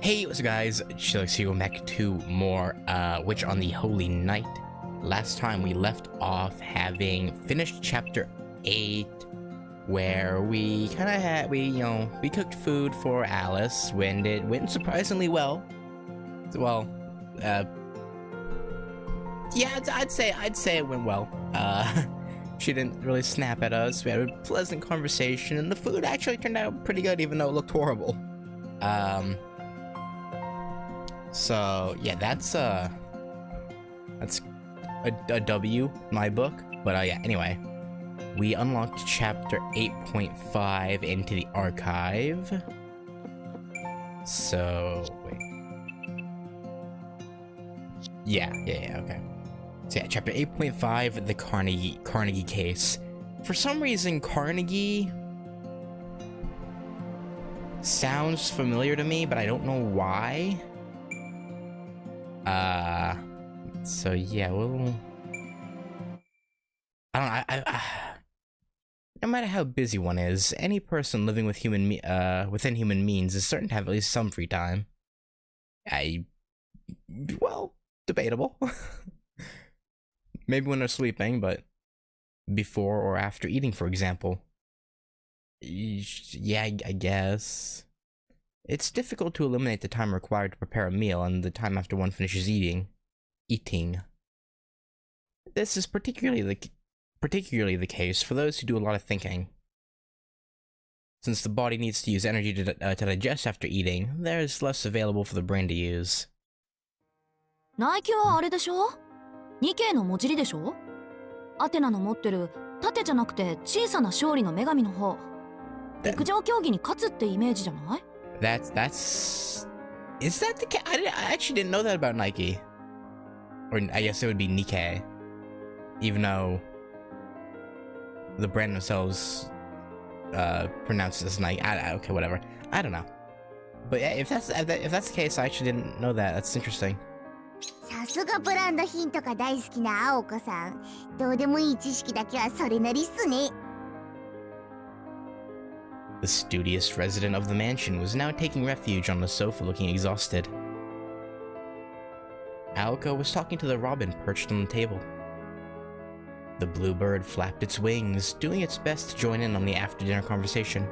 Hey, what's up guys, Chilix here, back to more Witch on the Holy Night. Last time we left off having finished chapter 8, where we we cooked food for Alice, when it went surprisingly well. Well, yeah, I'd say it went well. She didn't really snap at us, we had a pleasant conversation, and the food actually turned out pretty good, even though it looked horrible. So yeah, that's a W in my book. But yeah, anyway, we unlocked chapter 8.5 into the archive. So wait, yeah, okay. So yeah, chapter 8.5, the Carnegie case. For some reason, Carnegie sounds familiar to me, but I don't know why. So yeah, well, I don't know, no matter how busy one is, any person living with within human means is certain to have at least some free time. Well, debatable. Maybe when they're sleeping, but before or after eating, for example. Yeah, I guess. It's difficult to eliminate the time required to prepare a meal and the time after one finishes eating. This is particularly the case for those who do a lot of thinking. Since the body needs to use energy to digest after eating, there is less available for the brain to use. Nike はあれでしょ? ニケの文字でしょ? アテナの持ってる盾じゃなくて小さな勝利の女神の方。陸上競技に勝つってイメージじゃない? Is that the case? I actually didn't know that about Nike. Or I guess it would be Nikkei. Even though the brand themselves pronounce it as Nike. Okay, whatever. I don't know. But yeah, if that's the case, I actually didn't know that. That's interesting. さすがブランド品とか大好きな青子さん。どうでもいい知識だけはそれなりっすね。The studious resident of the mansion was now taking refuge on the sofa, looking exhausted. Aoko was talking to the robin perched on the table. The blue bird flapped its wings, doing its best to join in on the after-dinner conversation.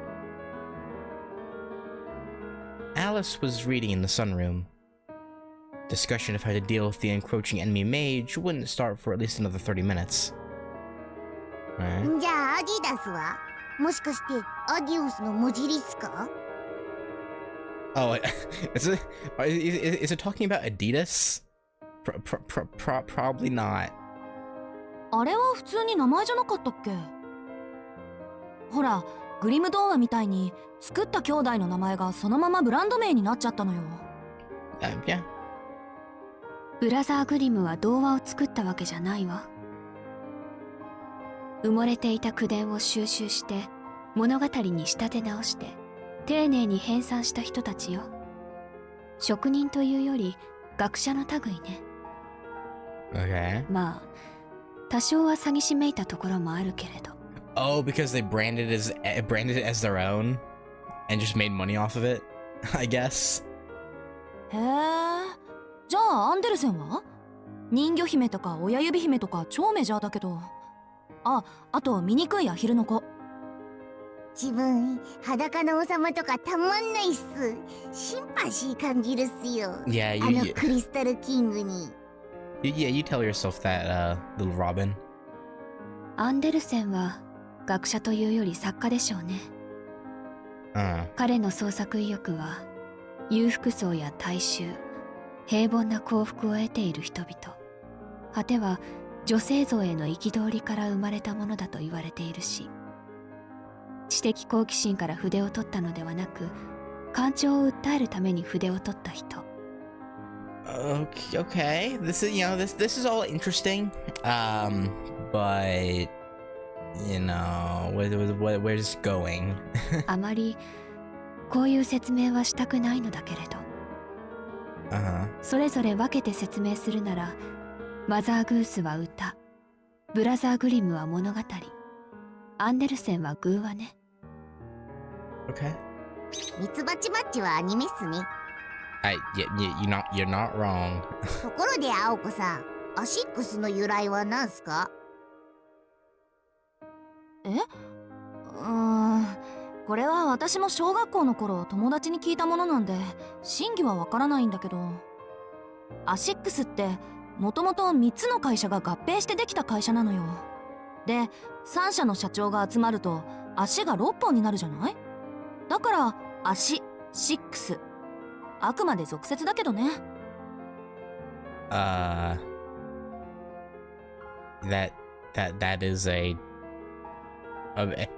Alice was reading in the sunroom. Discussion of how to deal with the encroaching enemy mage wouldn't start for at least another 30 minutes. Right. じゃあアディダスはもしかしてアディオスの文字ですか? Oh, is it talking about Adidas? Probably not. あれは普通に名前じゃなかったっけ? ほら、グリム童話みたいに作った兄弟の名前がそのままブランド名になっちゃったのよ。Yeah. ブラザーグリムは童話を作ったわけじゃないわ。埋もれていた口伝を収集して物語に仕立て直して丁寧に編纂した人たちよ。職人というより学者の類ね。Okay. まあ多少は詐欺師めいたところもあるけれど。Oh, because they branded it as their own and just made money off of it, I guess. へえ。じゃあアンデルセンは? 人魚姫とか親指姫とか超メジャーだけど。あと醜いアヒルの子。自分裸の王様とかたまんないっす。シンパシー感じるっすよ。Yeah, あのクリスタルキングに。Yeah, you tell yourself that, little Robin. アンデルセンは学者というより作家でしょうね。彼の創作意欲は裕福層や大衆、平凡な幸福を得ている人々、果ては女性像への憤りから生まれたものだと言われているし、知的好奇心から筆を取ったのではなく、感情を訴えるために筆を取った人。Okay. This is all interesting. But where's this going? あまりこういう説明はしたくないのだけれど。それぞれ分けて説明するなら、マザーグースは歌、ブラザーグリムは物語、アンデルセンは偶話ね。Okay. ミツバチバッチはアニメっすね。You're not wrong. ところで青子さん、アシックスの由来は何すか？これは私も小学校の頃友達に聞いたものなんで真偽はわからないんだけど、アシックスってもともと3つの会社が合併してできた会社なのよ。で3社の社長が集まると足が6本になるじゃない？だから足シックス、あくまで俗説だけどね。That is a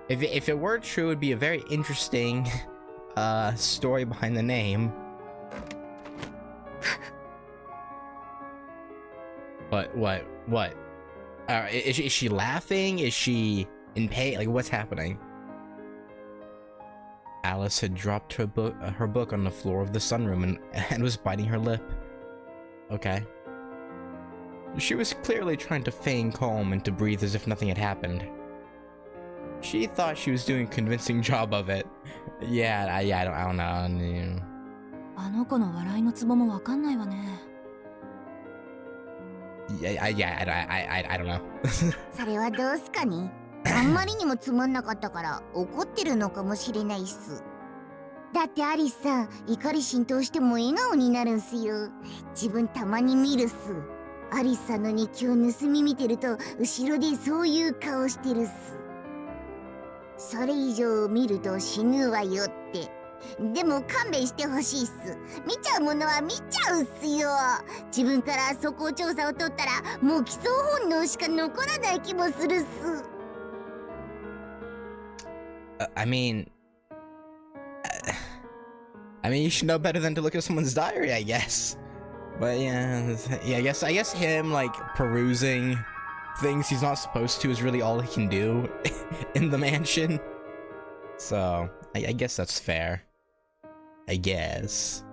if it were true, it'd be a very interesting story behind the name. What? Is she laughing? Is she in pain? Like, what's happening? Alice had dropped her book on the floor of the sunroom and was biting her lip. Okay. She was clearly trying to feign calm and to breathe as if nothing had happened. She thought she was doing a convincing job of it. Yeah, I don't know. あの子の笑いのツボもわかんないわね。I don't know. それはどうすかね？あんまりにもつまんなかったから怒ってるのかもしれないっす。だってアリスさん、怒り浸透しても笑顔になるんすよ。自分たまに見るっす。アリスさんの日記を盗み見てると後ろでそういう顔してるっす。それ以上見ると死ぬわよって。でも勘弁してほしいっす。見ちゃうものは見ちゃうっすよ。自分から素行調査を取ったらもう基礎本能しか残らない気もするっす。I mean, you should know better than to look at someone's diary, I guess. But yeah, I guess him like perusing things he's not supposed to is really all he can do in the mansion. So I guess that's fair. I guess.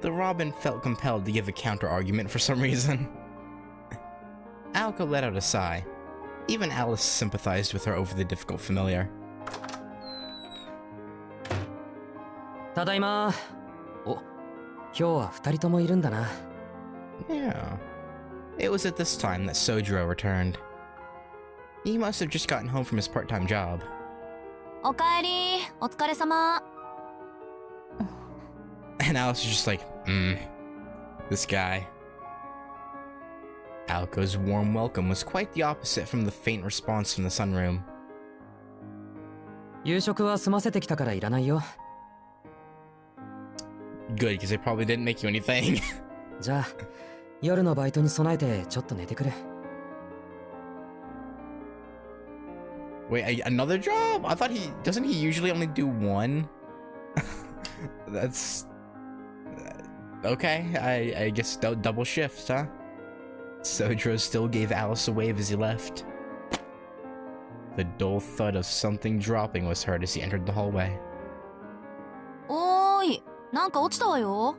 The Robin felt compelled to give a counter-argument for some reason. Alco let out a sigh. Even Alice sympathized with her over the difficult familiar. ただいま。お、今日は2人ともいるんだな。Yeah. It was at this time that Sojiro returned. He must have just gotten home from his part-time job. おかえり、お疲れ様。And Alice was just like, this guy. Alco's warm welcome was quite the opposite from the faint response from the sunroom. 夕食は済ませてきたからいらないよ。Good, because they probably didn't make you anything. じゃあ、夜のバイトに備えてちょっと寝てくれ。Wait, another job? I thought doesn't he usually only do one? That's... Okay, I guess double shifts, huh? Sojiro still gave Alice a wave as he left. The dull thud of something dropping was heard as he entered the hallway. おーい、なんか落ちたわよ。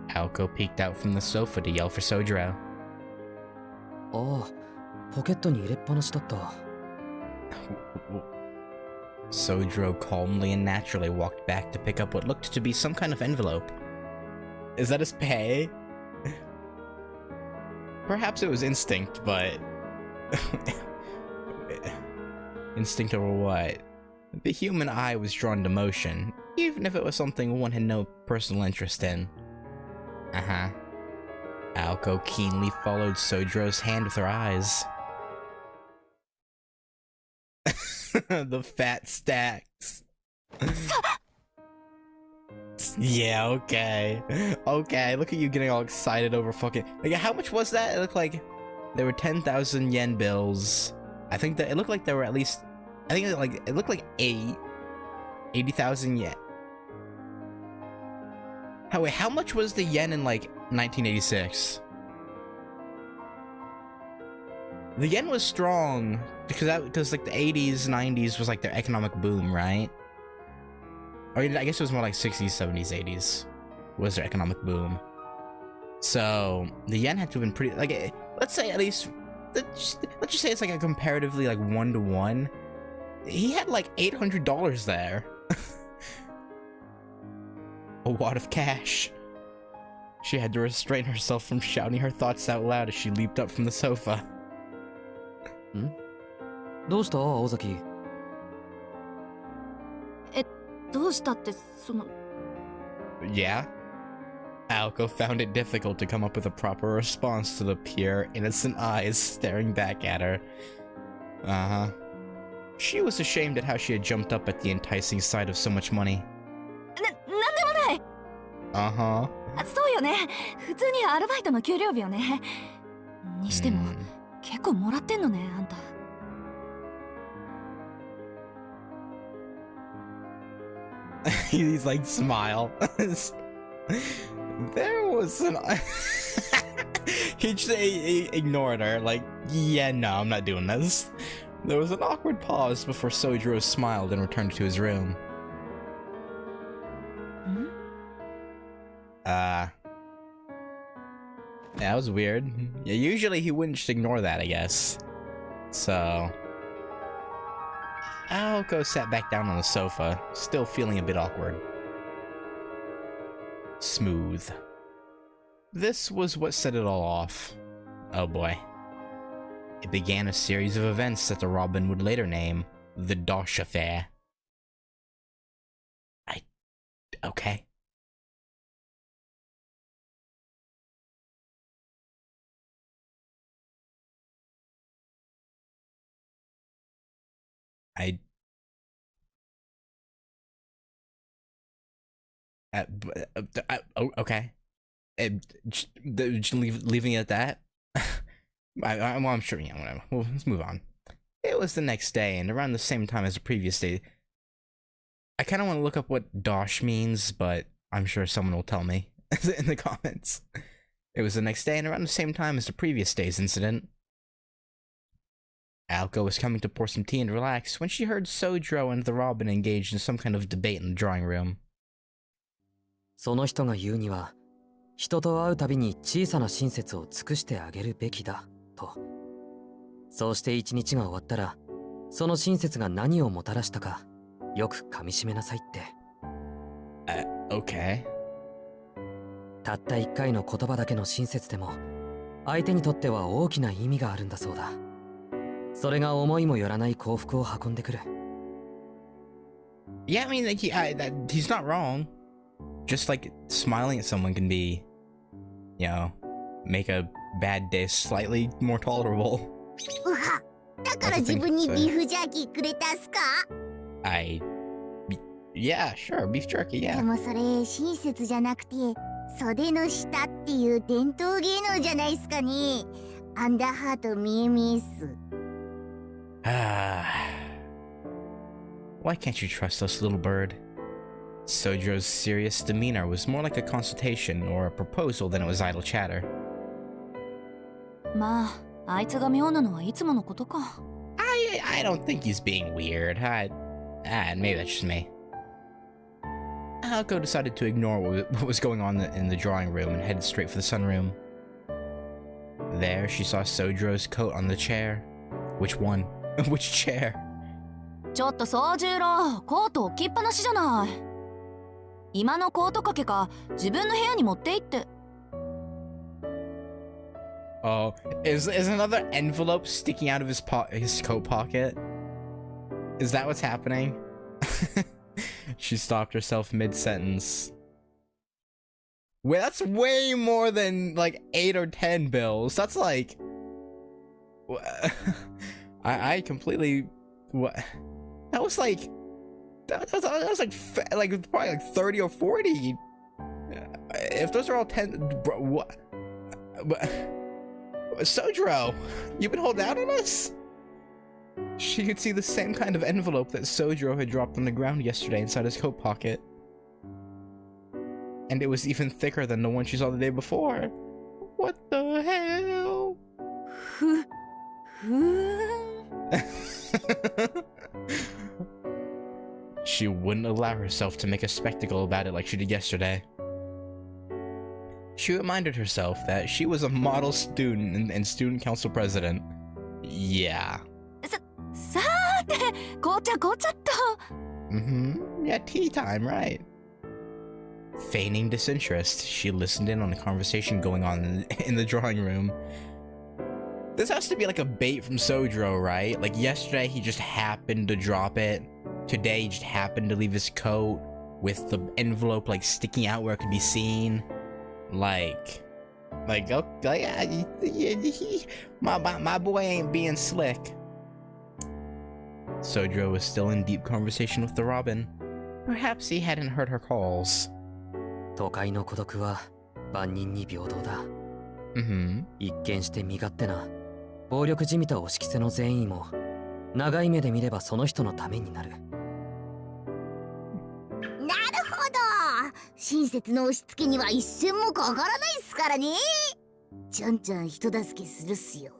Alco peeked out from the sofa to yell for Sojiro. ああ、ポケットに入れっぱなしだった。Sojiro calmly and naturally walked back to pick up what looked to be some kind of envelope. Is that his pay? Perhaps it was instinct, but... Instinct over what? The human eye was drawn to motion, even if it was something one had no personal interest in. Uh-huh. Alco keenly followed Sojiro's hand with her eyes. The fat stacks. Yeah, okay. Okay, look at you getting all excited over fucking... Like, how much was that? It looked like there were 10,000 yen bills. I think that it looked like there were at least... I think it looked like 80,000 yen. Wait, how much was the yen in, like, 1986? The yen was strong because like the 80s, 90s was like their economic boom, right? Or I guess it was more like 60s, 70s, 80s was their economic boom. So the yen had to have been pretty, like, let's say at least, let's just say it's like a comparatively like 1-to-1. He had like $800 there. A wad of cash. She had to restrain herself from shouting her thoughts out loud as she leaped up from the sofa. どうした青崎？どうしたってその Yeah? Aoko found it difficult to come up with a proper response to the pure, innocent eyes staring back at her. Uh-huh. She was ashamed at how she had jumped up at the enticing sight of so much money. なんでもない Uh-huh. そうよね普通にアルバイトの給料日よねにしても、結構もらってんのねあんた He's like, smile. There was an... he just ignored her, like, yeah, no, I'm not doing this. There was an awkward pause before Sojiro smiled and returned to his room. Yeah, that was weird. Yeah, usually he wouldn't just ignore that, I guess. So... Aoko sat back down on the sofa, still feeling a bit awkward. Smooth. This was what set it all off. Oh boy. It began a series of events that the Robin would later name the Dosh Affair. Okay. Okay. Just leaving it at that? I'm sure, yeah, whatever. Well, let's move on. It was the next day, and around the same time as the previous day. I kind of want to look up what Dosh means, but I'm sure someone will tell me in the comments. It was the next day, and around the same time as the previous day's incident. Aoko was coming to pour some tea and relax when she heard Sojiro and the Robin engaged in some kind of debate in the drawing room. その人が言うには、人と会うたびに小さな親切を尽くしてあげるべきだと。そうして一日が終わったら、その親切が何をもたらしたか、よく噛み締めなさいって。Okay. たった一回の言葉だけの親切でも、相手にとっては大きな意味があるんだそうだ。それが思いもよらない幸福を運んでくる。Yeah, I mean, like, he's not wrong. Just like smiling at someone can be, you know, make a bad day slightly more tolerable. うは、だから自分にビーフジャーキーくれたっすか? Yeah, sure, beef jerky, yeah. でもそれ親切じゃなくて袖の下っていう伝統芸能じゃないっすかね。アンダーハート見え見えっす。Why can't you trust us, little bird? Sojiro's serious demeanor was more like a consultation or a proposal than it was idle chatter. まあ、あいつが妙なのはいつものことか。I don't think he's being weird. Maybe that's just me. Aoko decided to ignore what was going on in the drawing room and headed straight for the sunroom. There, she saw Sojiro's coat on the chair. Which one? Which chair? ちょっと宗十郎、コート置きっぱなしじゃない。今のコート掛けか自分の部屋に持って行って。Oh, is another envelope sticking out of his coat pocket? Is that what's happening? She stopped herself mid-sentence. Wait, that's way more than like 8 or 10 bills. That's like... I completely... What? That was like... That was like probably like 30 or 40. If those are all 10... Bro, what? Sojiro, you've been holding out on us? She could see the same kind of envelope that Sojiro had dropped on the ground yesterday inside his coat pocket. And it was even thicker than the one she saw the day before. What the hell? She wouldn't allow herself to make a spectacle about it like she did yesterday. She reminded herself that she was a model student and student council president. Yeah. さー紅茶ちょっと。 Yeah, tea time, right? Feigning disinterest, she listened in on the conversation going on in the drawing room. This has to be like a bait from Sojiro, right? Like yesterday he just happened to drop it. Today he just happened to leave his coat with the envelope like sticking out where it could be seen. Like okay, my boy ain't being slick. Sojiro was still in deep conversation with the Robin. Perhaps he hadn't heard her calls. 都会の孤独は万人に平等だ。一見して身勝手な暴力じみた押し着せの善意も長い目で見ればその人のためになる。なるほど。親切の押し付けには一銭もかからないっすからね。ちゃんちゃん人助けするっすよ。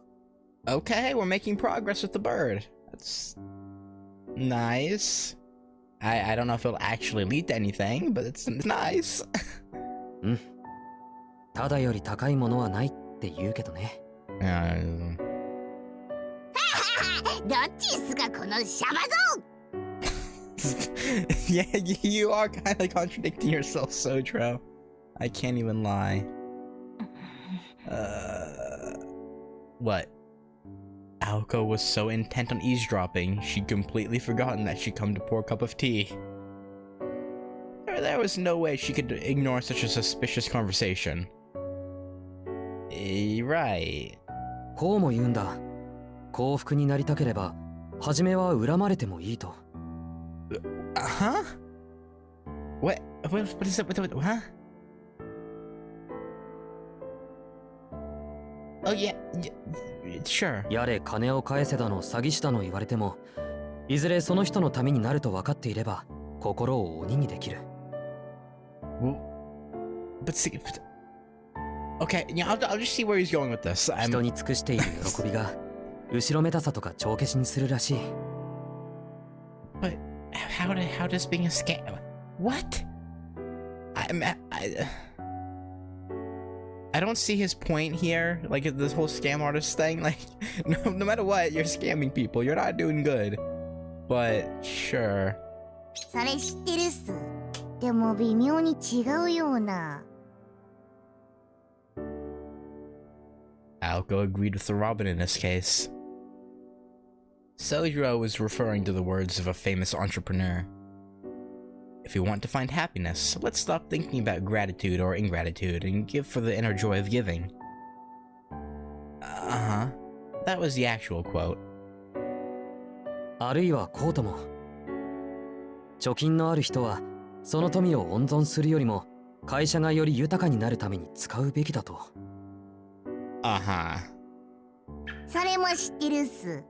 Okay, we're making progress with the bird. That's nice. I don't know if it'll actually lead to anything, but it's nice. ただより高いものはないって言うけどね。どっちっすかこのシャバゾン。Yeah, you are kind of contradicting yourself, Sojiro. I can't even lie. What? Aoko was so intent on eavesdropping, she'd completely forgotten that she'd come to pour a cup of tea. There was no way she could ignore such a suspicious conversation. Right. こうも言うんだ。幸福になりたければ、初めは恨まれてもいいと。Huh? What is up with huh? Oh yeah, sure. やれ金を返せだの詐欺師だの言われても、いずれその人のためになると分かっていれば、心を鬼にできる。But see, okay, yeah, I'll just see where he's going with this. 人に尽くしている喜びが、後ろめたさとか帳消しにするらしい。But how does being a scam? What? I don't see his point here, like this whole scam artist thing. Like, no matter what, you're scamming people. You're not doing good. But sure. それ知ってるっす。でも微妙に違うような。Aoko agreed with the Robin in this case. Sojiro was referring to the words of a famous entrepreneur. If we want to find happiness, let's stop thinking about gratitude or ingratitude and give for the inner joy of giving. That was the actual quote. あるいはこうとも。貯金のある人は、その富を温存するよりも、会社がより豊かになるために使うべきだと。それも知ってるっす。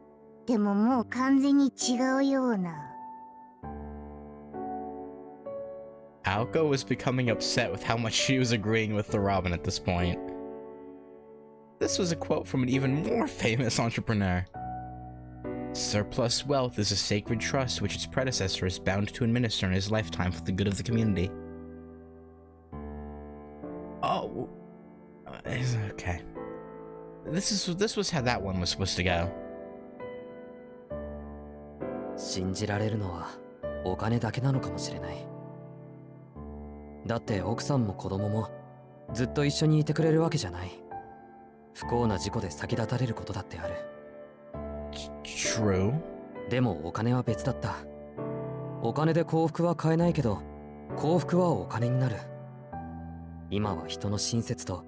でももう完全に違うような。Aoko was becoming upset with how much she was agreeing with the Robin at this point. This was a quote from an even more famous entrepreneur. Surplus wealth is a sacred trust which its predecessor is bound to administer in his lifetime for the good of the community. Oh, okay. This was how that one was supposed to go. 信じられるのはお金だけなのかもしれない。だって奥さんも子供もずっと一緒にいてくれるわけじゃない。不幸な事故で先立たれることだってある。True. でもお金は別だった。お金で幸福は買えないけど、幸福はお金になる。今は人の親切と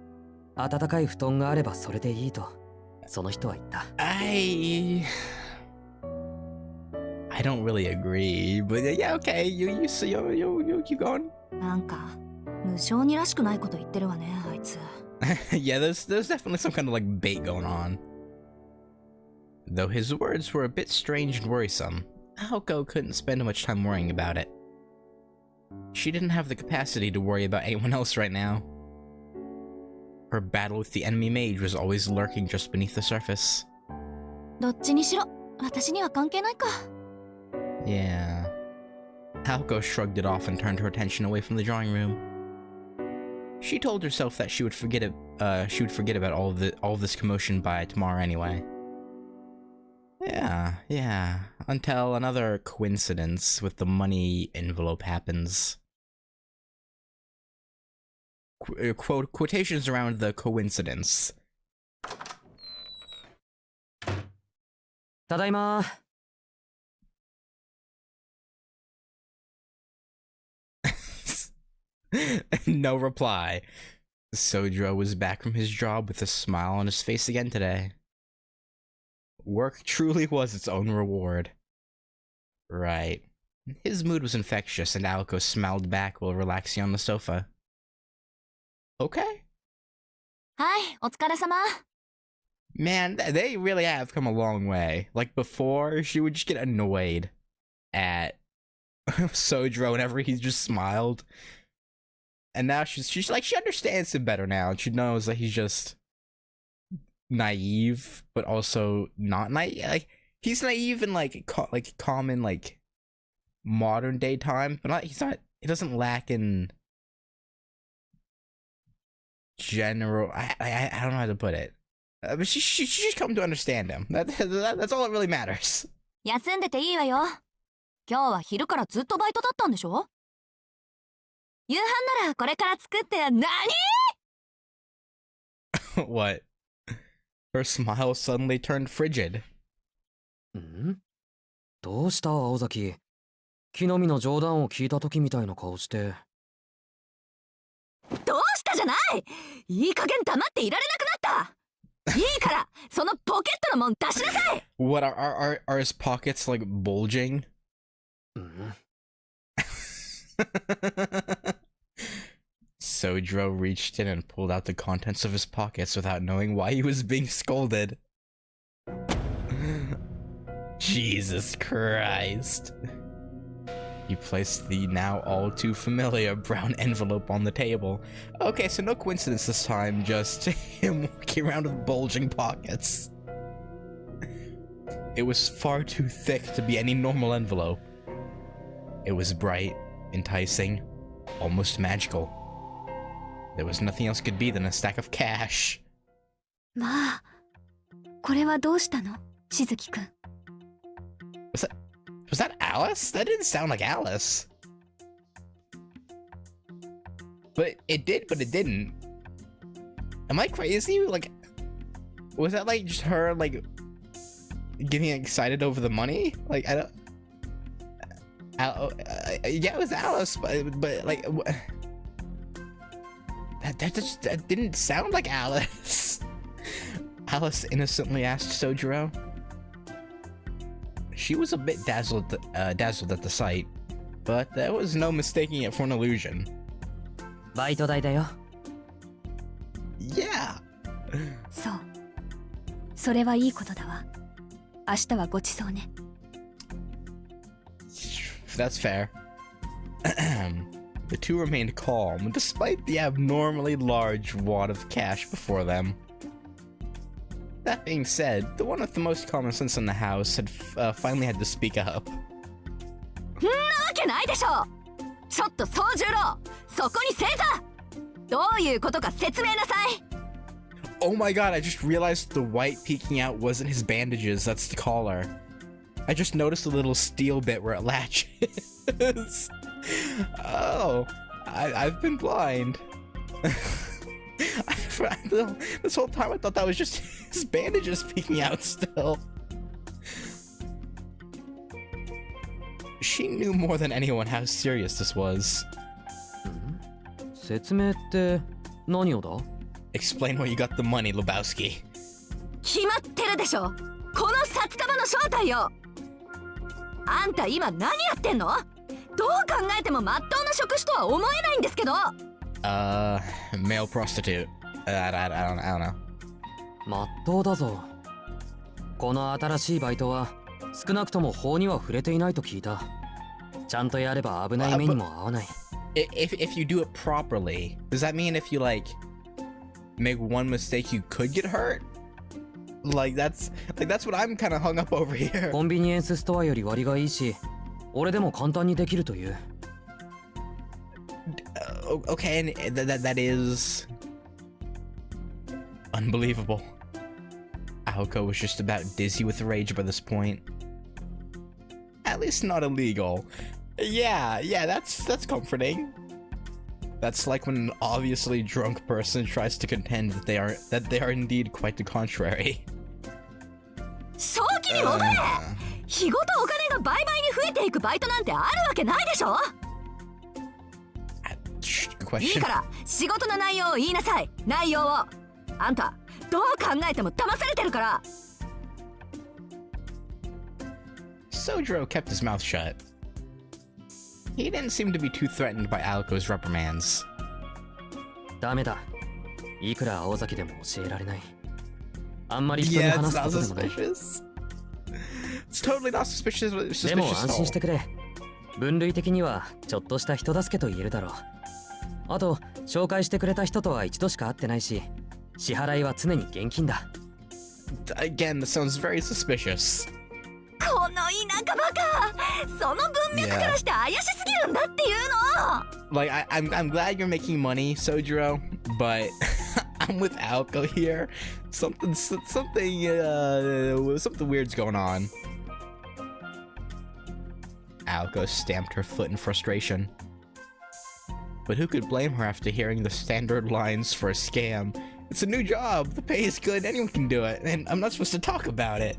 温かい布団があればそれでいいと、その人は言った。I don't really agree, but yeah, okay, you keep going. なんか無性にらしくないこと言ってるわね、あいつ。Yeah, there's definitely some kind of like bait going on. Though his words were a bit strange and worrisome, Aoko couldn't spend much time worrying about it. She didn't have the capacity to worry about anyone else right now. Her battle with the enemy mage was always lurking just beneath the surface. どっちにしろ、私には関係ないか。Yeah. Aoko shrugged it off and turned her attention away from the drawing room. She told herself that she would forget about all of this commotion by tomorrow anyway. Yeah. Until another coincidence with the money envelope happens. Quotations around the coincidence. Tadaima. No reply. Sojiro was back from his job with a smile on his face again today. Work truly was its own reward. Right. His mood was infectious, and Aliko smiled back while relaxing on the sofa. Okay. はい、お疲れ様。 Man, they really have come a long way. Like before, she would just get annoyed at Sojiro whenever he just smiled. And now she's like, she understands him better now. She knows that he's just naive, but also not naive. Like, he's naive in like common like modern day time, but he doesn't lack in general. I don't know how to put it. But she just come to understand him. That's all that really matters. 休んでていいわよ。今日は昼からずっとバイトだったんでしょ？夕飯ならこれから作って。何？ What? Her smile suddenly turned frigid. ん？どうした青崎？木の実の冗談を聞いた時みたいな顔して。どうしたじゃない！いい加減黙っていられなくなった！いいから、そのポケットのもん出しなさい！ What are his pockets like bulging? ん？ Sojiro reached in and pulled out the contents of his pockets without knowing why he was being scolded. Jesus Christ. He placed the now all too familiar brown envelope on the table. Okay, so no coincidence this time, just him walking around with bulging pockets. It was far too thick to be any normal envelope. It was bright, enticing, almost magical. There was nothing else could be than a stack of cash. まあ、これはどうしたの、しずきくん。Was that Alice? That didn't sound like Alice. But it did, but it didn't. Am I crazy? Like, was that like just her like getting excited over the money? Like, I don't. Yeah, it was Alice, but like, that didn't sound like Alice. Alice innocently asked Sojiro. She was a bit dazzled at the sight, but there was no mistaking it for an illusion. バイト代だよ。Yeah. そう。それはいいことだわ。明日はごちそうね。That's fair. The two remained calm, despite the abnormally large wad of cash before them. That being said, the one with the most common sense in the house had finally had to speak up. んなわけないでしょ！ちょっと宗十郎、そこに正座！どういうことか説明なさい！ Oh my god, I just realized the white peeking out wasn't his bandages, that's the collar. I just noticed the little steel bit where it latches. Oh, I've been blind. This whole time I thought that was just his bandages peeking out still. She knew more than anyone how serious this was. 説明って何をだ? Explain where you got the money, Lebowski. 決まってるでしょ！この札束の正体よ！あんた今何やってんの？どう考えてもまっとうな職種とは思えないんですけど。Male prostitute. I don't know. まっとうだぞ。この新しいバイトは少なくとも法には触れていないと聞いた。ちゃんとやれば危ない目にも合わない。If you do it properly, does that mean if you like make one mistake you could get hurt? Like that's what I'm kind of hung up over here. コンビニエンスストアより割がいいし、俺でも簡単にできるという。Okay, and that is unbelievable. Aoko was just about dizzy with rage by this point. At least not illegal. Yeah, that's comforting. That's like when an obviously drunk person tries to contend that they are indeed quite the contrary. 正気に戻れ、日ごとお金が倍々に増えていくバイトなんてあるわけないでしょ。いいから仕事の内容を言いなさい。内容を。あんたどう考えても騙されてるから。Sojiro kept his mouth shut. He didn't seem to be too threatened by Aoko's reprimands. ダメだ。いくら青崎でも教えられない。あんまり人に話すことでもない。It's totally not suspicious. でも安心してくれ。分類的にはちょっとした人助けと言えるだろう。あと紹介してくれた人とは一度しか会ってないし、支払いは常に現金だ。Again, that sounds very suspicious. この田舎バカ、その文脈からして怪しすぎるんだっていうの。Like I'm glad you're making money, Sojiro, but I'm with Aoko here. Something weird's going on. Aoko stamped her foot in frustration. But who could blame her after hearing the standard lines for a scam? It's a new job, the pay is good, anyone can do it, and I'm not supposed to talk about it.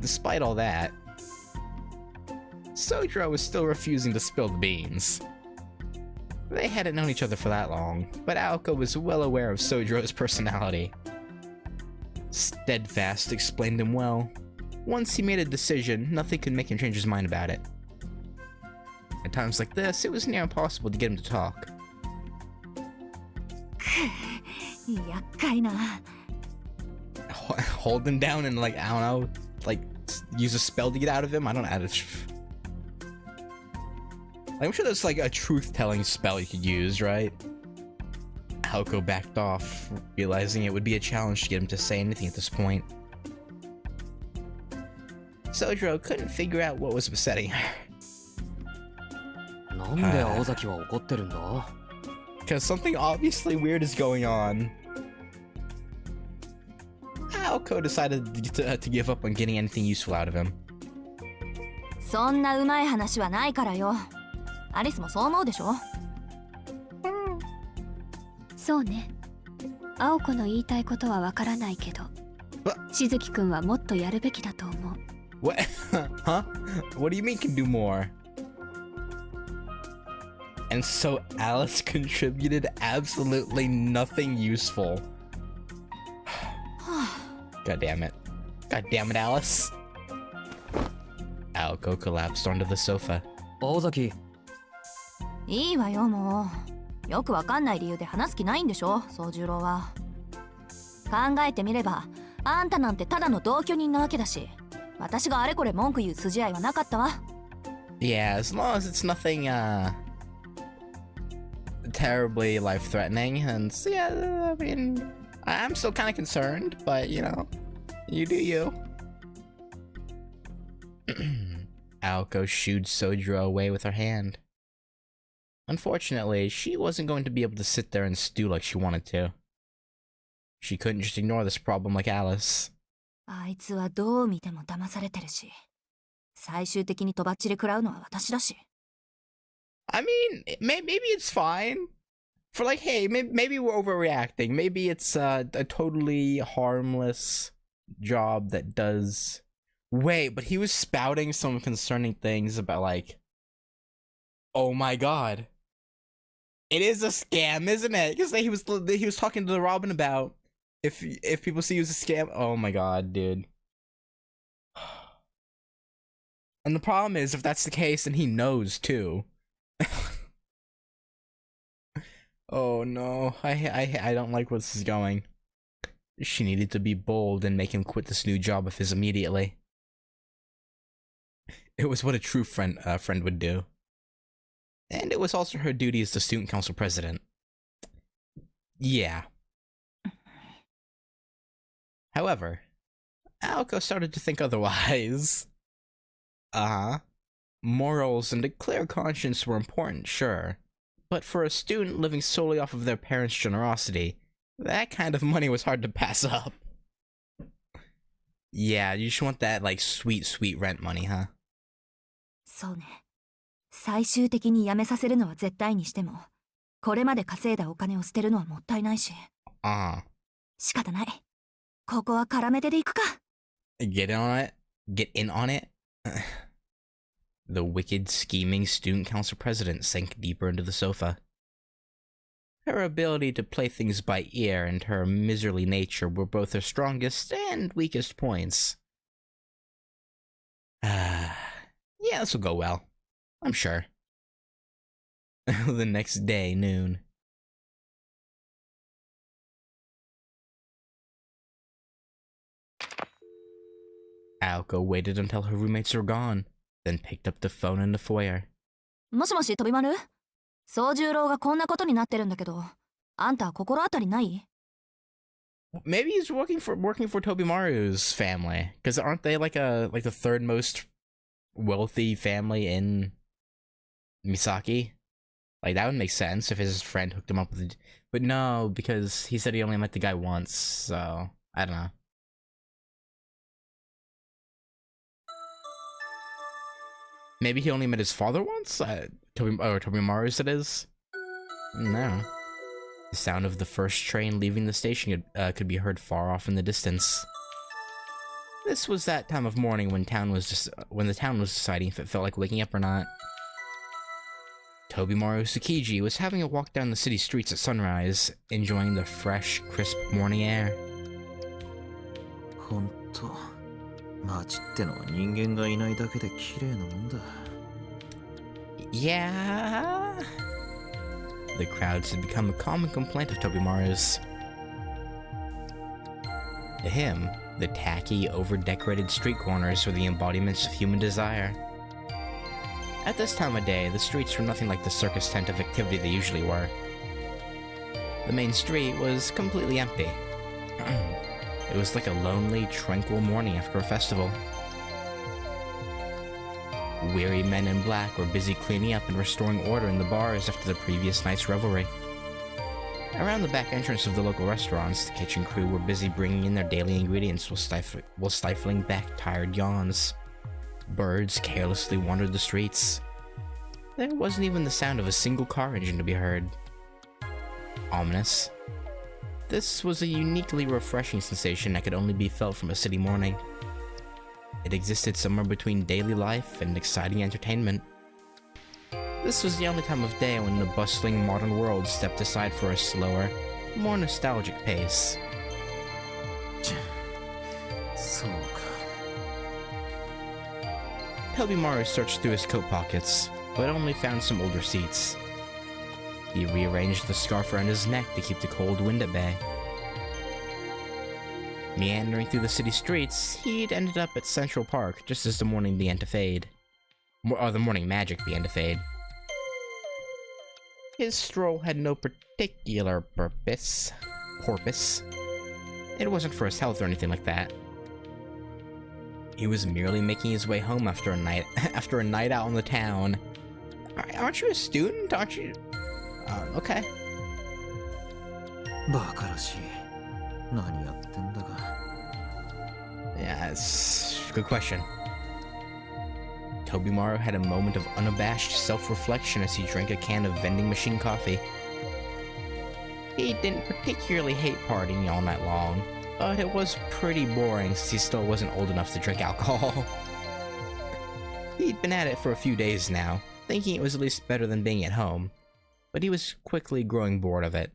Despite all that, Sojiro was still refusing to spill the beans. They hadn't known each other for that long, but Aoko was well aware of Sojiro's personality. Steadfast explained him well. Once he made a decision, nothing could make him change his mind about it. At times like this, it was near impossible to get him to talk. 厄介な。Hold him down and like, I don't know, like use a spell to get out of him? I don't know how to... I'm sure there's like a truth-telling spell you could use, right? Aoko backed off, realizing it would be a challenge to get him to say anything at this point. Sojiro couldn't figure out what was upsetting her. なんで青崎は怒ってるんだ? Because something obviously weird is going on. Aoko decided to give up on getting anything useful out of him. そんなうまい話はないからよ。アリスもそう思うでしょ。そうね。青子の言いたいことはわからないけど、しずきくんはもっとやるべきだと思う。What? Huh? What do you mean can do more? And so Alice contributed absolutely nothing useful. God damn it. God damn it, Alice. Aoko collapsed onto the sofa. 青崎。いいわよ、もう。よくわかんない理由で話す気ないんでしょ、宗十郎は。考えてみれば、あんたなんてただの同居人なわけだし、私があれこれ文句言う筋合いはなかったわ。Yeah, as long as it's nothing, terribly life-threatening, and so, yeah, I mean, I'm still kind of concerned, but, you know, you do you. Aoko shooed Sojiro away with her hand. Unfortunately, she wasn't going to be able to sit there and stew like she wanted to. She couldn't just ignore this problem like Alice. あいつはどう見ても騙されてるし、最終的にとばっちり食らうのは私だし。I mean, maybe it's fine. For like, hey, maybe we're overreacting. Maybe it's a totally harmless job that does... Wait, but he was spouting some concerning things about like... Oh my god. It is a scam, isn't it? Because he was talking to the Robin about if people see you as a scam. Oh my god, dude. And the problem is, if that's the case, then he knows too. Oh no, I don't like where this is going. She needed to be bold and make him quit this new job of his immediately. It was what a true friend would do. And it was also her duty as the student council president. Yeah. However, Aoko started to think otherwise. Morals and a clear conscience were important, sure. But for a student living solely off of their parents' generosity, That kind of money was hard to pass up. Yeah, you just want that, like, sweet, sweet rent money, huh? そうね。最終的に辞めさせるのは絶対にしても、これまで稼いだお金を捨てるのはもったいないし。仕方ない。ここは絡めてでいくか。Get in on it? Get in on it? The wicked, scheming student council president sank deeper into the sofa. Her ability to play things by ear and her miserly nature were both her strongest and weakest points. Yeah, this will go well. I'm sure. The next day, noon. Aoko waited until her roommates were gone, then picked up the phone in the foyer. もしもし、飛丸？宗十郎がこんなことになってるんだけど、あんた心当たりない？ Maybe he's working for Tobimaru's family, because aren't they like the third most wealthy family in Misaki? Like that would make sense if his friend hooked him up with it. But no, because he said he only met the guy once, so I don't know. Maybe he only met his father once? Tobimaru's it is? No. The sound of the first train leaving the station could be heard far off in the distance. This was that time of morning when the town was deciding if it felt like waking up or not. Tobimaru Tsukiji was having a walk down the city streets at sunrise, enjoying the fresh, crisp morning air. Yeah. The crowds had become a common complaint of Tobimaru's. To him, the tacky, over-decorated street corners were the embodiments of human desire. At this time of day, the streets were nothing like the circus tent of activity they usually were. The main street was completely empty. It was like a lonely, tranquil morning after a festival. Weary men in black were busy cleaning up and restoring order in the bars after the previous night's revelry. Around the back entrance of the local restaurants, the kitchen crew were busy bringing in their daily ingredients while stifling back tired yawns. Birds carelessly wandered the streets. There wasn't even the sound of a single car engine to be heard. Ominous. This was a uniquely refreshing sensation that could only be felt from a city morning. It existed somewhere between daily life and exciting entertainment. This was the only time of day when the bustling modern world stepped aside for a slower, more nostalgic pace. Tobimaru searched through his coat pockets, but only found some old receipts. He rearranged the scarf around his neck to keep the cold wind at bay. Meandering through the city streets, he'd ended up at Central Park just as the morning began to fade. Or the morning magic began to fade. His stroll had no particular purpose. It wasn't for his health or anything like that. He was merely making his way home after a night out in the town. Aren't you a student? Aren't you? Okay. Yeah, it's a good question. Tobimaru had a moment of unabashed self-reflection as he drank a can of vending machine coffee. He didn't particularly hate partying all night long, but it was pretty boring since he still wasn't old enough to drink alcohol. He'd been at it for a few days now, thinking it was at least better than being at home, but he was quickly growing bored of it.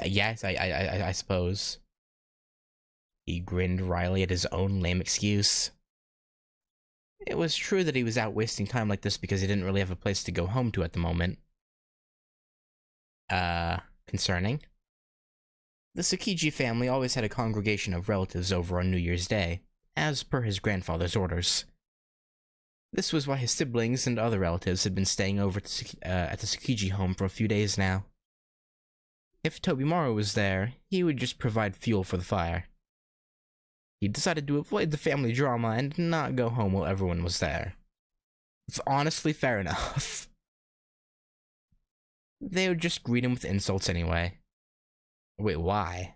Yes, I suppose. He grinned wryly at his own lame excuse. It was true that he was out wasting time like this because he didn't really have a place to go home to at the moment. Concerning? The Tsukiji family always had a congregation of relatives over on New Year's Day, as per his grandfather's orders. This was why his siblings and other relatives had been staying over at the Tsukiji home for a few days now. If Tobimaru was there, he would just provide fuel for the fire. He decided to avoid the family drama and not go home while everyone was there. It's honestly fair enough. They would just greet him with insults anyway. Wait, why?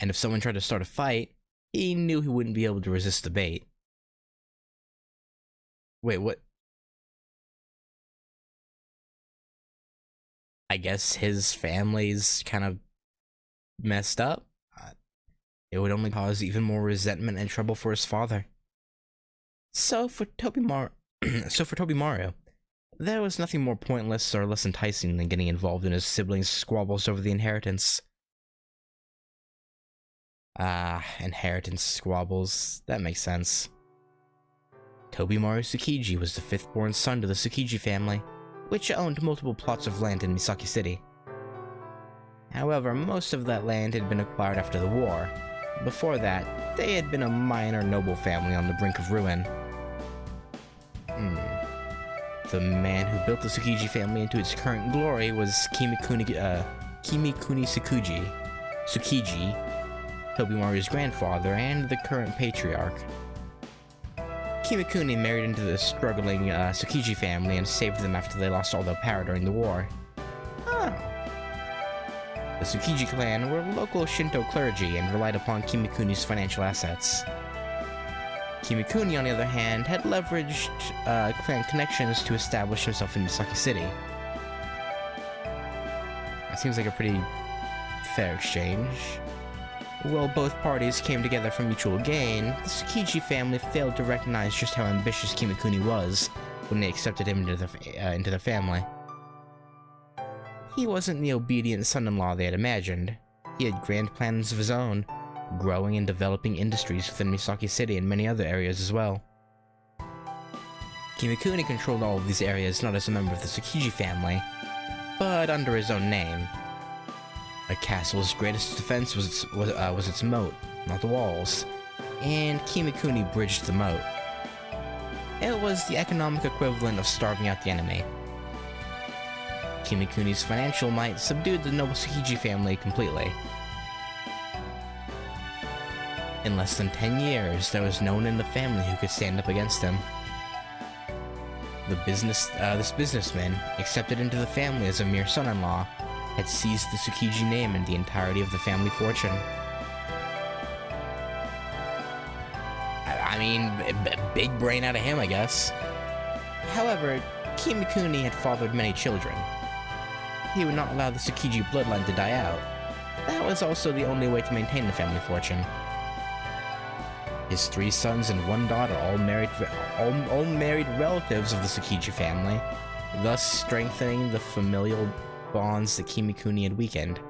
And if someone tried to start a fight, he knew he wouldn't be able to resist the bait. Wait, what? I guess his family's kind of messed up? It would only cause even more resentment and trouble for his father. So for Tobimaru, there was nothing more pointless or less enticing than getting involved in his siblings' squabbles over the inheritance. Inheritance squabbles. That makes sense. Tobimaru Tsukiji was the fifth-born son to the Tsukiji family, which owned multiple plots of land in Misaki City. However, most of that land had been acquired after the war. Before that, they had been a minor noble family on the brink of ruin. The man who built the Tsukiji family into its current glory was Kimikuni Tsukiji, Tobimaru's grandfather and the current patriarch. Kimikuni married into the struggling Tsukiji family and saved them after they lost all their power during the war. The Tsukiji clan were local Shinto clergy and relied upon Kimikuni's financial assets. Kimikuni, on the other hand, had leveraged clan connections to establish himself in Misaki City. That seems like a pretty fair exchange. While both parties came together for mutual gain, the Tsukiji family failed to recognize just how ambitious Kimikuni was when they accepted him into their family. He wasn't the obedient son-in-law they had imagined. He had grand plans of his own, growing and developing industries within Misaki City and many other areas as well. Kimikuni controlled all of these areas not as a member of the Tsukiji family, but under his own name. A castle's greatest defense was its moat, not the walls, and Kimikuni bridged the moat. It was the economic equivalent of starving out the enemy. Kimikuni's financial might subdued the noble Tsukiji family completely. In less than 10 years, there was no one in the family who could stand up against him. This businessman, accepted into the family as a mere son-in-law, had seized the Tsukiji name and the entirety of the family fortune. I mean, big brain out of him, I guess. However, Kimikuni had fathered many children. He would not allow the Tsukiji bloodline to die out. That was also the only way to maintain the family fortune. His 3 sons and 1 daughter, all married relatives of the Tsukiji family, thus strengthening the familial bonds that Kimikuni had weakened.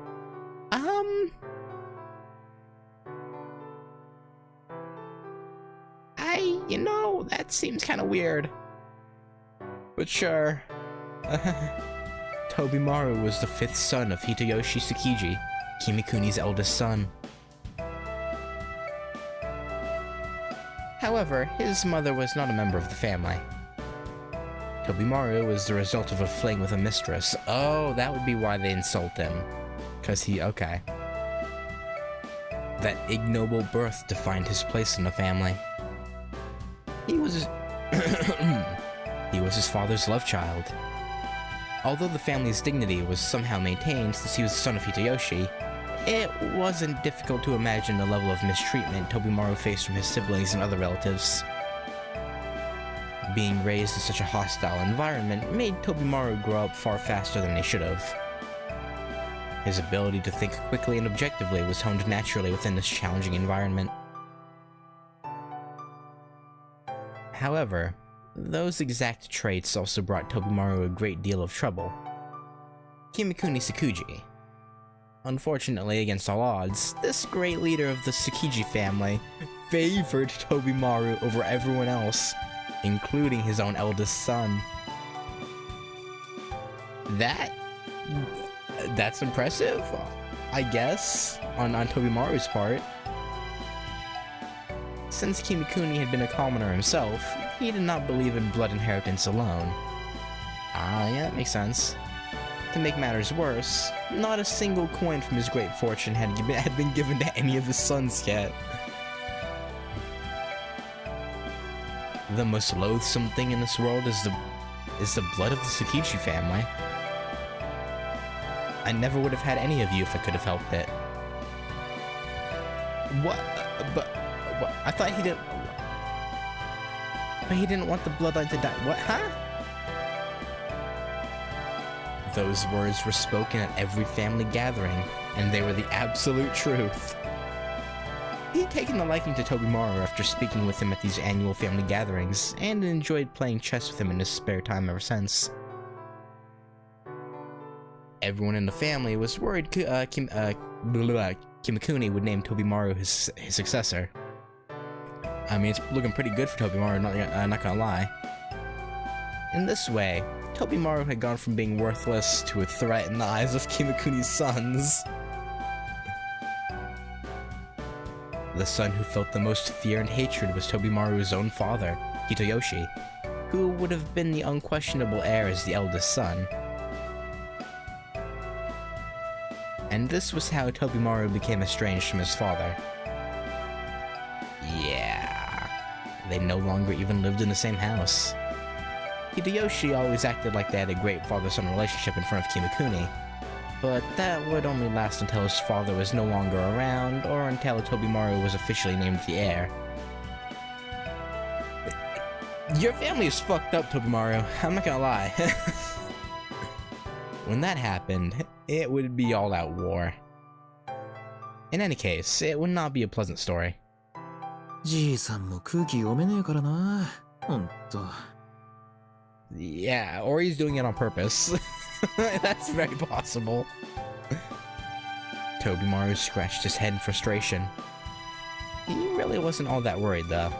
That seems kind of weird. But sure. Tobimaru was the 5th son of Hitoyoshi Tsukiji, Kimikuni's eldest son. However, his mother was not a member of the family. Tobimaru was the result of a fling with a mistress. Oh, that would be why they insult him. Okay. That ignoble birth defined his place in the family. He was his father's love child. Although the family's dignity was somehow maintained since he was the son of Hitoyoshi, it wasn't difficult to imagine the level of mistreatment Tobimaru faced from his siblings and other relatives. Being raised in such a hostile environment made Tobimaru grow up far faster than he should have. His ability to think quickly and objectively was honed naturally within this challenging environment. However, those exact traits also brought Tobimaru a great deal of trouble. Kimikuni Tsukiji. Unfortunately, against all odds, this great leader of the Tsukiji family favored Tobimaru over everyone else, including his own eldest son. That's impressive, I guess, on Tobimaru's part. Since Kimikuni had been a commoner himself, he did not believe in blood inheritance alone. Yeah, that makes sense. To make matters worse, not a single coin from his great fortune had been given to any of his sons yet. the most loathsome thing in this world is the blood of the Tsukichi family. I never would have had any of you if I could have helped it. What? But I thought he didn't. But he didn't want the bloodline to die. What? Huh? Those words were spoken at every family gathering, and they were the absolute truth. He'd taken a liking to Tobimaru after speaking with him at these annual family gatherings, and enjoyed playing chess with him in his spare time ever since. Everyone in the family was worried Kimakuni would name Tobimaru his successor. I mean, it's looking pretty good for Tobimaru, not gonna lie. In this way, Tobimaru had gone from being worthless to a threat in the eyes of Kimakuni's sons. The son who felt the most fear and hatred was Tobimaru's own father, Hitoyoshi, who would have been the unquestionable heir as the eldest son. And this was how Tobimaru became estranged from his father. Yeah, they no longer even lived in the same house. Hideyoshi always acted like they had a great father-son relationship in front of Kimakuni, but that would only last until his father was no longer around, or until Tobimaru was officially named the heir. Your family is fucked up, Tobimaru, I'm not gonna lie. When that happened, it would be all-out war. In any case, it would not be a pleasant story. じいさんも空気読めねえからな。ほんと。Yeah, or he's doing it on purpose. That's very possible. Tobimaru scratched his head in frustration. He really wasn't all that worried, though.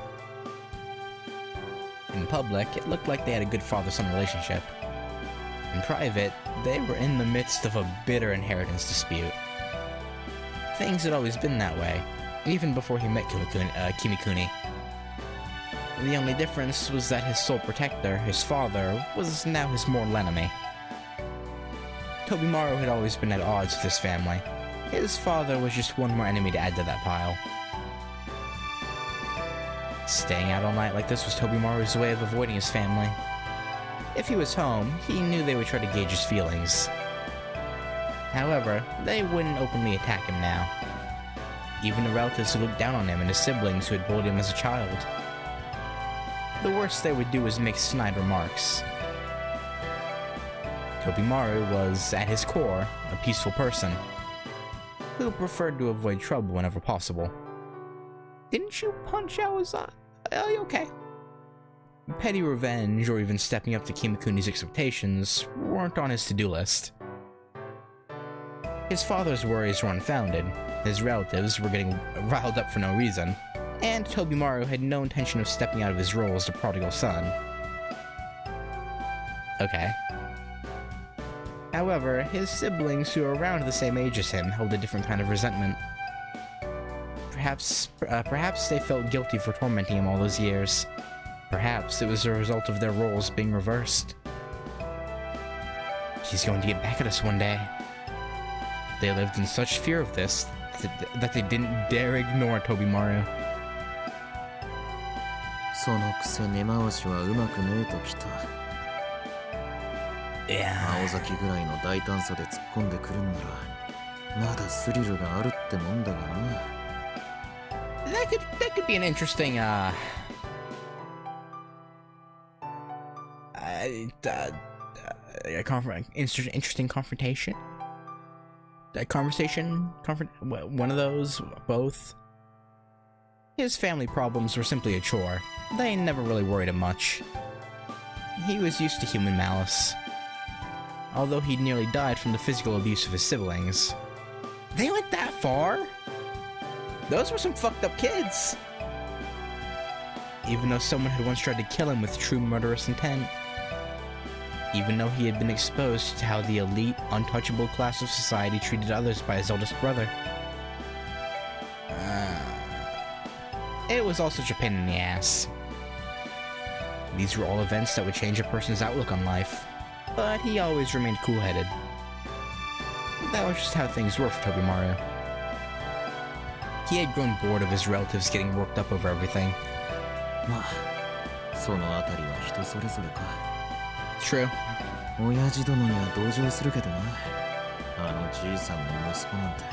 In public, it looked like they had a good father-son relationship. In private, they were in the midst of a bitter inheritance dispute. Things had always been that way, even before he met Kimikuni. The only difference was that his sole protector, his father, was now his mortal enemy. Tobimaru had always been at odds with his family. His father was just one more enemy to add to that pile. Staying out all night like this was Tobimaru's way of avoiding his family. If he was home, he knew they would try to gauge his feelings. However, they wouldn't openly attack him now. Even the relatives who looked down on him and his siblings who had bullied him as a child. The worst they would do was make snide remarks. Tobimaru was, at his core, a peaceful person, who preferred to avoid trouble whenever possible. Didn't you punch out his eye? Are you okay? Petty revenge, or even stepping up to Kimakuni's expectations, weren't on his to-do list. His father's worries were unfounded, his relatives were getting riled up for no reason, and Tobimaru had no intention of stepping out of his role as the prodigal son. Okay. However, his siblings who were around the same age as him held a different kind of resentment. Perhaps they felt guilty for tormenting him all those years. Perhaps it was a result of their roles being reversed. He's going to get back at us one day. They lived in such fear of this that they didn't dare ignore Tobimaru. そのくせ根回しはうまくねえときた。青崎ぐらいの大胆さで突っ込んでくるんなら、まだスリルがあるってもんだがな。That could be an interesting interesting confrontation. One of those, both. His family problems were simply a chore. They never really worried him much. He was used to human malice. Although he'd nearly died from the physical abuse of his siblings. They went that far? Those were some fucked up kids. Even though someone had once tried to kill him with true murderous intent. Even though he had been exposed to how the elite, untouchable class of society treated others by his oldest brother. It was all such a pain in the ass. These were all events that would change a person's outlook on life, but he always remained cool-headed. That was just how things were for Tobimaru. He had grown bored of his relatives getting worked up over everything. まあ、そのあたりは人それぞれか。 True. 親父殿には同情するけどな。あのじいさんの息子なんて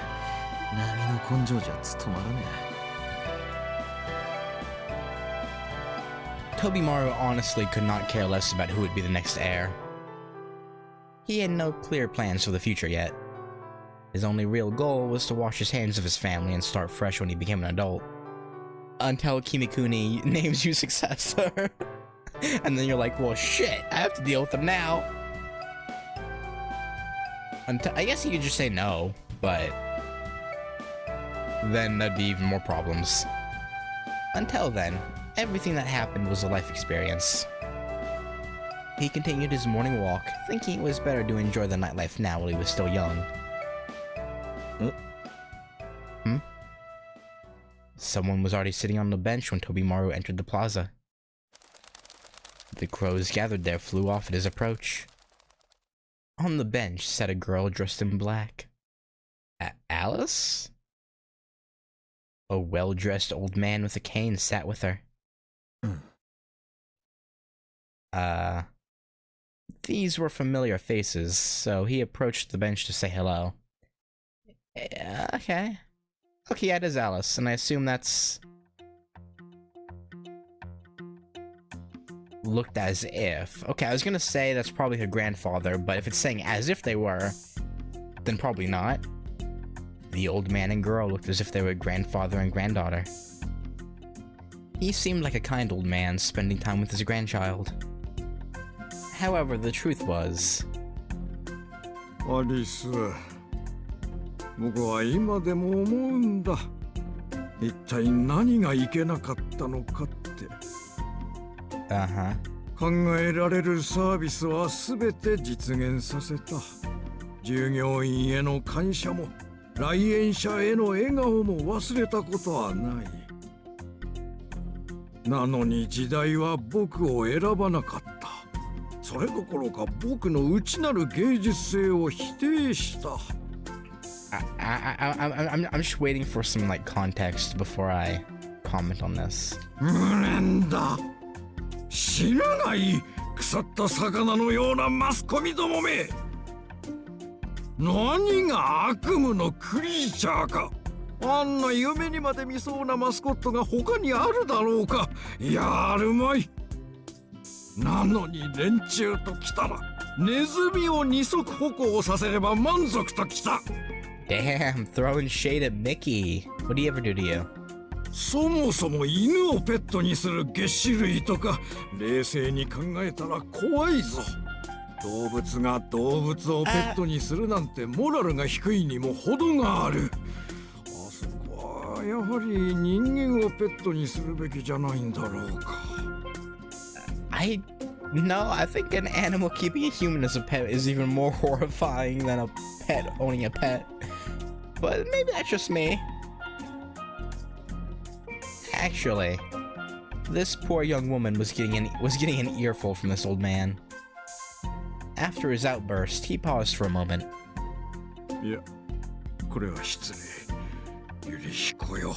波の根性じゃ務まらねえ。 Tobimaru honestly could not care less about who would be the next heir. He had no clear plans for the future yet. His only real goal was to wash his hands of his family and start fresh when he became an adult. Until Kimikuni names you successor. And then you're like, well shit, I have to deal with him now. I guess you could just say no, but then there'd be even more problems. Until then, everything that happened was a life experience. He continued his morning walk, thinking it was better to enjoy the nightlife now while he was still young. Someone was already sitting on the bench when Tobimaru entered the plaza. The crows gathered there flew off at his approach. On the bench sat a girl dressed in black. Alice? A well-dressed old man with a cane sat with her. These were familiar faces, so he approached the bench to say hello. Okay, yeah, it is Alice, and I assume that's... looked as if. Okay, I was gonna say that's probably her grandfather, but if it's saying as if they were, then probably not. The old man and girl looked as if they were grandfather and granddaughter. He seemed like a kind old man spending time with his grandchild. However, the truth was... Alice, 僕は今でも思うんだ。一体何がいけなかったのかって。考えられるサービスはすべて実現させた。従業員への感謝も来園者への笑顔も忘れたことはない。なのに時代は僕を選ばなかった。それどころか僕の内なる芸術性を否定した。I'm just waiting for some like context before I comment on this. 無念だ。死ぬがいい。腐った魚のようなマスコミどもめ。何が悪夢のクリーチャーか。あんな夢にまで見そうなマスコットが他にあるだろうか。やるまい。なのに連中と来たらネズミを二足歩行させれば満足と来た。Damn, throwing shade at Mickey. What did he ever do to you? そもそも犬をペットにする齧歯類とか冷静に考えたら怖いぞ。動物が動物をペットにするなんてモラルが低いにも程がある。あそこはやはり人間をペットにするべきじゃないんだろうか。No, I think an animal keeping a human as a pet is even more horrifying than a pet owning a pet. But maybe that's just me. Actually, this poor young woman was getting an earful from this old man. After his outburst, he paused for a moment. いや、これは失礼。ゆり彦よ、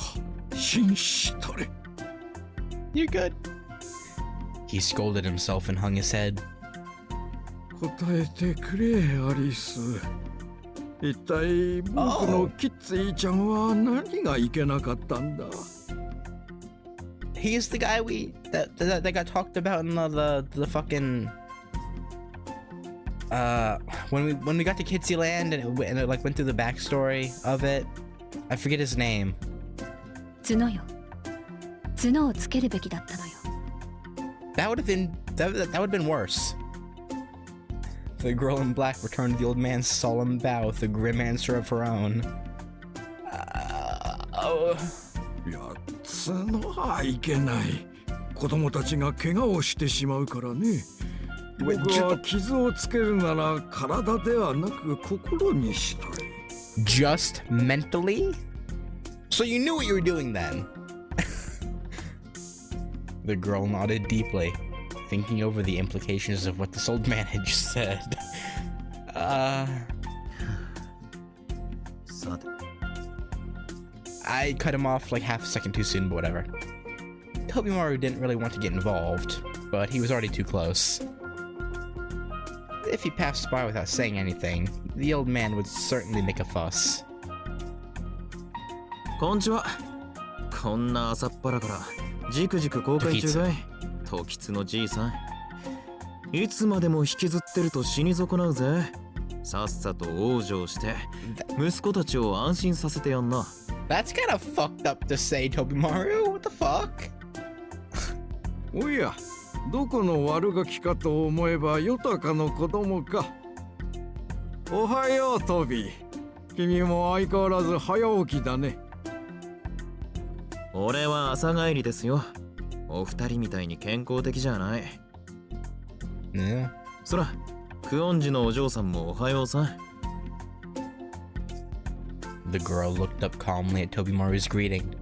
紳士たれ。You're good. He scolded himself and hung his head. 答えてくれ、アリス。一体僕のキッツイちゃんは何がいけなかったんだ。He's the guy that got talked about in the fucking when we got to Kitsy Land and it like went through the backstory of it. I forget his name. 角よ。角をつけるべきだったのよ。That would have been worse. The girl in black returned the old man's solemn bow with a grim answer of her own. いや、角はいけない。子供たちが怪我をしてしまうからね。僕は傷をつけるなら体ではなく心にしたい。Just mentally? So you knew what you were doing then? The girl nodded deeply, thinking over the implications of what this old man had just said. I cut him off like half a second too soon, but whatever. Tobimaru didn't really want to get involved. but he was already too close. If he passed by without saying anything, the old man would certainly make a fuss. こんにちは。こんな朝っぱらからじくじく公開中かい。時津のじいさん。いつまでも引きずってると死に損なうぜ。さっさと往生して息子たちを安心させてやんな。That's kind of fucked up to say, Tobimaru. What the fuck? おや、どこの悪ガキかと思えばヨタカの子供か。おはようトビー。君も相変わらず早起きだね。俺は朝帰りですよ。お二人みたいに健康的じゃない。Yeah. そら、クオンジのお嬢さんもおはようさ。The girl looked up calmly at Tobimaru's greeting.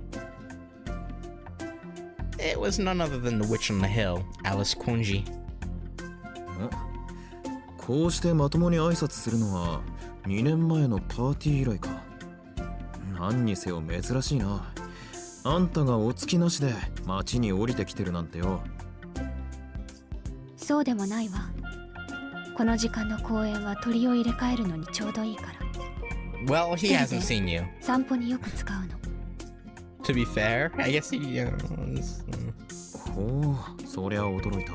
It was none other than the witch on the hill, Alice Konji. こうしてまともに挨拶するのは2年前のパーティー以来か。何にせよ珍しいな。あんたがお付きなしで町に降りてきてるなんてよ。そうでもないわ。この時間の公園は鳥を入れ替えるのにちょうどいいから。Well, he hasn't seen you. 散歩によく使うの。To be fair, I guess he... ほう、そりゃ驚いた。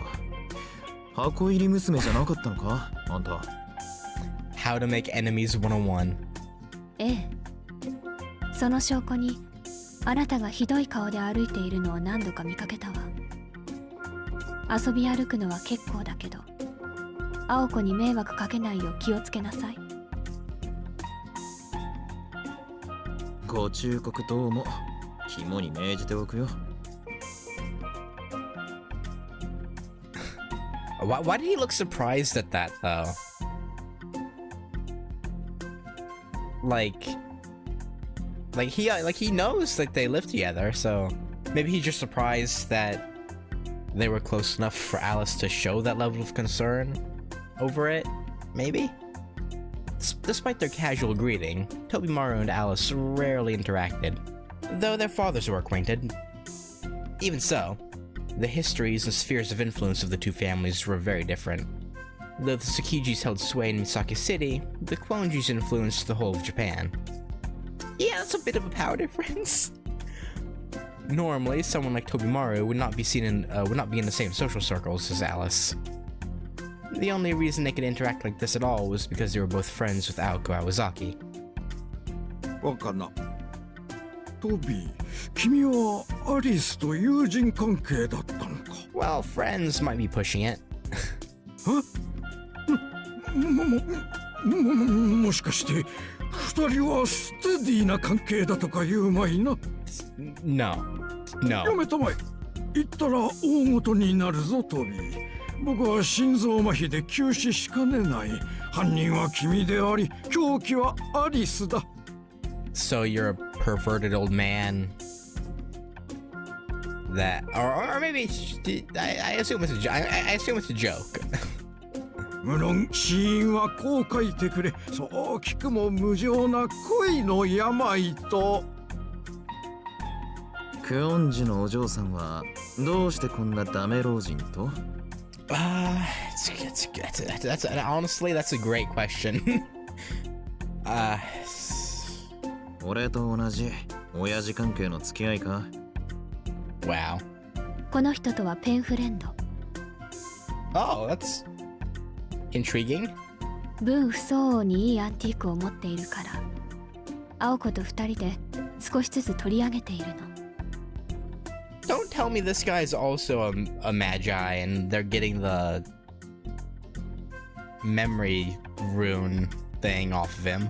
箱入り娘じゃなかったのかあんた。How to make enemies 101. ええ。その証拠にあなたがひどい顔で歩いているのを何度か見かけたわ。遊び歩くのは結構だけど、青子に迷惑かけないよう気をつけなさい。ご忠告どうも肝に銘じておくよ。Why did he look surprised at that, though? Like he knows that they live together, so maybe he's just surprised that they were close enough for Alice to show that level of concern over it. Maybe. Despite their casual greeting, Tobimaru and Alice rarely interacted, though their fathers were acquainted. Even so, the histories and spheres of influence of the two families were very different. Though the Tsukijis held sway in Misaki City, the Kwonjis influenced the whole of Japan. Yeah, that's a bit of a power difference. Normally, someone like Tobimaru would not be in the same social circles as Alice. The only reason they could interact like this at all was because they were both friends with Aoko Awazaki. 若菜、トビー、君はアリスと友人関係だったのか。Well, friends might be pushing it. もしかして二人はステディな関係だとか言うまいな。No. やめたまえ。言ったら大ごとになるぞトビー。僕は心臓麻痺で急死しかねない。犯人は君であり、凶器はアリスだ。So you're a perverted old man that, or maybe I assume it's I assume it's a joke. 無論死因はこう書いてくれ。そう聞くも無情な恋の病と。クオンジのお嬢さんはどうしてこんなダメ老人とhonestly, that's a great question. 俺と同じ親父関係の付き合いか。 Wow. この人とはペンフレンド。 Oh, that's intriguing. 分不相応にいいアンティークを持っているから、青子と二人で少しずつ取り上げているの。Don't tell me this guy is also a magi and they're getting the memory rune thing off of him.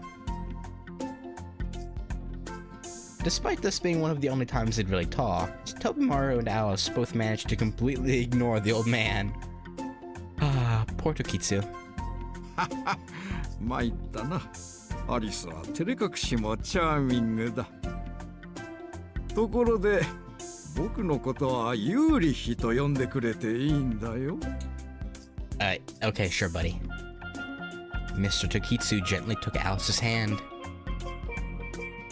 Despite this being one of the only times they'd really talked, Tobimaru and Alice both managed to completely ignore the old man. Ah, poor Tokitsu. 参ったな。アリスは照れ隠しもチャーミングだ。ところで、僕のことはユーリヒと呼んでくれていいんだよ。Okay, sure, buddy. Mr. Tokitsu gently took Alice's hand.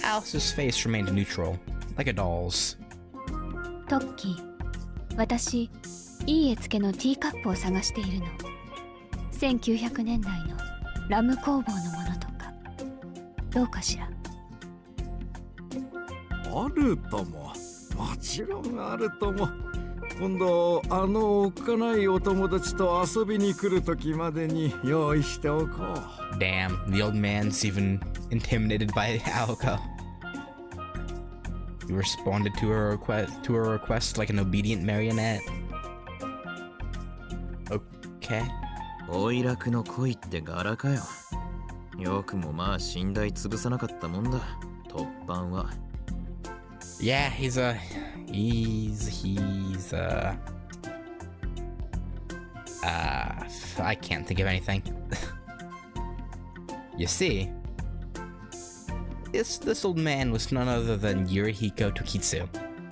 Alice's face remained neutral, like a doll's. トッキー、私、いい絵付けのティーカップを探しているの。1900年代のラム工房のものとか。どうかしら。あるとも。もちろんあるとも。今度おっかないお友達と遊びに来る時までに用意しておこう。 Damn, the old man's even intimidated by Aoko. You responded to her request like an obedient marionette. Okay. おいらくの恋って柄かよ。よくもまあ寝台潰さなかったもんだ。突版は。Yeah, he's I can't think of anything. You see, this old man was none other than Yurihiko Tokitsu.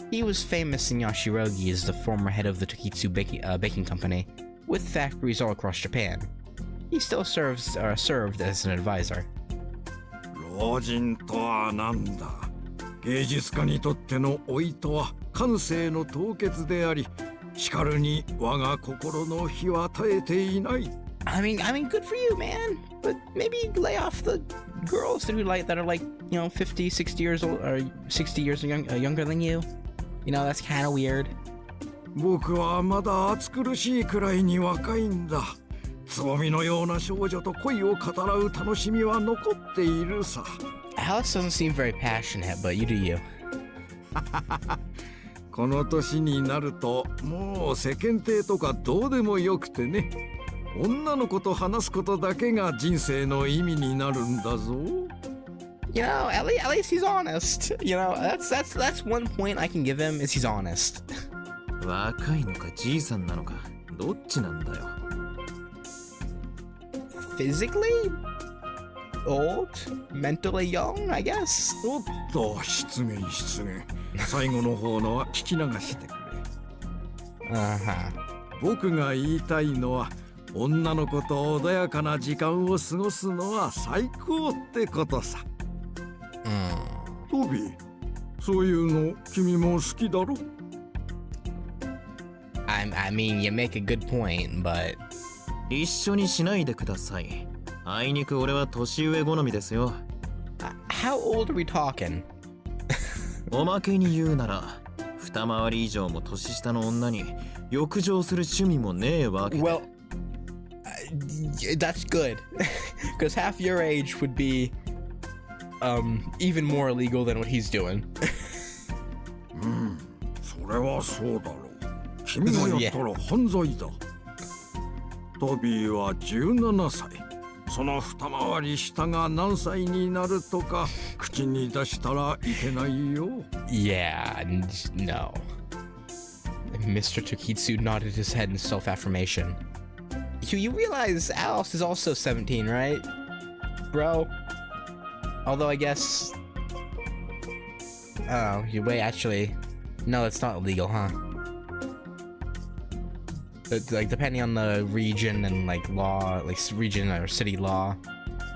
He was famous in Yashirogi as the former head of the Tokitsu baking company, with factories all across Japan. He still served as an advisor. 老人とはなんだ。芸術家にとっての老いとは感性の凍結であり、しかるに我が心の火は絶えていない。I mean, good for you, man. But maybe lay off the girls that are like, 50, 60 years old, or 60 years younger than you. You know, that's kind of weird. 僕はまだ暑苦しいくらいに若いんだ。つぼみのような少女と恋を語らう楽しみは残っているさ。Alice doesn't seem very passionate, but you do you. この年になるともう世間体とかどうでもよくてね。女の子と話すことだけが人生の意味になるんだぞ。You know, at least he's honest. You know, that's one point I can give him is he's honest. 若いのかじいさんなのかどっちなんだよ。Physically old, mentally young, I guess. おっと、失言。最後の方のは聞き流してくれ。僕が言いたいのは、女の子と穏やかな時間を過ごすのは最高ってことさ。トビー、そういうの君も好きだろ？ I mean, you make a good point, but 一緒にしないでください。あいにく俺は年上好みですよ。how old are we talking? おまけに言うなら、二回り以上も年下の女に浴場する趣味もねえわけ。Well, that's good, because half your age would be even more illegal than what he's doing. それはそうだろう。君がやったら犯罪だ。トビーは17歳。その二回り下が何歳になるとか口に出したらいけないよ。Yeah, no. Mr. Tokitsu nodded his head in self-affirmation. You realize Alice is also 17, right? Bro? Although I guess... Oh, wait, actually... No, it's not illegal, huh? But, like, depending on the region and, like, law, like, region or city law,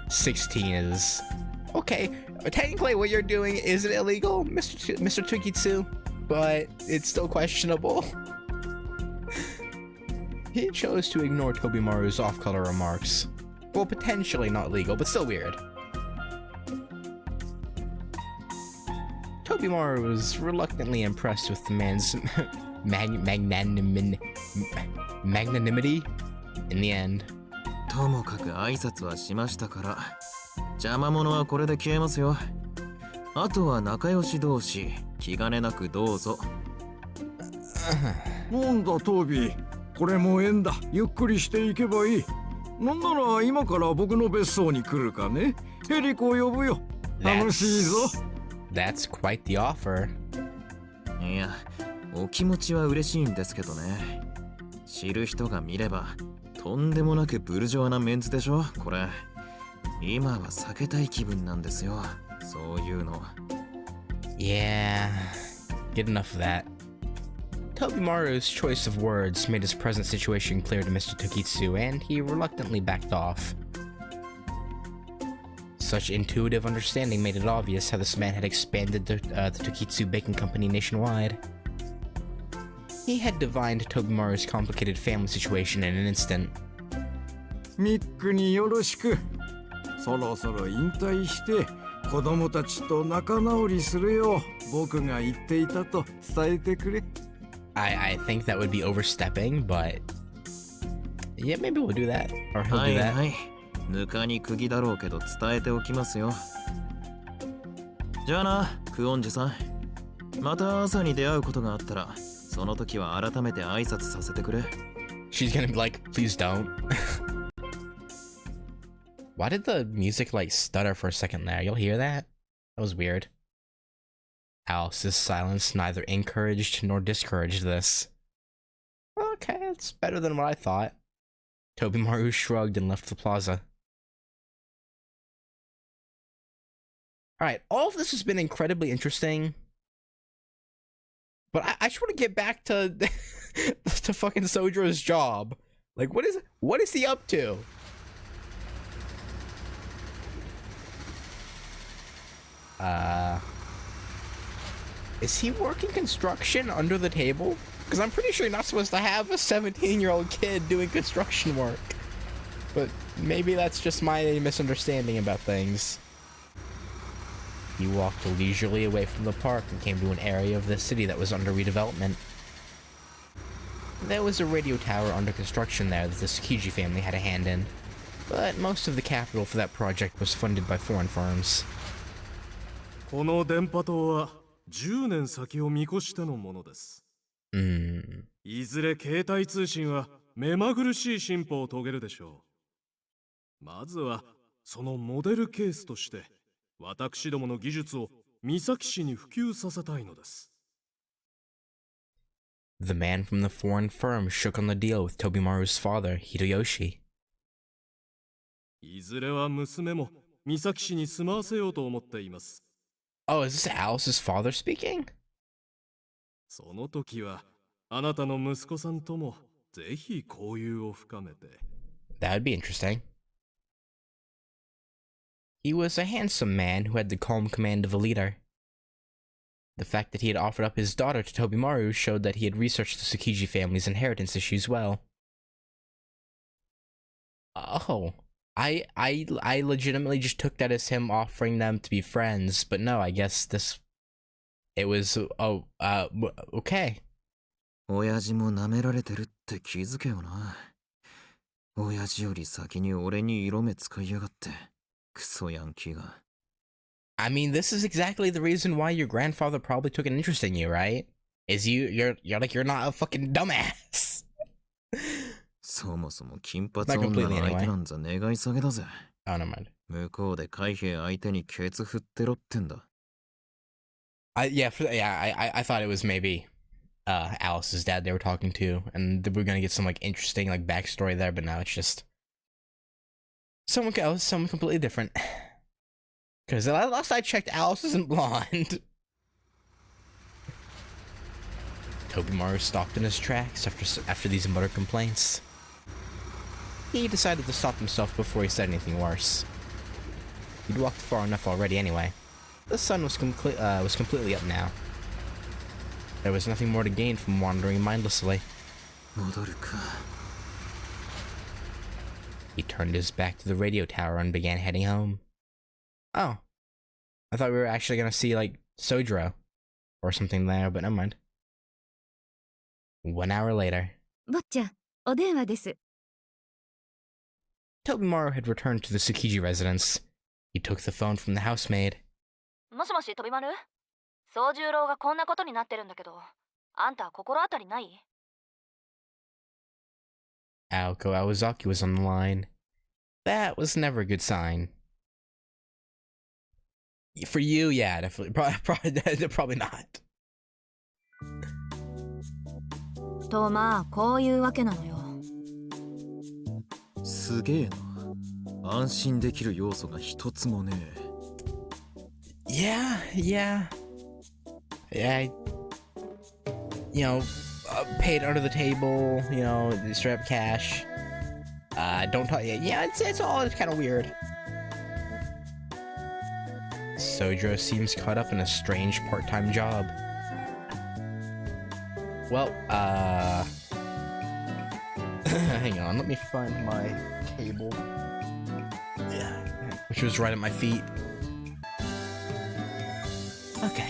16 is... Okay, technically what you're doing isn't illegal, Mr. Tokitsu, but it's still questionable. He chose to ignore Tobimaru's off-color remarks. Well, potentially not legal, but still weird. Tobimaru was reluctantly impressed with the man's magnanimity in the end. ともかく挨拶はしましたから、邪魔者はこれで消えますよ。あとは仲良し同士、気兼ねなくどうぞ。なんだトビー、これも縁だ。ゆっくりしていけばいい。なんなら今から僕の別荘に来るかね。ヘリコを呼ぶよ。楽しいぞ。That's quite the offer. いや、お気持ちは嬉しいんですけどね。知る人が見れば、とんでもなくブルジョワなメンツでしょ、これ。今は避けたい気分なんですよ、そういうの。Yeah, get enough of that. Tobimaru's choice of words made his present situation clear to Mr. Tokitsu, and he reluctantly backed off. Such intuitive understanding made it obvious how this man had expanded the Tokitsu Baking Company nationwide. He had divined Tobimaru's complicated family situation in an instant. ミックによろしく。そろそろ引退して子供たちと仲直りするよう僕が言っていたと伝えてくれ。I think that would be overstepping, but yeah, maybe we'll do that, or he'll do that. はい。ぬかに釘だろうけど伝えておきますよ。じゃあな、クオンジュさん。また朝に出会うことがあったら、その時は改めて挨拶させてくれ。She's gonna be like, please don't. Why did the music like stutter for a second there? You'll hear that? That was weird. Alice's silence neither encouraged nor discouraged this. Okay, it's better than what I thought. Tobimaru shrugged and left the plaza. Alright, all of this has been incredibly interesting. But I just want to get back to to fucking Sojiro's job. Like, what is he up to? Is he working construction under the table? Because I'm pretty sure you're not supposed to have a 17-year-old kid doing construction work. But maybe that's just my misunderstanding about things. He walked leisurely away from the park and came to an area of the city that was under redevelopment. There was a radio tower under construction there that the Tsukiji family had a hand in, but most of the capital for that project was funded by foreign firms. この電波塔は10年先を見越してのものです。いずれ携帯通信は目まぐるしい進歩を遂げるでしょう。まずはそのモデルケースとして私どもの技術を三崎市に普及させたいのです。The man from the foreign firm shook on the deal with Tobimaru's father, Hideyoshi. いずれは娘も三崎市に住まわせようと思っています。Oh, is this Alice's father speaking? その時はあなたの息子さんともぜひ交友を深めて。That would be interesting. He was a handsome man who had the calm command of a leader. The fact that he had offered up his daughter to Tobimaru showed that he had researched the Tsukiji family's inheritance issues well. Oh, I legitimately just took that as him offering them to be friends, but no, I guess it was, okay. 親父も舐められてるって気づけよな。親父より先に俺に色目使いやがって。クソヤンキーが。I mean, this is exactly the reason why your grandfather probably took an interest in you, right? Is you're not a fucking dumbass. そもそも金髪女の相手なんざ願い下げだぜ。Oh, never mind. 向こうで海兵相手にケツ振ってろってんだ。I thought it was maybe Alice's dad they were talking to, and we were gonna get some like interesting like backstory there, but now it's just someone completely different. Because last I checked, Alice isn't blonde. Tobimaru stopped in his tracks after these muttered complaints. He decided to stop himself before he said anything worse. He'd walked far enough already anyway. The sun was completely up now. There was nothing more to gain from wandering mindlessly. He turned his back to the radio tower and began heading home. Oh. I thought we were actually gonna see, like, Sojiro or something there, but never mind. 1 hour later. 坊ちゃん、お電話です。Tobimaru had returned to the Tsukiji residence. He took the phone from the housemaid. もしもし、Tobimaru? 宗十郎がこんなことになってるんだけど、あんた心当たりない？ Aoko Awazaki was on the line. That was never a good sign. For you, yeah, definitely. Probably not. とまあこういうわけなのよ。すげえな。安心できる要素が一つもねえ。Yeah. Paid under the table, straight up cash. Don't talk. Yeah, it's all kind of weird. Sojiro seems caught up in a strange part-time job. well, hang on, let me find my cable. Yeah, which was right at my feet. Okay.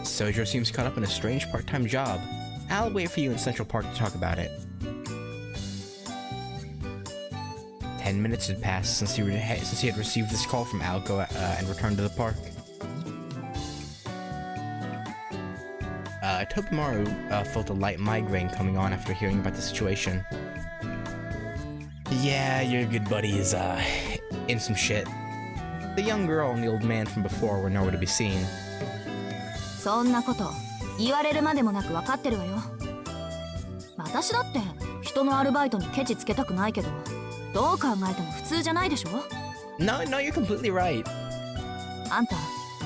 Sojiro seems caught up in a strange part-time job. I'll wait for you in Central Park to talk about it. 10 minutes had passed since he had received this call from Alco and returned to the park. Tobimaru felt a light migraine coming on after hearing about the situation. Yeah, your good buddy is in some shit. The young girl and the old man from before were nowhere to be seen. そんなこと言われるまでもなく分かってるわよ。私だって人のアルバイトにケチつけたくないけど、どう考えても普通じゃないでしょ？ No, you're completely right. あんた、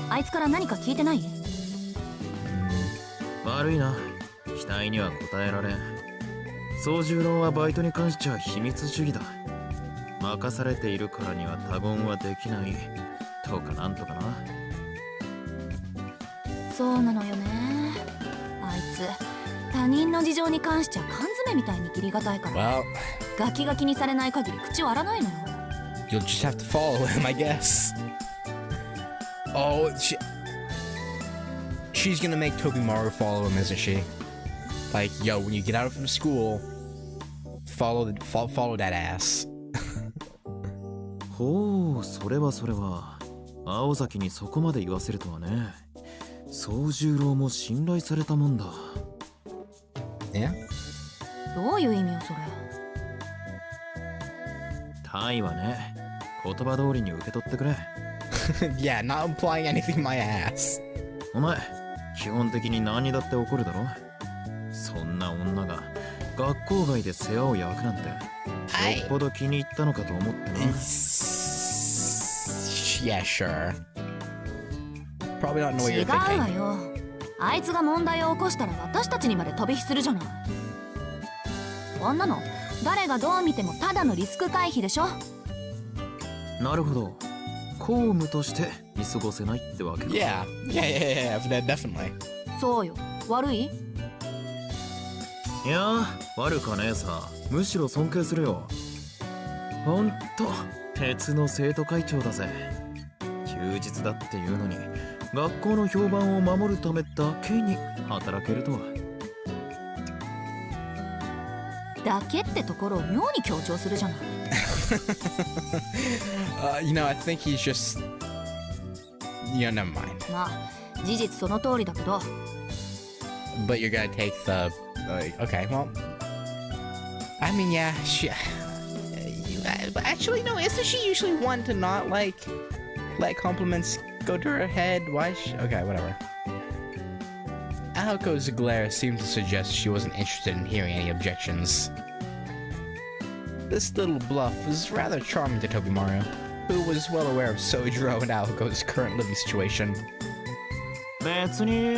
あいつから何か聞いてない？悪いな。期待には応えられん。宗十郎はバイトに関しては秘密主義だ。任されているからには他言はできない。とかなんとかな。そうなのよね。あいつ、他人の事情に関しちゃ缶詰みたいに切りがたいから。Well, ガキガキにされない限り口割らないのよ。you'll just have to follow him, I guess. Oh, she's gonna make Tobimaru follow him, isn't she? Like, yo, when you get out from school, follow that ass. ほう、それはそれは。青崎にそこまで言わせるとはね。宗十郎も信頼されたもんだ。Yeah? どういう意味よそれ。タイはね、言葉通りに受け取ってくれ。Yeah, not implying anything my ass. お前、基本的に何にだって怒るだろ。そんな女が学校外で世話を焼くなんて、よっぽど気に入ったのかと思ってな。Yeah, sure. Probably not know what you're 違う thinking. わよ。あいつが問題を起こしたら私たちにまで飛び火するじゃない。こんなの誰がどう見てもただのリスク回避でしょ。なるほど。公務として見過ごせないってわけだ。Yeah, definitely. そうよ。悪い？いやー、悪かねえさ。むしろ尊敬するよ。ほんと、鉄の生徒会長だぜ。休日だっていうのに、学校の評判を守るためだけに働けるとは。だけってところを妙に強調するじゃない。You know, I think he's just... Yeah, never mind. まあ、事実その通りだけど。But you're gonna take the... okay, well... I mean, yeah, but actually, no, isn't she usually one to not, like, let compliments go to her head? Why okay, whatever. Aoko's glare seemed to suggest she wasn't interested in hearing any objections. This little bluff was rather charming to Tobimaru, who was well aware of Sojiro and Aoko's current living situation. 別に。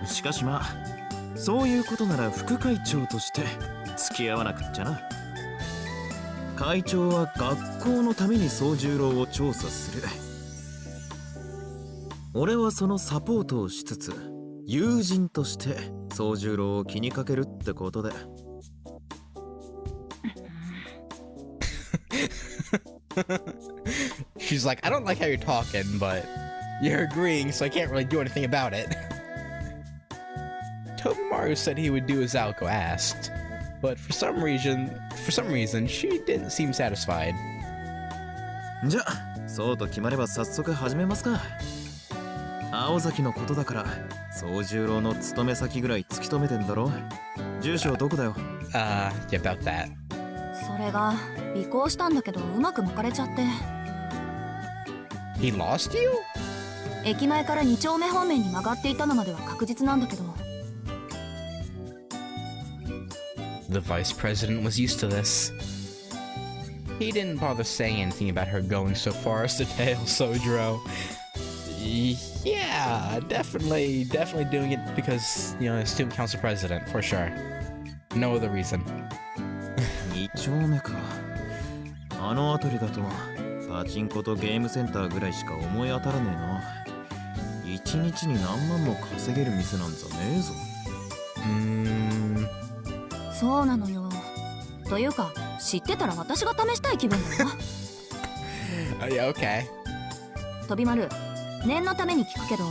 しかしまあ、そういうことなら副会長として付き合わなくっちゃな。会長は学校のために宗十郎を調査する。俺はそのサポートをしつつ、友人として宗十郎を気にかけるってことで。She's like, I don't like how you're talking, but you're agreeing, so I can't really do anything about it. Tobimaru said he would do as Aoko asked, but for some reason, she didn't seem satisfied. じゃあ、そうと決まれば早速始めますか。青崎のことだから、宗十郎の勤め先ぐらい突き止めてんだろ。住所どこだよ。Yeah, about that. それが尾行したんだけどうまく巻かれちゃって。He lost you? 駅前から2丁目方面に曲がっていたのまでは確実なんだけど。The vice president was used to this. He didn't bother saying anything about her going so far as to tail Sojiro. Yeah, definitely doing it because, you know, student council president, for sure. No other reason. 2丁目か。あの辺りだとパチンコとゲームセンターぐらいしか思い当たらねえな。1日に何万も稼げる店なんざねえぞ。そうなのよ。というか、知ってたら私が試したい気分だよ。Yeah, okay. 飛丸、念のために聞くけど、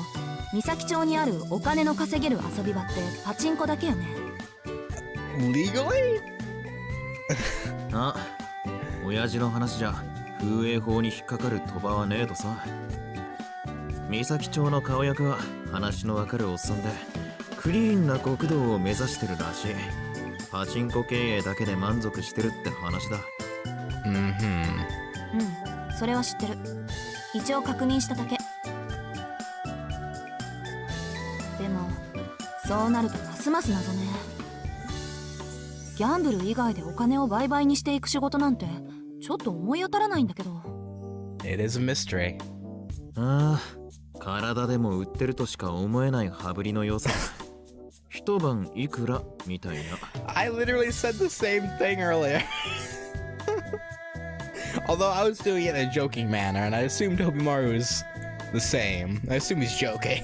三崎町にあるお金の稼げる遊び場ってパチンコだけよね。Legally? あ、親父の話じゃ風営法に引っかかる賭場はねえとさ。三崎町の顔役は話のわかるおっさんで、クリーンな極道を目指してるらしい。パチンコ経営だけで満足してるって話だ。うん、それは知ってる。一応確認しただけ。でもそうなるとますます謎ね。ギャンブル以外でお金を売買にしていく仕事なんてちょっと思い当たらないんだけど。 It is a mystery. ああ、体でも売ってるとしか思えない羽振りの良さ。一晩いくらみたいな。I literally said the same thing earlier. Although I was doing it in a joking manner, and I assumed Tobimaru is the same. I assume he's joking.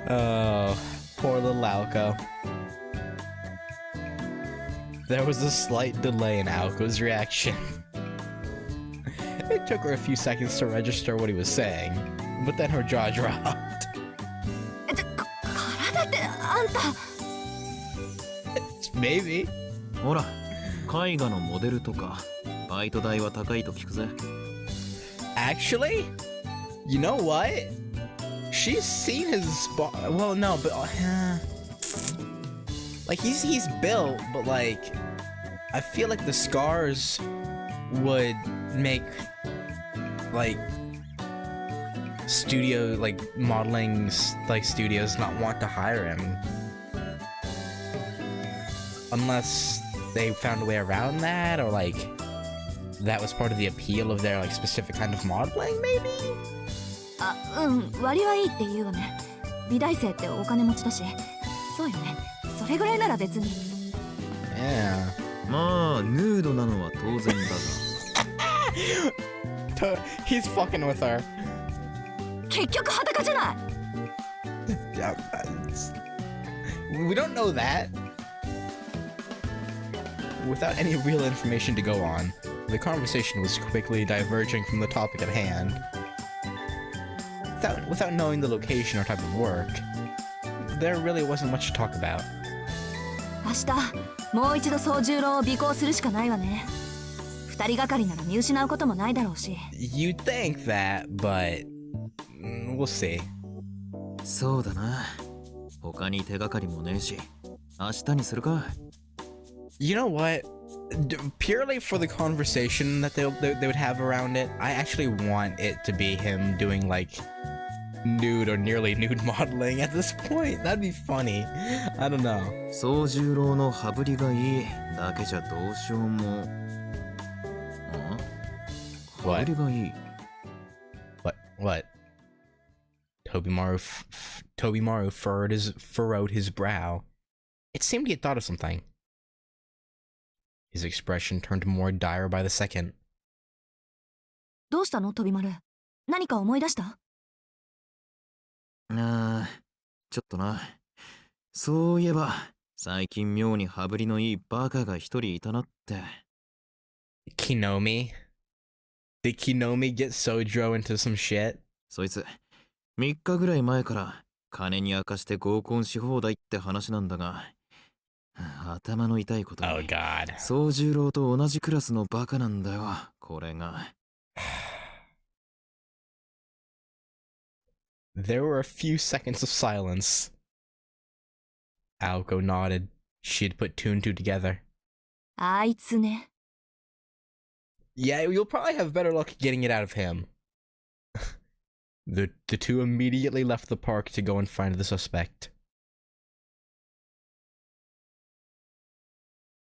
Oh, poor little Aoko. There was a slight delay in Aoko's reaction. It took her a few seconds to register what he was saying, but then her jaw dropped. 体ってあんた Maybe. ほら、絵画のモデルとかバイト代は高いと聞くぜ。 Actually, you know what? She's seen his well, no, but like he's built, but like I feel like the scars would make like studio, like modeling like studios not want to hire him unless they found a way around that, or like that was part of the appeal of their like specific kind of modeling, maybe. あ、割はいいって言うわね。美大生ってお金持ちだし。そうよね。それぐらいなら別に。Yeah. まあヌードなのは当然だが。He's fucking with her. 結局裸じゃない。We don't know that. Without any real information to go on, the conversation was quickly diverging from the topic at hand. Without knowing the location or type of work, there really wasn't much to talk about. 明日もう一度宗十郎を尾行するしかないわね。二人がかりなら見失うこともないだろうし。You'd think that, but we'll see. そうだな。他に手がかりもねえし、明日にするか。You know what? Purely for the conversation that they would have around it, I actually want it to be him doing like nude or nearly nude modeling at this point. That'd be funny. I don't know. 宗十郎の羽振りがいいだけじゃどうしようも。羽振りがいい。What? Tobimaru furrowed his brow. It seemed he had thought of something. His expression turned more dire by the second. どうしたの、飛丸。何か思い出した？ちょっとな。そういえば、最近妙に羽振りのいいバカが一人いたなって。Konomi? Did Konomi get Sojiro into some shit? そいつ、3日ぐらい前から金に明かして合コンし放題って話なんだが、頭の痛いことに、宗十郎と同じクラスのバカなんだよ、これが。There were a few seconds of silence. Aoko nodded. She had put two and two together. あいつね。Yeah, you'll probably have better luck getting it out of him. The two immediately left the park to go and find the suspect.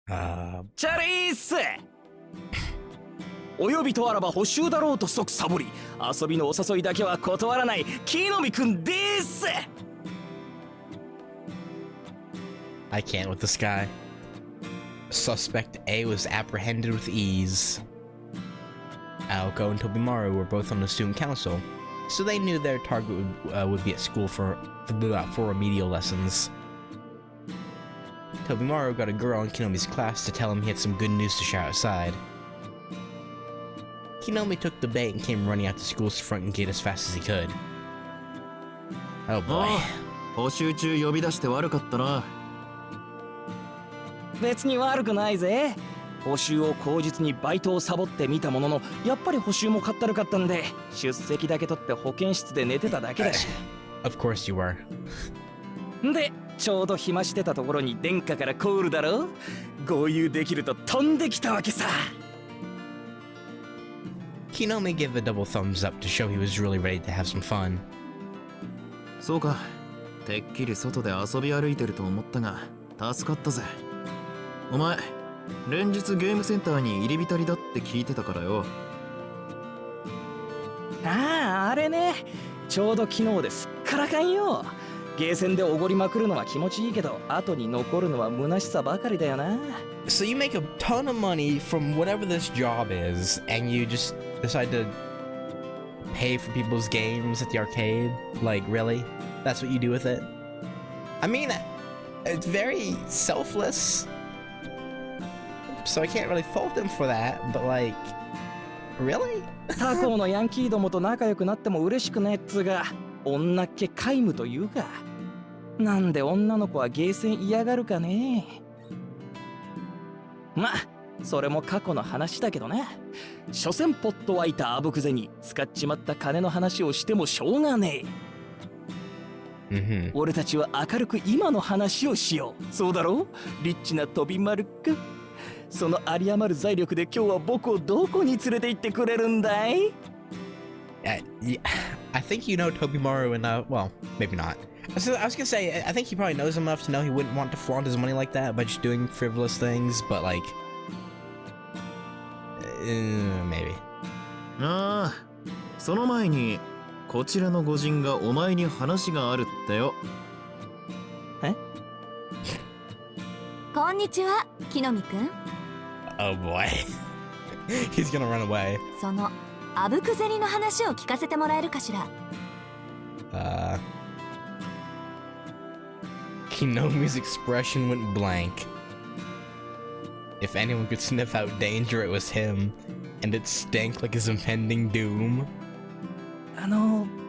チャリースお呼びとあらば補習だろうと即サボり、遊びのお誘いだけは断らない木の実くんです。 I can't with this guy. Suspect A was apprehended with ease. Aoko and Tobimaru were both on the student council, So they knew their target would be at school for remedial lessons. Tobimaru got a girl in Kinomi's class to tell him he had some good news to share outside. Konomi took the bait and came running out to school's front gate as fast as he could. Oh boy. 補習中呼び出して悪かったな。別に悪くないぜ。補習を口実にバイトをサボってみたものの、やっぱり補習もかったるかったんで、出席だけ取って保健室で寝てただけだし。Of course you were. で、ちょうど暇してたところに殿下からコールだろ。合流できると飛んできたわけさ。Konomi gave a double thumbs up to show he was really ready to have some fun. そうか。てっきり外で遊び歩いてると思ったが、助かったぜ。お前、連日ゲームセンターに入り浸りだって聞いてたからよ。ああ、あれね。ちょうど昨日ですっからかんよ。ゲーセンでおごりまくるのは気持ちいいけど、後に残るのは虚しさばかりだよな。So you make a ton of money from whatever this job is, and you just decide to pay for people's games at the arcade? Like, really? That's what you do with it? I mean, it's very selfless. So I can't really fault him for that, but like, really? 他校のヤンキーどもと仲良くなっても嬉しくないっつうが、女っ気皆無というか。なんで女の子はゲーセン嫌がるかね。まあ、それも過去の話だけどな。所詮ポット湧いたあぶくぜに使っちまった金の話をしてもしょうがねえ。俺たちは明るく今の話をしよう。そうだろう、リッチな飛び丸く。その有り余る財力で今日は僕をどこに連れて行ってくれるんだい？ Yeah, I think you know Tobimaru enough. Well, maybe not. I was gonna say, I think he probably knows him enough to know he wouldn't want to flaunt his money like that by just doing frivolous things, but like, maybe. ああ、その前にこちらの御人がお前に話があるってよ。え？こんにちは、木の実くん。Oh boy. He's gonna run away. そのあぶく銭の話を聞かせてもらえるかしら。Kinomi's expression went blank. If anyone could sniff out danger, it was him, and it stank like his impending doom.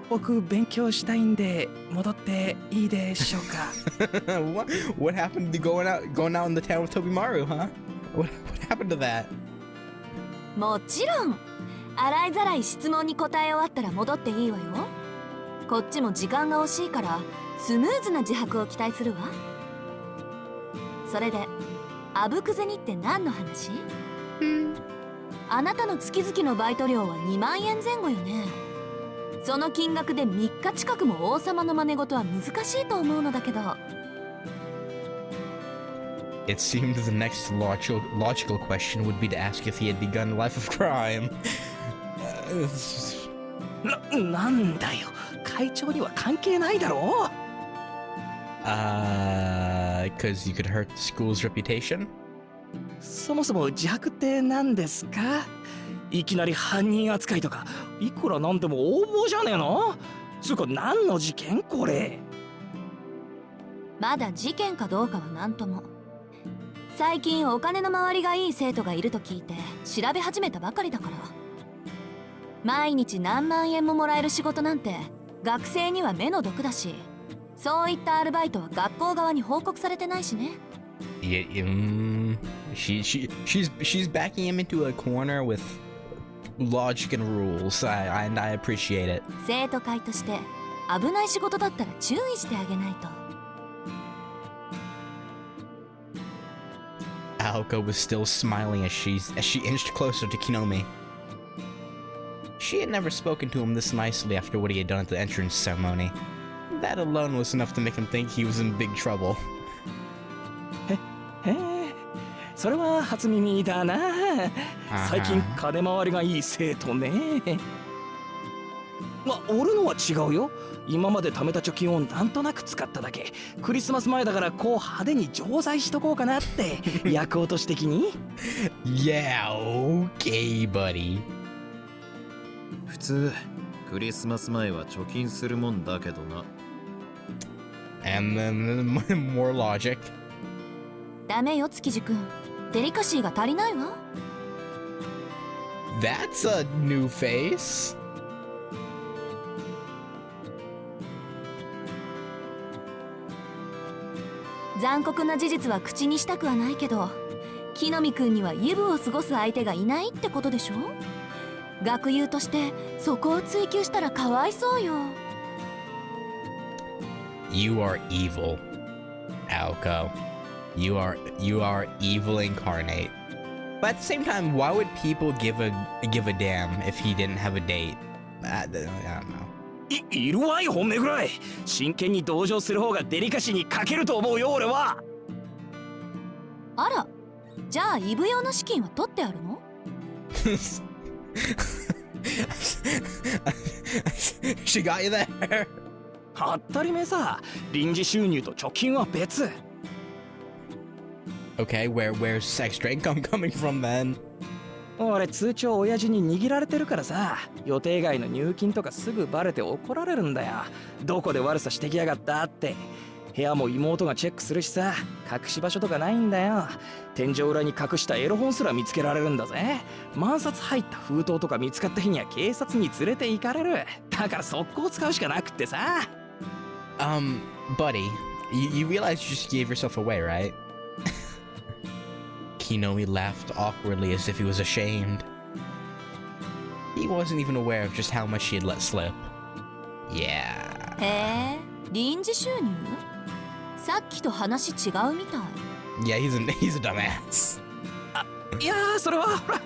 僕勉強したいんで戻っていいでしょうか。What happened to going out in the town with Tobimaru, huh? What happened to that? もちろん。洗いざらい質問に答え終わったら戻っていいわよ。こっちも時間が惜しいからスムーズな自白を期待するわ。それであぶく銭って何の話？あなたの月々のバイト料は2万円前後よね。その金額で3日近くも王様の真似事は難しいと思うのだけど。It seemed the next logical question would be to ask if he had begun a life of crime. なんだよ、会長には関係ないだろう。Because you could hurt the school's reputation? そもそも自白って何ですか？いきなり犯人扱いとか、いくらなんでも横暴じゃねえの？つうか何の事件これ？まだ事件かどうかは何とも。最近お金の回りがいい生徒がいると聞いて調べ始めたばかりだから。毎日何万円ももらえる仕事なんて学生には目の毒だし、そういったアルバイトは学校側に報告されてないしね。She's backing him into a corner with logic and rules, and I appreciate it. 生徒会として危ない仕事だったら注意してあげないと。Aoko was still smiling as she inched closer to Konomi. She had never spoken to him this nicely after what he had done at the entrance ceremony. That alone was enough to make him think he was in big trouble. へえ、それは初耳だな。最近金回りがいい生徒ね。俺のは違うよ。今まで貯めた貯金をなんとなく使っただけ。クリスマス前だからこう派手に錠剤しとこうかなって。役落とし的に。Yeah, okay, buddy. 普通クリスマス前は貯金するもんだけどな。And then more logic. ダメよ築地君、デリカシーが足りないわ。That's a new face. 残酷な事実は口にしたくはないけど、木の実くんにはイブを過ごす相手がいないってことでしょ。学友としてそこを追求したらかわいそうよ。You are evil, Aoko. You are evil incarnate. But at the same time, why would people give a damn if he didn't have a date? I don't know. いるわい本命ぐらい。真剣に同情する方がデリカシーに欠けると思うよ俺は。あら、じゃあイブ用の資金は取ってあるの？She got you there. 当たり前さ。臨時収入と貯金は別。Okay, where's extra income coming from then? 俺通帳親父に握られてるからさ、予定外の入金とかすぐバレて怒られるんだよ。どこで悪さしてきやがったって。部屋も妹がチェックするしさ、隠し場所とかないんだよ。天井裏に隠したエロ本すら見つけられるんだぜ。万冊入った封筒とか見つかった日には警察に連れて行かれる。だから速攻使うしかなくってさ。Buddy, you realize you just gave yourself away, right? Konomi laughed awkwardly as if he was ashamed. He wasn't even aware of just how much she had let slip. Yeah. へえ、臨時収入？さっきと話違うみたい。Yeah, he's a dumbass. いやー、それはほら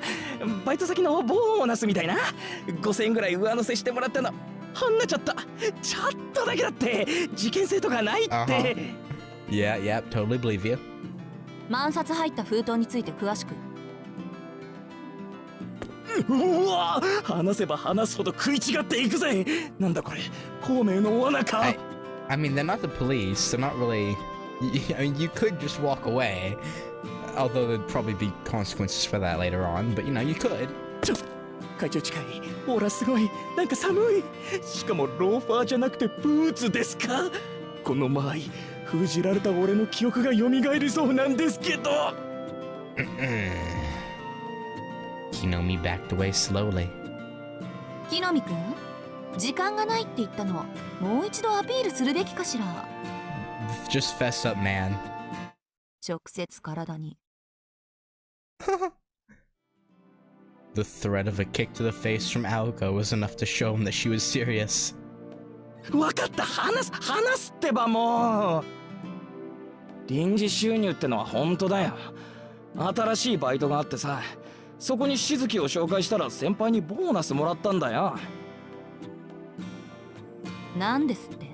バイト先のボーナスみたいな。5000円ぐらい上乗せしてもらったの。はんなちゃった。ちょっとだけだって。事件性とかないって。Yeah, totally believe you. 万冊入った封筒について詳しく。うわ、話せば話すほど食い違っていくぜ。なんだこれ、孔明の罠か。I mean, they're not the police. They're not really. You could just walk away, although there'd probably be consequences for that later on. But you could. 会長近い。ほらすごい。なんか寒い。しかもローファーじゃなくてブーツですか。この前封じられた俺の記憶が蘇りそうなんですけど。Konomi backed away slowly. 木の実くん、時間がないって言ったの。もう一度アピールするべきかしら。Just fess up, man. 直接体に。The threat of a kick to the face from Aoko was enough to show him that she was serious. わかった、話すってばもう。臨時収入ってのは本当だよ。新しいバイトがあってさ、そこにしずきを紹介したら先輩にボーナスもらったんだよ。なんですって。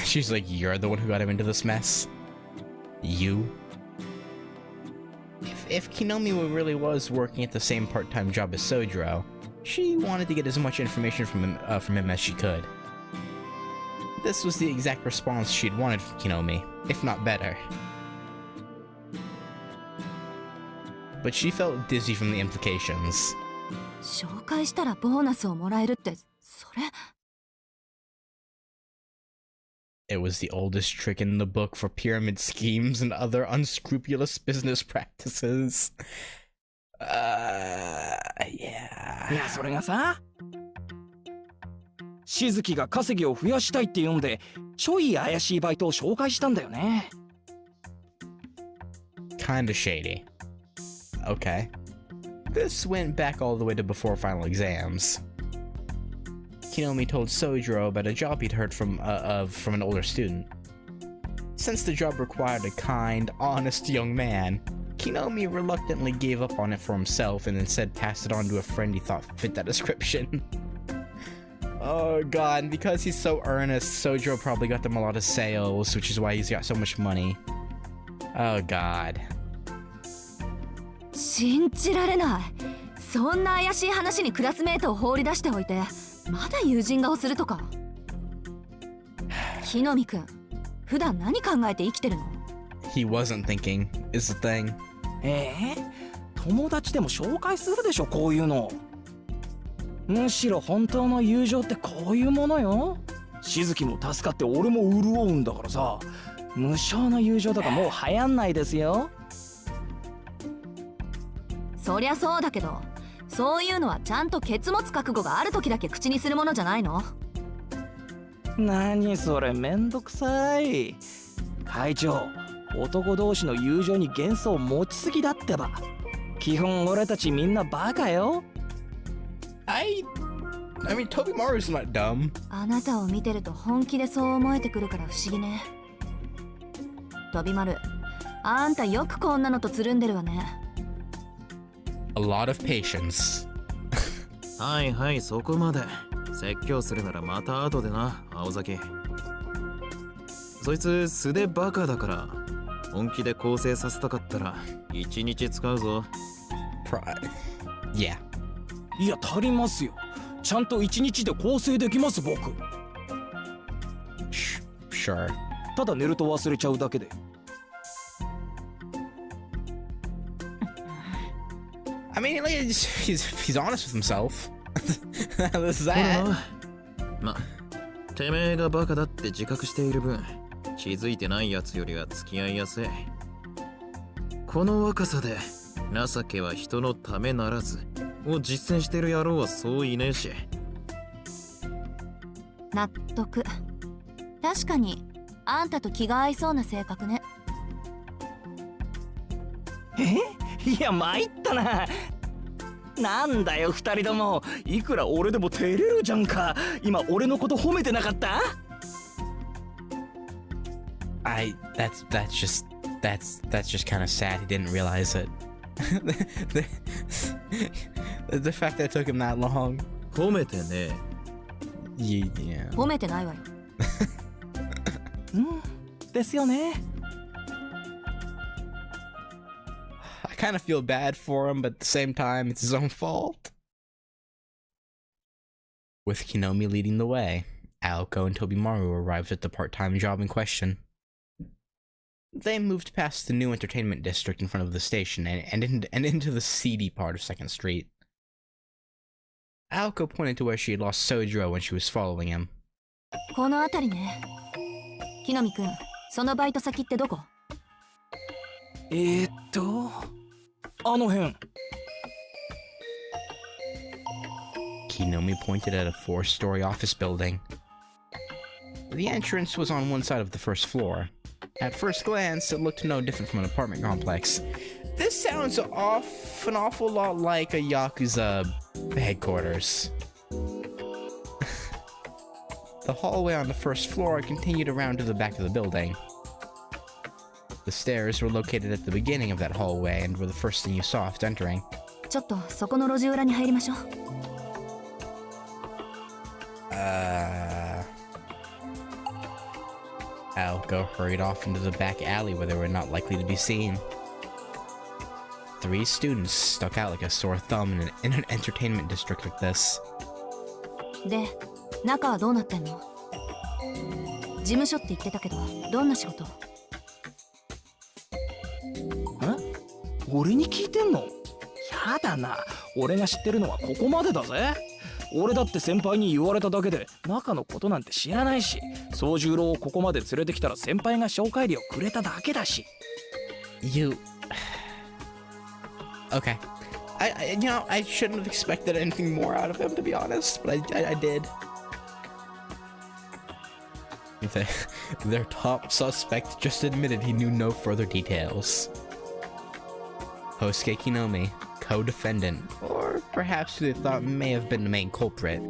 She's like, you're the one who got him into this mess? You? If Konomi really was working at the same part-time job as Sojiro, she wanted to get as much information from him as she could. This was the exact response she'd wanted from Konomi, if not better. But she felt dizzy from the implications. 紹介したらボーナスをもらえるって、それ。It was the oldest trick in the book for pyramid schemes and other unscrupulous business practices. Yeah. いや、それがさ、しずきが稼ぎを増やしたいって言うんで、ちょい怪しいバイトを紹介したんだよね。Kinda shady. Okay. This went back all the way to before final exams. Konomi told Sojiro about a job he'd heard from an older student. Since the job required a kind, honest young man, Konomi reluctantly gave up on it for himself and instead passed it on to a friend he thought fit that description. Oh god, and because he's so earnest, Sojiro probably got them a lot of sales, which is why he's got so much money. Oh god. 信じられない。そんな怪しい話にクラスメートを放り出しておいて、まだ友人顔するとか。木の実くん、普段何考えて生きてるの？ He wasn't thinking, is the thing. 友達でも紹介するでしょ、こういうの。むしろ本当の友情ってこういうものよ。しずきも助かって俺も潤うんだからさ。無償の友情とかもう流行んないですよ。そりゃそうだけど、そういうのはちゃんとケツ持つ覚悟がある時だけ口にするものじゃないの？何それめんどくさい。会長、男同士の友情に幻想持ちすぎだってば。基本俺たちみんなバカよ。I mean, Tobimaru's not dumb. あなたを見てると本気でそう思えてくるから不思議ね。飛び丸、あんたよくこんなのとつるんでるわね。A lot of patience. はいはい、そこまで。説教するならまた後でな、青崎。そいつ素でバカだから、本気で構成させたかったら1日使うぞ。Yeah. いや足りますよ。ちゃんと1日で構成できます僕。Sure. ただ寝ると忘れちゃうだけで。I mean, like, he's honest with himself. That's that. ま、てめえがバカだって自覚している分、気づいてないやつよりは付き合いやすい。この若さで情けは人のためならずを実践してる野郎はそういねえし。納得。確かにあんたと気が合いそうな性格ね。いや参ったな。なんだよ二人とも。いくら俺でも照れるじゃんか。今俺のこと褒めてなかった？ That's just kind of sad. He didn't realize it. The fact that it took him that long. 褒めてね。Yeah. 褒めてないわよ。ですよね。I kind of feel bad for him, but at the same time, it's his own fault. With Konomi leading the way, Aoko and Tobimaru arrived at the part-time job in question. They moved past the new entertainment district in front of the station and into the seedy part of 2nd Street. Aoko pointed to where she had lost Sojiro when she was following him. この辺りね。木の実くん、そのバイト先ってどこ？あの辺。Konomi pointed at a 4-story office building. The entrance was on one side of the first floor. At first glance, it looked no different from an apartment complex. This sounds an awful lot like a Yakuza headquarters. The hallway on the first floor continued around to the back of the building. The stairs were located at the beginning of that hallway and were the first thing you saw after entering. ちょっとそこの路地裏に入りましょう。Aoko hurried off into the back alley where they were not likely to be seen. 3 students stuck out like a sore thumb in an entertainment district like this. で、中はどうなってんの？事務所って言ってたけど、どんな仕事？俺に聞いてんの？やだな。俺が知ってるのはここまでだぜ。俺だって先輩に言われただけで中のことなんて知らないし、宗十郎をここまで連れてきたら先輩が紹介料くれただけだし。Okay. I shouldn't have expected anything more out of him, to be honest, but I did. Their top suspect just admitted he knew no further details. Hosuke Konomi, co-defendant, or perhaps who they thought may have been the main culprit,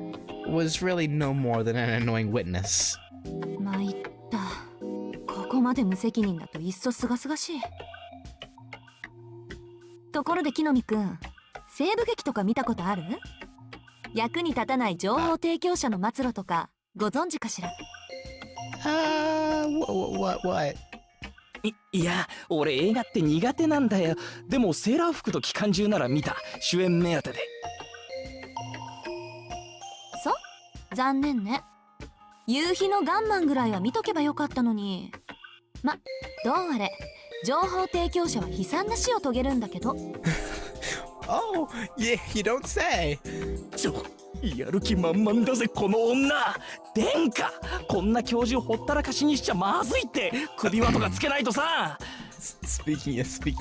was really no more than an annoying witness. 参った。ここまで無責任だといっそすがすがしい。ところで木の実くん、西部劇とか見たことある？役に立たない情報提供者の末路とかご存知かしら？ What? いや、俺映画って苦手なんだよ。でもセーラー服と機関銃なら見た。主演目当てで。そう？残念ね。夕日のガンマンぐらいは見とけばよかったのに。ま、どうあれ、情報提供者は悲惨な死を遂げるんだけど。Oh, yeah, you don't say. やる気満々だぜこの女。殿下、こんな教授をほったらかしにしちゃまずいって。首輪とかつけないとさ。Speaking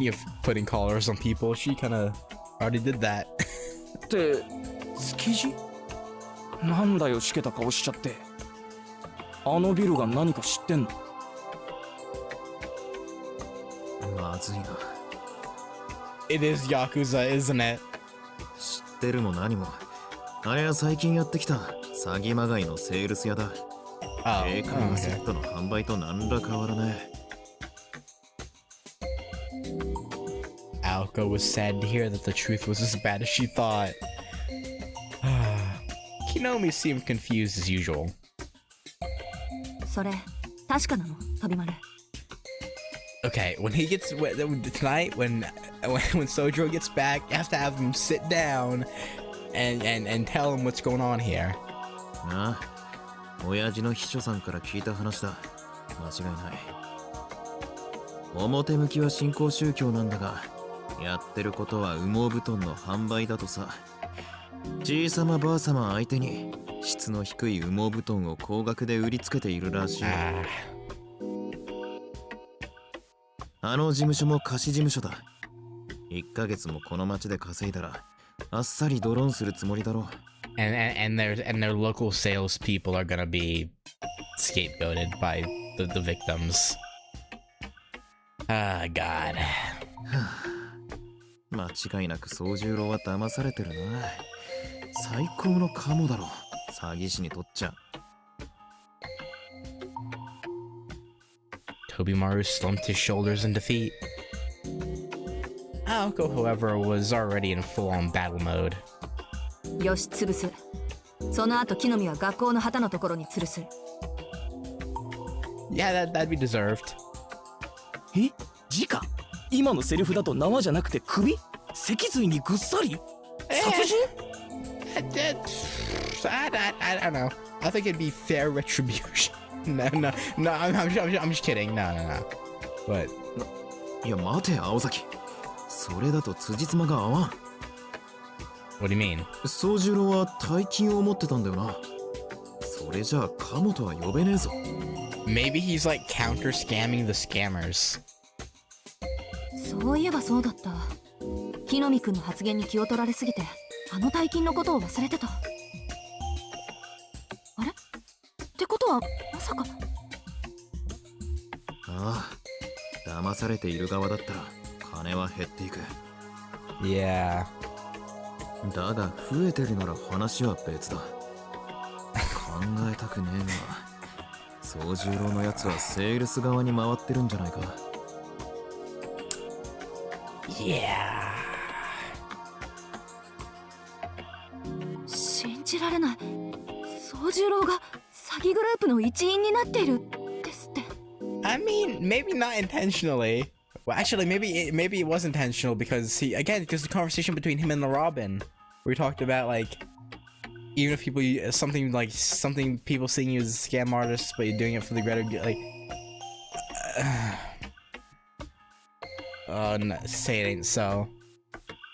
of putting collars on people, she kind of already did that. って築地？なんだよしけた顔しちゃって。あのビルが何か知ってんの？まずいな。It is Yakuza, isn't it? 知ってるも何も。あれは最近やってきた詐欺まがいのセールス屋だ。英会話セットの販売と何ら変わらねえ。Aoko was sad to hear that the truth was as bad as she thought. Konomi seemed confused as usual. それ確かなの、飛び丸。Okay, when he gets tonight, when Sojiro gets back, you have to have him sit down and tell him what's going on here. なあ、親父の秘書さんから聞いた話だ。間違いない。表向きは新興宗教なんだが、やってることは羽毛布団の販売だとさ。じいさまばあさま相手に質の低い羽毛布団を高額で売りつけているらしい。あの事務所も貸し事務所だ。1ヶ月もこの町で稼いだらあっさりドローンするつもりだろう。And their local sales people are gonna be scapegoated by the victims. Ah, God. 間違いなく宗十郎は騙されてるな。最高のカモだろ、詐欺師にとっちゃ。Tobimaru slumped his shoulders in defeat. Aoko, however, was already in full-on battle mode. よし、潰す。その後、木の実は学校の旗のところに吊るす。Yeah, that'd be deserved. え、直？今のセリフだと縄じゃなくて首？脊髄にぐっさり？殺人？I don't know. I think it'd be fair retribution. No, I'm just kidding. No. But いや待て青崎、それだと辻褄が合わん。 What do you mean? 宗十郎は大金を持ってたんだよな。それじゃあカモとは呼べねえぞ。 Maybe he's like counter scamming the scammers. そういえばそうだった。木の実くんの発言に気を取られすぎて、あの大金のことを忘れてた。あれ？ってことはまさか。ああ、騙されている側だったら金は減っていく。 Yeah. だが増えてるなら話は別だ。考えたくねえが、宗十郎のやつはセールス側に回ってるんじゃないか。Yeah. 信じられない。宗十郎が詐欺グループの一員になっているですって。I mean, maybe not intentionally. Well, actually, maybe it was intentional because because the conversation between him and the Robin, we talked about like, even if something people seeing you as a scam artist, but you're doing it for the greater good, like, oh, no, say it ain't so.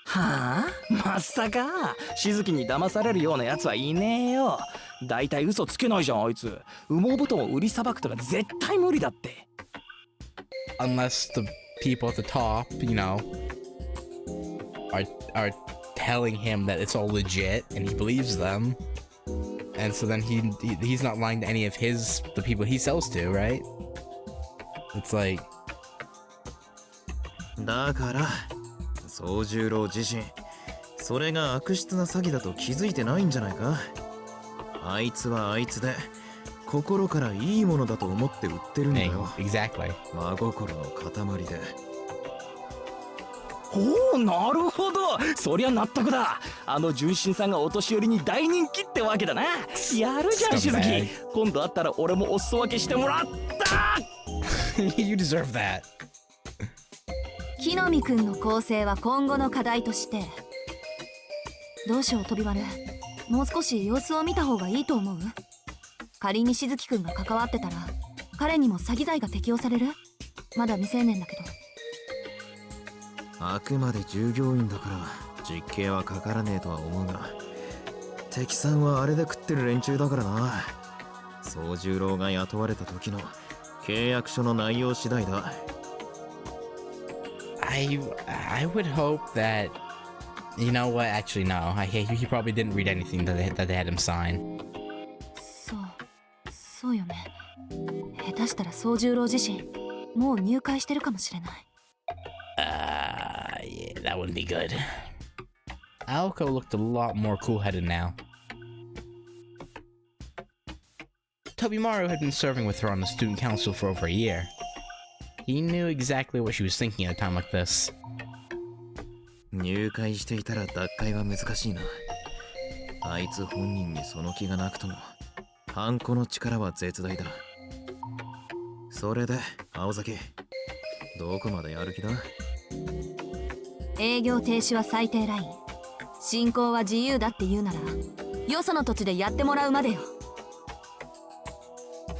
はあ、まさかしずきに騙されるようなやつはいねえよ。だいたい嘘つけないじゃんあいつ。羽毛布団を売りさばくとか絶対無理だって。 Unless the people at the top, you know, are telling him that it's all legit and he believes them, and so then he's not lying to any of the people he sells to, right? It's like だから宗十郎自身それが悪質な詐欺だと気づいてないんじゃないか。あいつはあいつで心からいいものだと思って売ってるんだよ。Exactly. 真心の塊で。おお、なるほど。そりゃ納得だ。あの純真さんがお年寄りに大人気ってわけだな。やるじゃんしずき。今度会ったら俺もお裾分けしてもらった。You deserve that. 木の実くんの構成は今後の課題として、どうしよう飛び丸、もう少し様子を見た方がいいと思う？仮にしずきくんが関わってたら彼にも詐欺罪が適用される？まだ未成年だけど。あくまで従業員だから実刑はかからねえとは思うが、敵さんはあれで食ってる連中だからな。宗十郎が雇われた時の契約書の内容次第だ。I would hope that, you know what, actually no, he probably didn't read anything that they had him sign. そうよね。下手したら宗十郎自身もう入会してるかもしれない。Yeah, that wouldn't be good. Aoko looked a lot more cool-headed now. Tobimaru had been serving with her on the student council for over a year. He knew exactly what she was thinking at a time like this. 入会していたら脱会は難しいな。あいつ本人にその気がなくとも、ハンコの力は絶大だ。それで、青崎、どこまでやる気だ？営業停止は最低ライン。進行は自由だって言うなら、よその土地でやってもらうまでよ。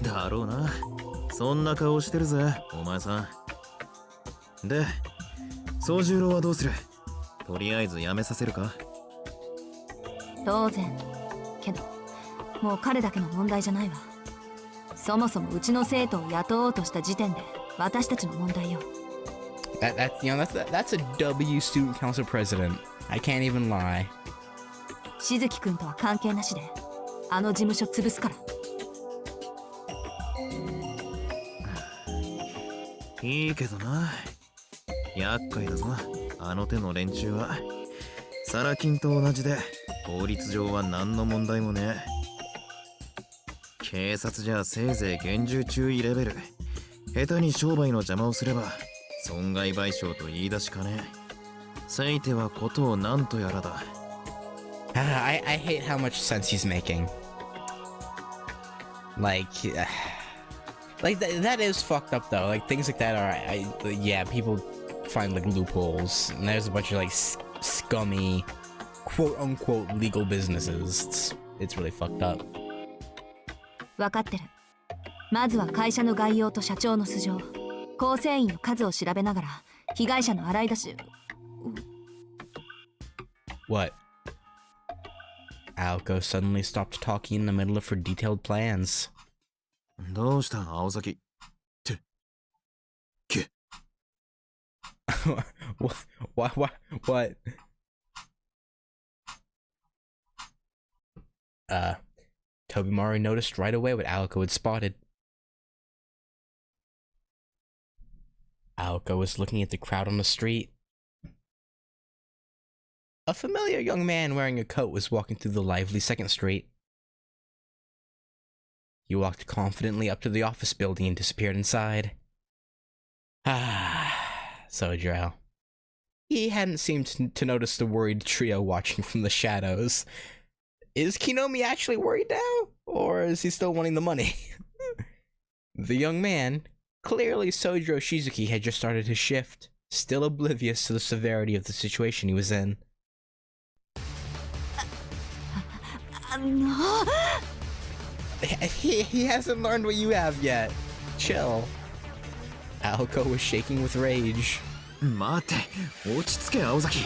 だろうな。そんな顔してるぜ、お前さん。で、宗十郎はどうする？とりあえず辞めさせるか？当然。けど、もう彼だけの問題じゃないわ。そもそもうちの生徒を雇おうとした時点で私たちの問題よ。That's a W student council president. I can't even lie. しずき君とは関係なしで、あの事務所潰すから。いいけどな。厄介だぞ、あの手の連中は。サラ金と同じで、法律上は何の問題もねえ。警察じゃせいぜい厳重注意レベル。下手に商売の邪魔をすれば損害賠償と言い出しかねえ。せいてはことを何とやらだ。I hate how much sense he's making. Like that is fucked up though. Like things like that are, yeah, people find like loopholes, and there's a bunch of like scummy, quote unquote legal businesses. It's really fucked up. 分かってる。まずは会社の概要と社長の素性、構成員の数を調べながら被害者の洗い出し。What? Aoko suddenly stopped talking in the middle of her detailed plans. どうした、青崎。What? Tobimaru noticed right away what Aoko had spotted. Aoko was looking at the crowd on the street. A familiar young man wearing a coat was walking through the lively 2nd Street. He walked confidently up to the office building and disappeared inside. Sojiro. He hadn't seemed to notice the worried trio watching from the shadows. Is Konomi actually worried now? Or is he still wanting the money? The young man, clearly Sojiro Shizuki, had just started his shift, still oblivious to the severity of the situation he was in. He hasn't learned what you have yet. Chill. Aoko was shaking with rage. 待て、落ち着け青崎。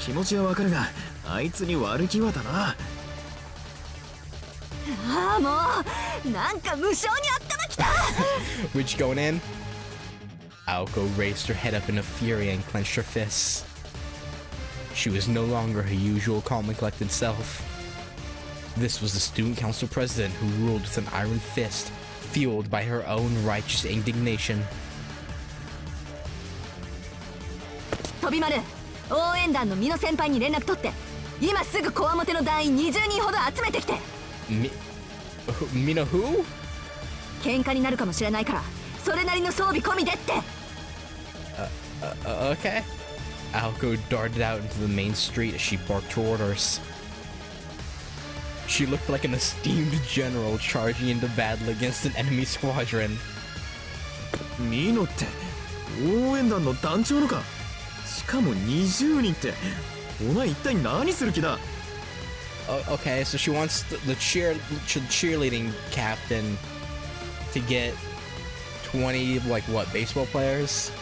気持ちはわかるが、あいつに悪気はだな。ああ、もうなんか無性に頭きた。Which going in? Aoko raised her head up in a fury and clenched her fists. She was no longer her usual calm and collected self. This was the student council president who ruled with an iron fist, fueled by her own righteous indignation. 飛丸、応援団の美濃先輩に連絡取って、今すぐこわもての団員20人ほど集めてきて。Mino who? 喧嘩になるかもしれないから、それなりの装備込みでって。Okay. Aoko darted out into the main street as she barked her orders. She looked like an esteemed general charging into battle against an enemy squadron. ミノって応援団の団長のか。しかも20人って、お前一体何する気だ。Okay, so she wants the cheerleading captain to get 20, like what, baseball players?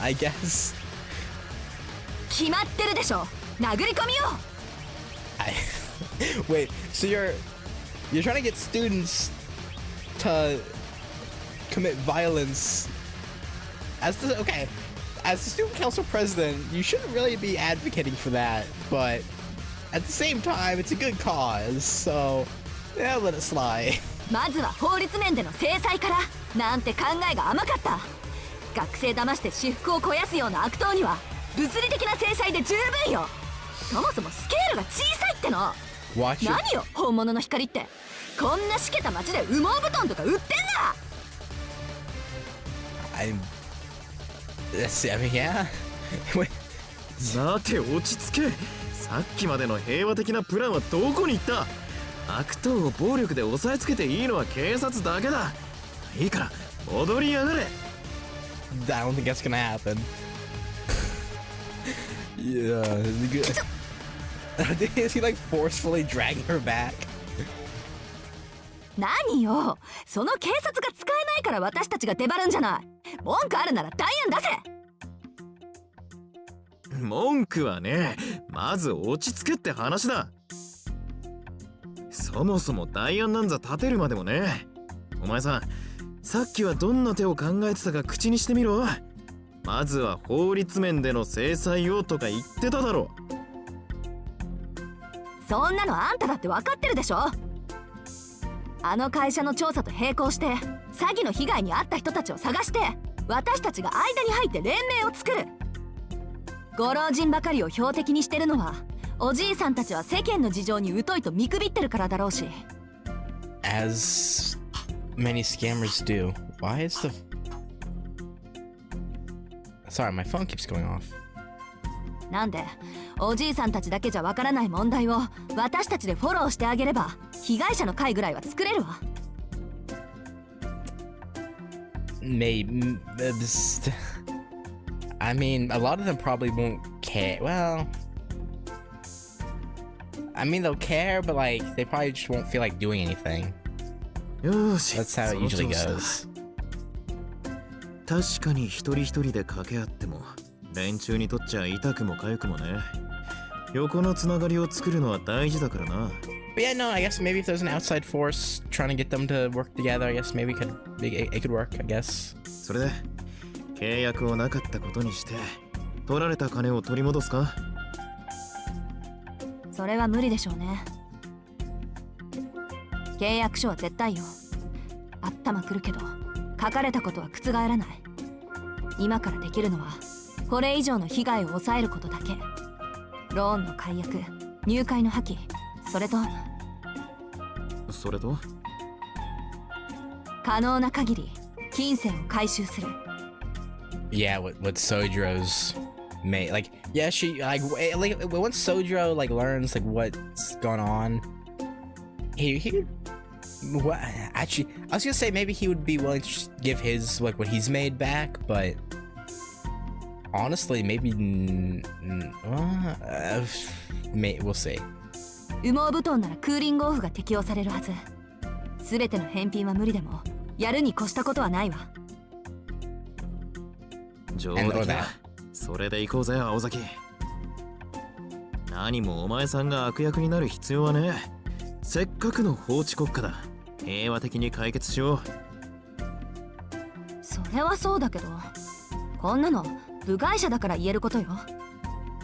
I guess. 決まってるでしょ。殴り込みよ。Wait, so you're trying to get students to commit violence as the student council president, you shouldn't really be advocating for that, but at the same time it's a good cause, so yeah, let it slide. まずは法律面での制裁からなんて考えが甘かった。学生騙して私腹を肥やすような悪党には物理的な制裁で十分よ。そもそもスケールが小さいっての。何よ本物の光って。こんなしけた街で羽毛布団とか売ってんだ。yeah. さて落ち着け。さっきまでの平和的なプランはどこに行った。悪党を暴力で押さえつけていいのは警察だけだ。いいから戻りやがれ。I don't think that's gonna happen. Yeah, is he like forcefully dragging her back? 何よ、その警察が使えないから私たちが出張るんじゃない。文句あるなら代案出せ。文句はね、まず落ち着けって話だ。そもそも代案なんざ立てるまでもね。お前さん、さっきはどんな手を考えてたか口にしてみろ。まずは法律面での制裁をとか言ってただろ。そんなのあんただって分かってるでしょ。あの会社の調査と並行して詐欺の被害に遭った人たちを探して私たちが間に入って連盟を作る。ご老人ばかりを標的にしてるのはおじいさんたちは世間の事情に疎いと見くびってるからだろうし。 As many scammers do. Why is the... Sorry, my phone keeps going off. なんでおじいさんたちだけじゃわからない問題を私たちでフォローしてあげれば被害者の会ぐらいは作れるわ。Maybe. I mean, a lot of them probably won't care. Well, I mean, they'll care, but like, they probably just won't feel like doing anything. That's how it usually goes. 確かに一人一人で掛け合っても連中にとっちゃ痛くも痒くもね。横のつながりを作るのは大事だからな。But yeah, no, I guess maybe if there's an outside force trying to get them to work together, I guess maybe it could work, I guess. それで契約をなかったことにして取られた金を取り戻すか。それは無理でしょうね。契約書は絶対よ。頭くるけど書かれたことは覆らない。今からできるのはこれ以上の被害を抑えることだけ。ローンの解約、入会の破棄、それと可能な限り金銭を回収する。Yeah, what Sojiro's made, like, yeah, she like once Sojiro like learns like what's going on, he what actually I was gonna say maybe he would be willing to give his like what he's made back, but honestly maybe we'll see. 羽毛布団ならクーリングオフが適用されるはず。すべての返品は無理でもやるに越したことはないわ。上出来だ。それで行こうぜ青崎。何もお前さんが悪役になる必要はね。せっかくの法治国家だ。平和的に解決しよう。それはそうだけど、こんなの部外者だから言えることよ。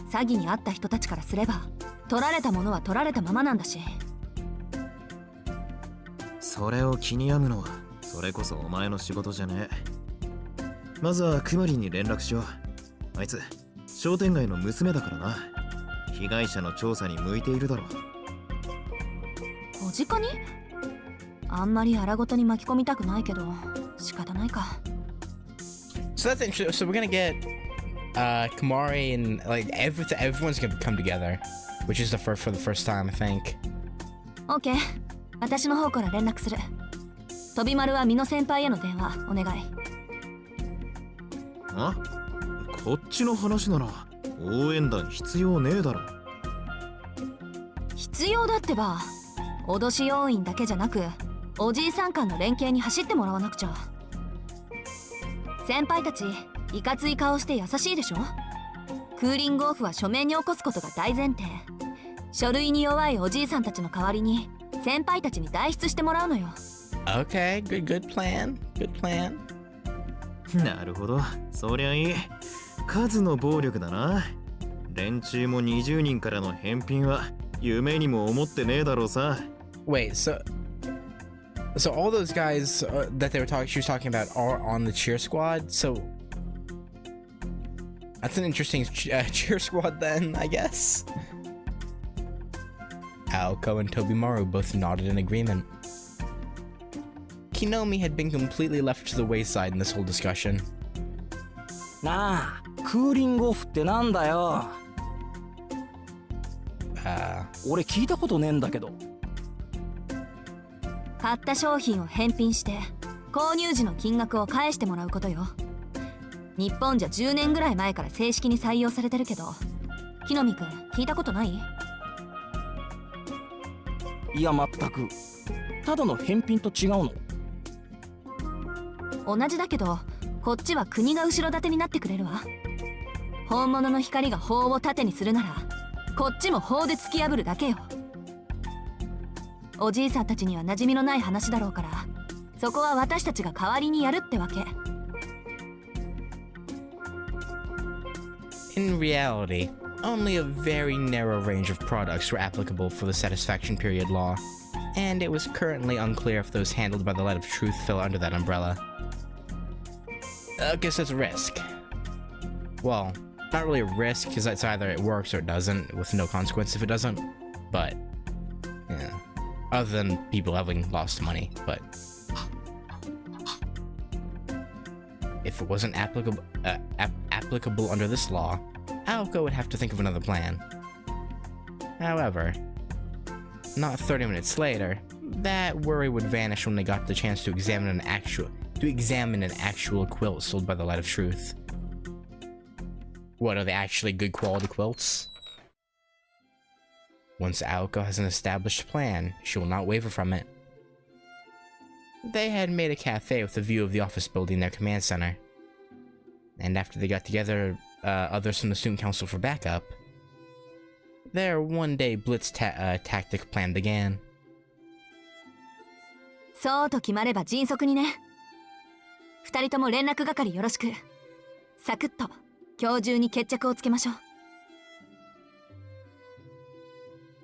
詐欺に遭った人たちからすれば取られたものは取られたままなんだし。それを気に病むのはそれこそお前の仕事じゃねえ。まずはクマリンに連絡しよう。あいつ商店街の娘だからな。被害者の調査に向いているだろう。小鹿にあんまり荒ごとに巻き込みたくないけど仕方ないか。 So that's interesting. So we're gonna get Kamari and like everyone's gonna come together, which is for the first time, I think. OK、私の方から連絡する。飛丸は美濃先輩への電話お願い。あ？こっちの話なら応援団必要ねえだろ。必要だってば。脅し要員だけじゃなくおじいさん間の連携に走ってもらわなくちゃ。先輩たちいかつい顔して優しいでしょ。クーリングオフは書面に起こすことが大前提。書類に弱いおじいさんたちの代わりに先輩たちに代筆してもらうのよ。Okay, good plan. Good plan. なるほど、そりゃいい。数の暴力だな。連中も20人からの返品は夢にも思ってねえだろうさ。Wait, so all those guys that she was talking about are on the cheer squad. So that's an interesting cheer squad then, I guess. Aoko and Tobimaru both nodded in agreement. Konomi had been completely left to the wayside in this whole discussion. なあ、クーリングオフってなんだよ。俺聞いたことねえんだけど。買った商品を返品して購入時の金額を返してもらうことよ。日本じゃ10年ぐらい前から正式に採用されてるけど、木の実くん聞いたことない？いや全く。ただの返品と違うの？同じだけど、こっちは国が後ろ盾になってくれるわ。本物の光が法を盾にするなら、こっちも法で突き破るだけよ。おじいさんたちには馴染みのない話だろうから、そこは私たちが代わりにやるってわけ。In reality, only a very narrow range of products were applicable for the satisfaction period law, and it was currently unclear if those handled by the light of truth fell under that umbrella. I guess there's a risk. Well, not really a risk, because it's either it works or it doesn't, with no consequence if it doesn't. But, yeah. Other than people having lost money, but... if it wasn't applicable under this law, Aoko would have to think of another plan. However, not 30 minutes later, that worry would vanish when they got the chance to examine an actual quilt sold by the light of truth. What, are they actually good quality quilts? Once Aoko has an established plan, she will not waver from it. They had made a cafe with a view of the office building in their command center. And after they got together others from the student council for backup, their one-day blitz tactic plan began. そうと決まれば迅速にね。二人とも連絡係よろしく。サクッと今日中に決着をつけましょう。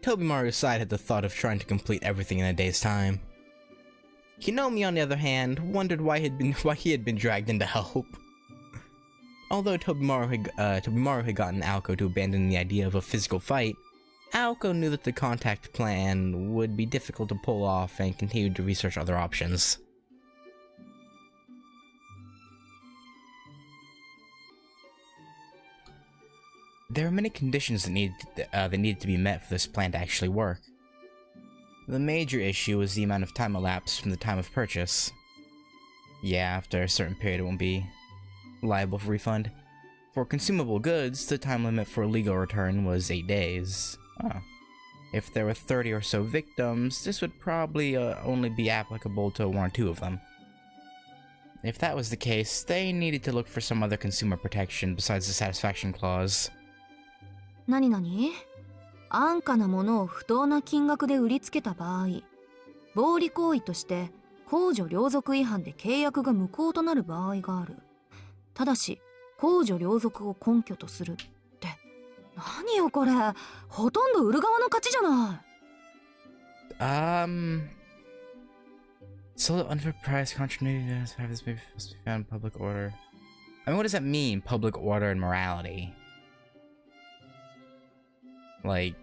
Tobimaru's side had the thought of trying to complete everything in a day's time. Konomi, on the other hand, wondered why he had been dragged into help. Although Tobimaru had gotten Aoko to abandon the idea of a physical fight, Aoko knew that the contact plan would be difficult to pull off and continued to research other options. There were many conditions that needed to be met for this plan to actually work. The major issue was the amount of time elapsed from the time of purchase. Yeah, after a certain period it won't be liable for refund. For consumable goods, the time limit for a legal return was 8 days. Oh. If there were 30 or so victims, this would probably only be applicable to 1 or 2 of them. If that was the case, they needed to look for some other consumer protection besides the satisfaction clause. 何々？安価なものを不当な金額で売りつけた場合、暴利行為として公序良俗違反で契約が無効となる場合がある。ただし、公序良俗を根拠とするって。何よこれ、ほとんど売る側の勝ちじゃない。So unfair price continuity to have this baby supposed to be found in public order. I mean, what does that mean? Public order and morality? Like,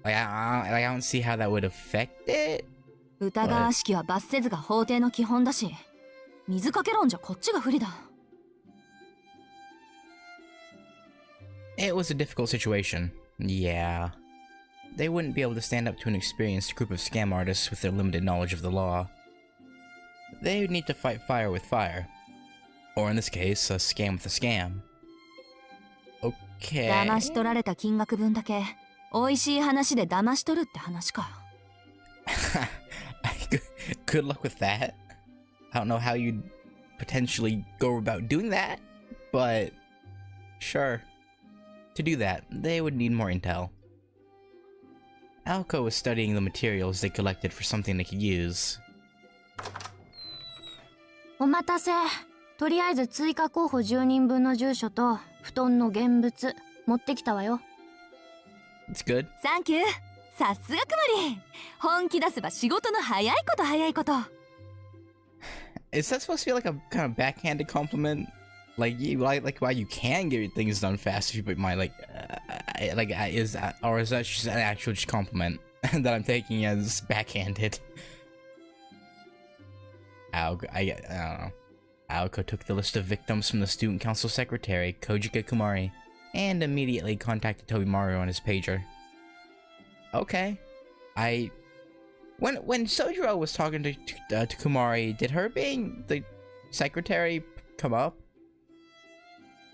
I don't see how that would affect it. 疑わしきは罰せずが法廷の基本だし、水かけ論じゃこっちが不利だ。It was a difficult situation. Yeah. They wouldn't be able to stand up to an experienced group of scam artists with their limited knowledge of the law. They would need to fight fire with fire. Or in this case, a scam with a scam. Okay. 騙し取られた金額分だけ、美味しい話で騙し取るって話か。Good luck with that. I don't know how you'd potentially go about doing that, but sure. To do that, they would need more intel. Aoko was studying the materials they collected for something they could use. お待たせ。とりあえず追加候補10人分の住所と布団の現物持ってきたわよ。It's good. サンキュー。さすがくまり。本気出せば仕事の早いこと早いこと。Is that supposed to be like a kind of backhanded compliment? Like why you can get things done fast if you might is that, or is that just an actual just compliment that I'm taking as backhanded? I don't know. Aoko took the list of victims from the student council secretary, Kojika Kumari, and immediately contacted Tobimaru on his pager. Okay. When Sojiro was talking to Kumari, did her being the secretary come up?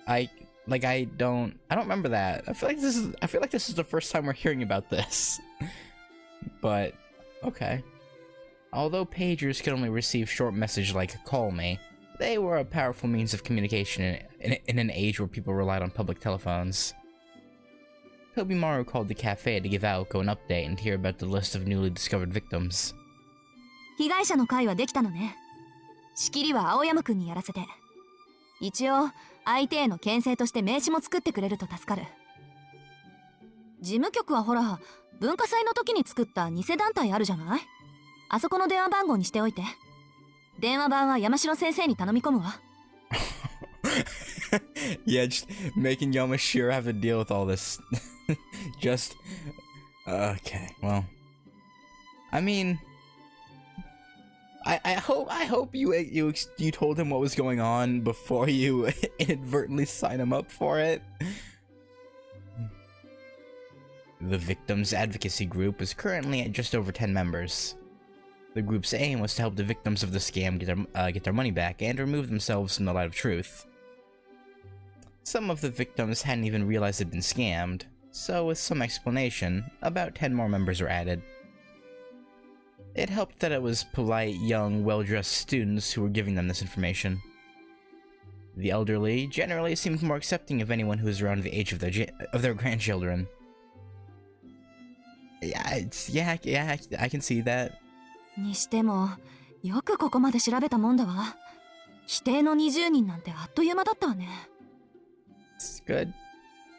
I don't remember that. I feel like this is the first time we're hearing about this. But okay. Although pagers could only receive short message like "call me," they were a powerful means of communication in an age where people relied on public telephones. Tobimaru called the cafe to give Aoko an update and hear about the list of newly discovered victims. 被害者の会はできたのね。仕切りは青山くんにやらせて。一応相手への牽制として名刺も作ってくれると助かる。事務局はほら、文化祭の時に作った偽団体あるじゃない？あそこの電話番号にしておいて。電話番は山城先生に頼み込むわ。Yeah, just making Yamashiro have to deal with all this. Just okay. Well, I mean, I hope you told him what was going on before you inadvertently sign him up for it. The Victims Advocacy Group is currently at just over 10 members. The group's aim was to help the victims of the scam get their money back and remove themselves from the light of truth. Some of the victims hadn't even realized they'd been scammed, so with some explanation, about 10 more members were added. It helped that it was polite, young, well-dressed students who were giving them this information. The elderly generally seemed more accepting of anyone who was around the age of their grandchildren. Yeah, I can see that. にしても、よくここまで調べたもんだわ。否定の20人なんてあっという間だったわね。It's good.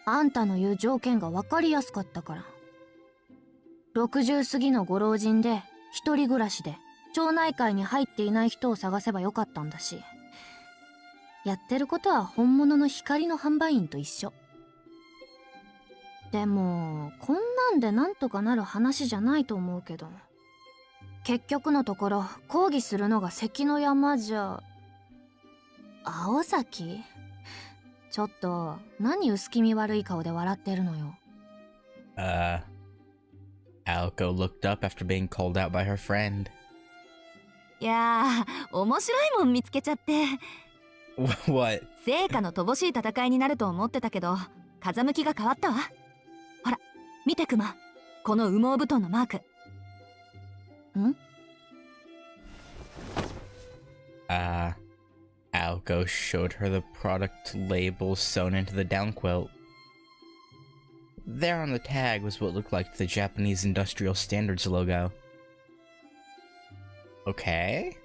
あんたの言う条件が分かりやすかったから。60過ぎのご老人で、一人暮らしで、町内会に入っていない人を探せばよかったんだし。やってることは本物の光の販売員と一緒。でも、こんなんでなんとかなる話じゃないと思うけど。結局のところ、抗議するのが関の山じゃ。青崎？ちょっと、何薄気味悪い顔で笑ってるのよ。Aoko looked up after being called out by her friend. いやー、面白いもん見つけちゃって。What? 成果の乏しい戦いになると思ってたけど、風向きが変わったわ。ほら、見てクマ。この羽毛布団のマーク。んAoko showed her the product label sewn into the down quilt. There on the tag was what looked like the Japanese Industrial Standards logo. Okay.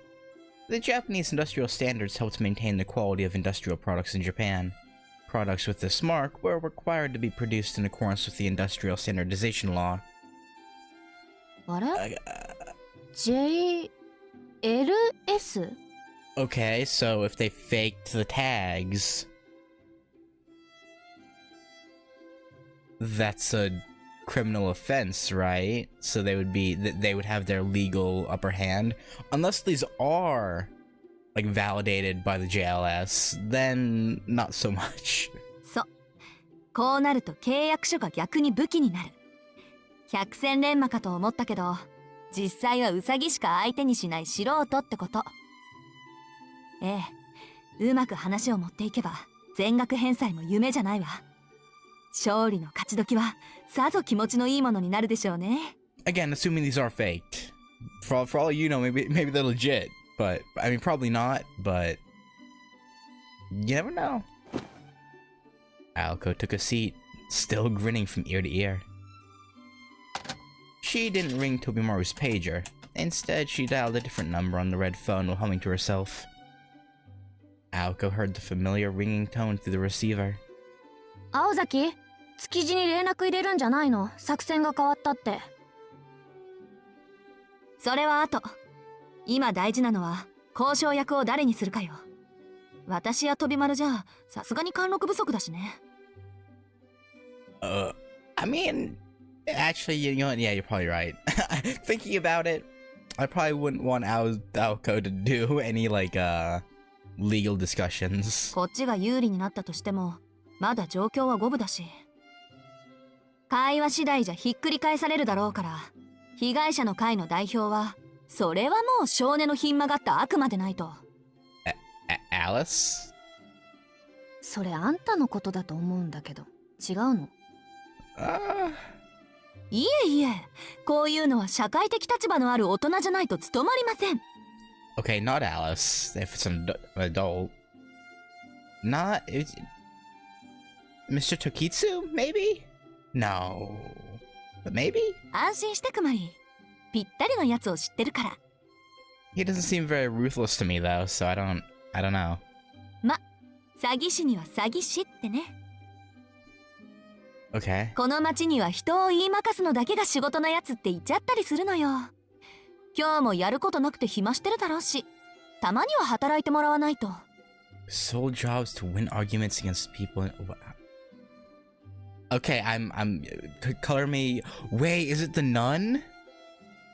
The Japanese Industrial Standards helped maintain the quality of industrial products in Japan. Products with this mark were required to be produced in accordance with the Industrial Standardization Law. あれ？ JLS? Okay, so if they faked the tags, that's a criminal offense, right? So they would have their legal upper hand. Unless these are like validated by the JLS, then not so much. そう。こうなると契約書が逆に武器になる。百戦錬磨かと思ったけど、実際はウサギしか相手にしない素人ってこと。ええ、うまく話を持っていけば全額返済も夢じゃないわ。勝利の勝ち時はさぞ気持ちのいいものになるでしょうね。Again, assuming these are faked. For all you know, maybe they're legit, but I mean probably not, but You never know. Aoko took a seat, still grinning from ear to ear. She didn't ring Tobimaru's pager. Instead, she dialed a different number on the red phone while humming to herself. Aoko heard the familiar ringing tone through the receiver. 青崎、築地に連絡入れるんじゃないの？作戦が変わったって。それは後。今大事なのは交渉役を誰にするかよ。私や飛び丸じゃさすがに貫禄不足だしね。I mean, actually, you know, yeah, you're probably right. Thinking about it, I probably wouldn't want Aoko to do any, like, legal discussions. こっちが有利になったとしても、まだ状況は五分だし。会話次第じゃひっくり返されるだろうから、被害者の会の代表は、それはもう少年のひん曲がった悪魔でないと。Alice? それあんたのことだと思うんだけど、違うの？いえいえ、こういうのは社会的立場のある大人じゃないと務まりません。Okay, not Alice, if it's an adult. Not... Mr. Tokitsu, maybe? No. But maybe? 安心してくまり。ぴったりのやつを知ってるから。He doesn't seem very ruthless to me though, so I don't know. ま、詐欺師には詐欺師ってね。Okay. この町には人を言いまかすのだけが仕事のやつって言っちゃったりするのよ。今日もやることなくて暇してるだろうし、たまには働いてもらわないと。Sole jobs to win arguments against people. Okay, I'm color me. Wait, is it the nun?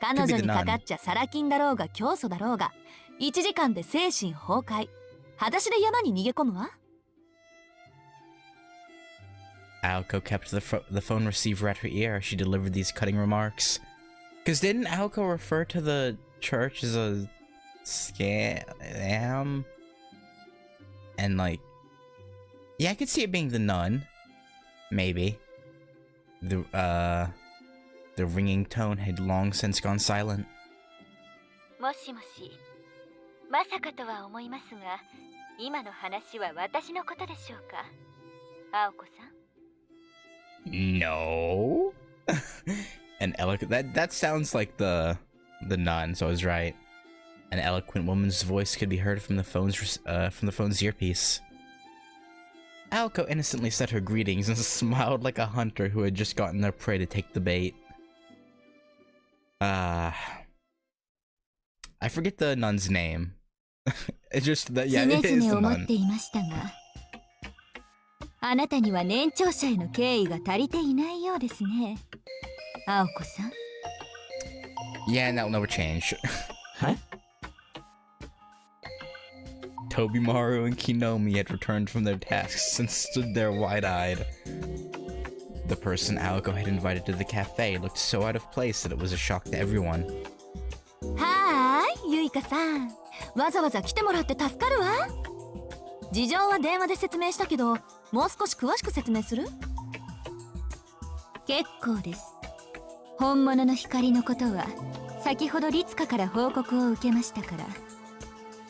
彼女にかかっちゃサラ金だろうが教祖だろうが、1時間で精神崩壊。裸足で山に逃げ込むわ。Aoko kept the phone receiver at her ear as she delivered these cutting remarks. Because didn't Aoko refer to the church as a scam? And like... Yeah, I could see it being the nun. Maybe. The ringing tone had long since gone silent. もしもし。まさかとは思いますが、今の話は私のことでしょうか。青子さん。No. An eloquent that sounds like the nun, so I was right. An eloquent woman's voice could be heard from the phone's earpiece. Aoko innocently said her greetings and smiled like a hunter who had just gotten their prey to take the bait. I forget the nun's name. It's just that, yeah, it is the nun. あなたには年長者への敬意が足りていないようですね。青子さん。Yeah, and that will never change. Huh? Tobimaru and Konomi had returned from their tasks and stood there wide-eyed. The person Aoko had invited to the cafe looked so out of place that it was a shock to everyone. はーい、ゆいかさん。わざわざ来てもらって助かるわ。事情は電話で説明したけど、もう少し詳しく説明する？結構です。本物の光のことは先ほど律香から報告を受けましたから、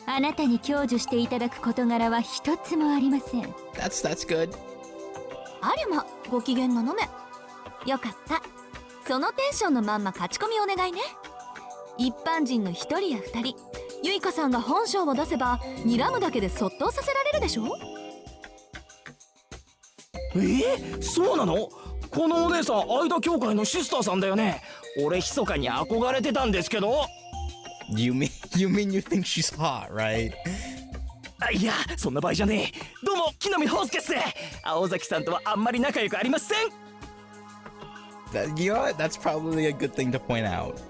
あなたに享受していただく事柄は一つもありません。That's good. ありゃま、ご機嫌斜め。よかった。そのテンションのまんま勝ち込みお願いね。一般人の一人や二人、ゆいかさんが本性を出せば睨むだけでそっとさせられるでしょ。そうなの？このお姉さん相田教会のシスターさんだよね。俺密かに憧れてたんですけど。You mean you think she's hot, right? いや、そんな場合じゃねえ。どうも、木南浩介っす。青崎さんとはあんまり仲良くありません。You know what? That's probably a good thing to point out.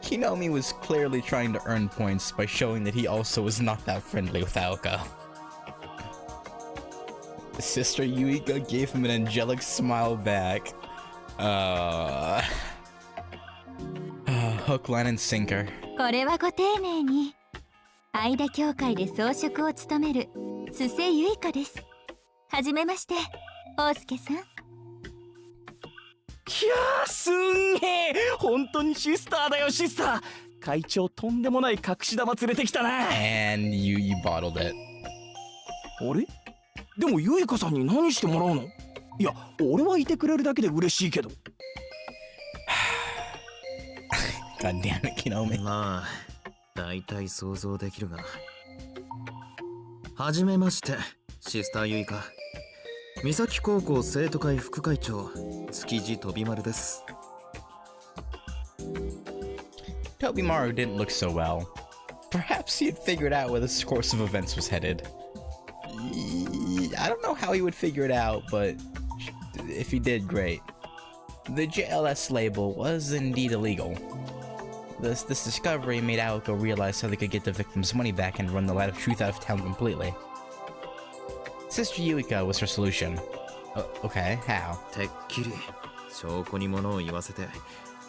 Konomi was clearly trying to earn points by showing that he also was not that friendly with Aoko. Sister Yuika gave him an angelic smile back. Hook, line, and sinker. これはご丁寧に。相田教会で装飾を務める須瀬ゆいかです。はじめまして、大介さん。いやー、すんげえ。本当にシスターだよ、シスター。会長とんでもない隠し玉連れてきたな。And you bottled it. あれでもユイカさんに何してもらうの？いや、俺はいてくれるだけで嬉しいけど。God damn it, Konomi. まあ、大体想像できるが。はじめまして、シスターユイカ。三崎高校生徒会副会長、築地飛丸です。Tobimaru didn't look so well. Perhaps he had figured out where this course of events was headed. I don't know how he would figure it out, but if he did, great. The JLS label was indeed illegal. This discovery made Aoko realize how they could get the victim's money back and run the light of truth out of town completely. Sister Yuika was her solution. Okay, how? てっきり証拠に物を言わせて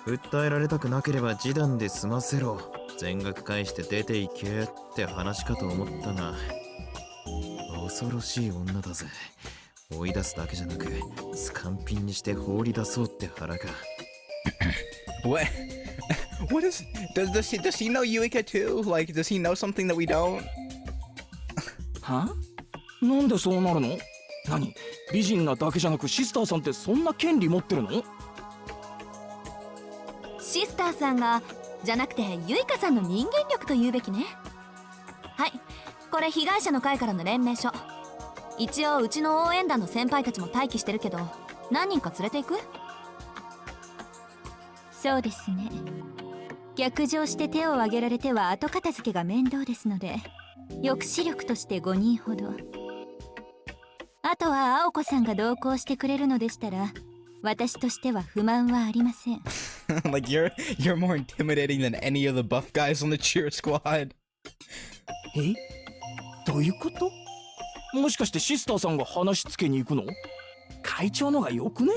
訴えられたくなければ示談で済ませろ、全額返して出ていけって話かと思ったが、恐ろしい女だぜ。追い出すだけじゃなくスカンピンにして放り出そうって腹か。What? What is? Does he know Yuika too? Like, does he know something that we don't? は？なんでそうなるの？何？美人なだけじゃなくシスターさんってそんな権利持ってるの？シスターさんがじゃなくてユイカさんの人間力と言うべきね。はい、これ被害者の会からの連名書。一応うちの応援団の先輩たちも待機してるけど、何人か連れていく？そうですね。逆上して手を挙げられては後片付けが面倒ですので、抑止力として5人ほど。あとは青子さんが同行してくれるのでしたら、私としては不満はありません。Like you're more intimidating than any of the buff guys on the cheer squad. え？どういうこと？もしかしてシスターさんが話つけに行くの？会長のがよくね？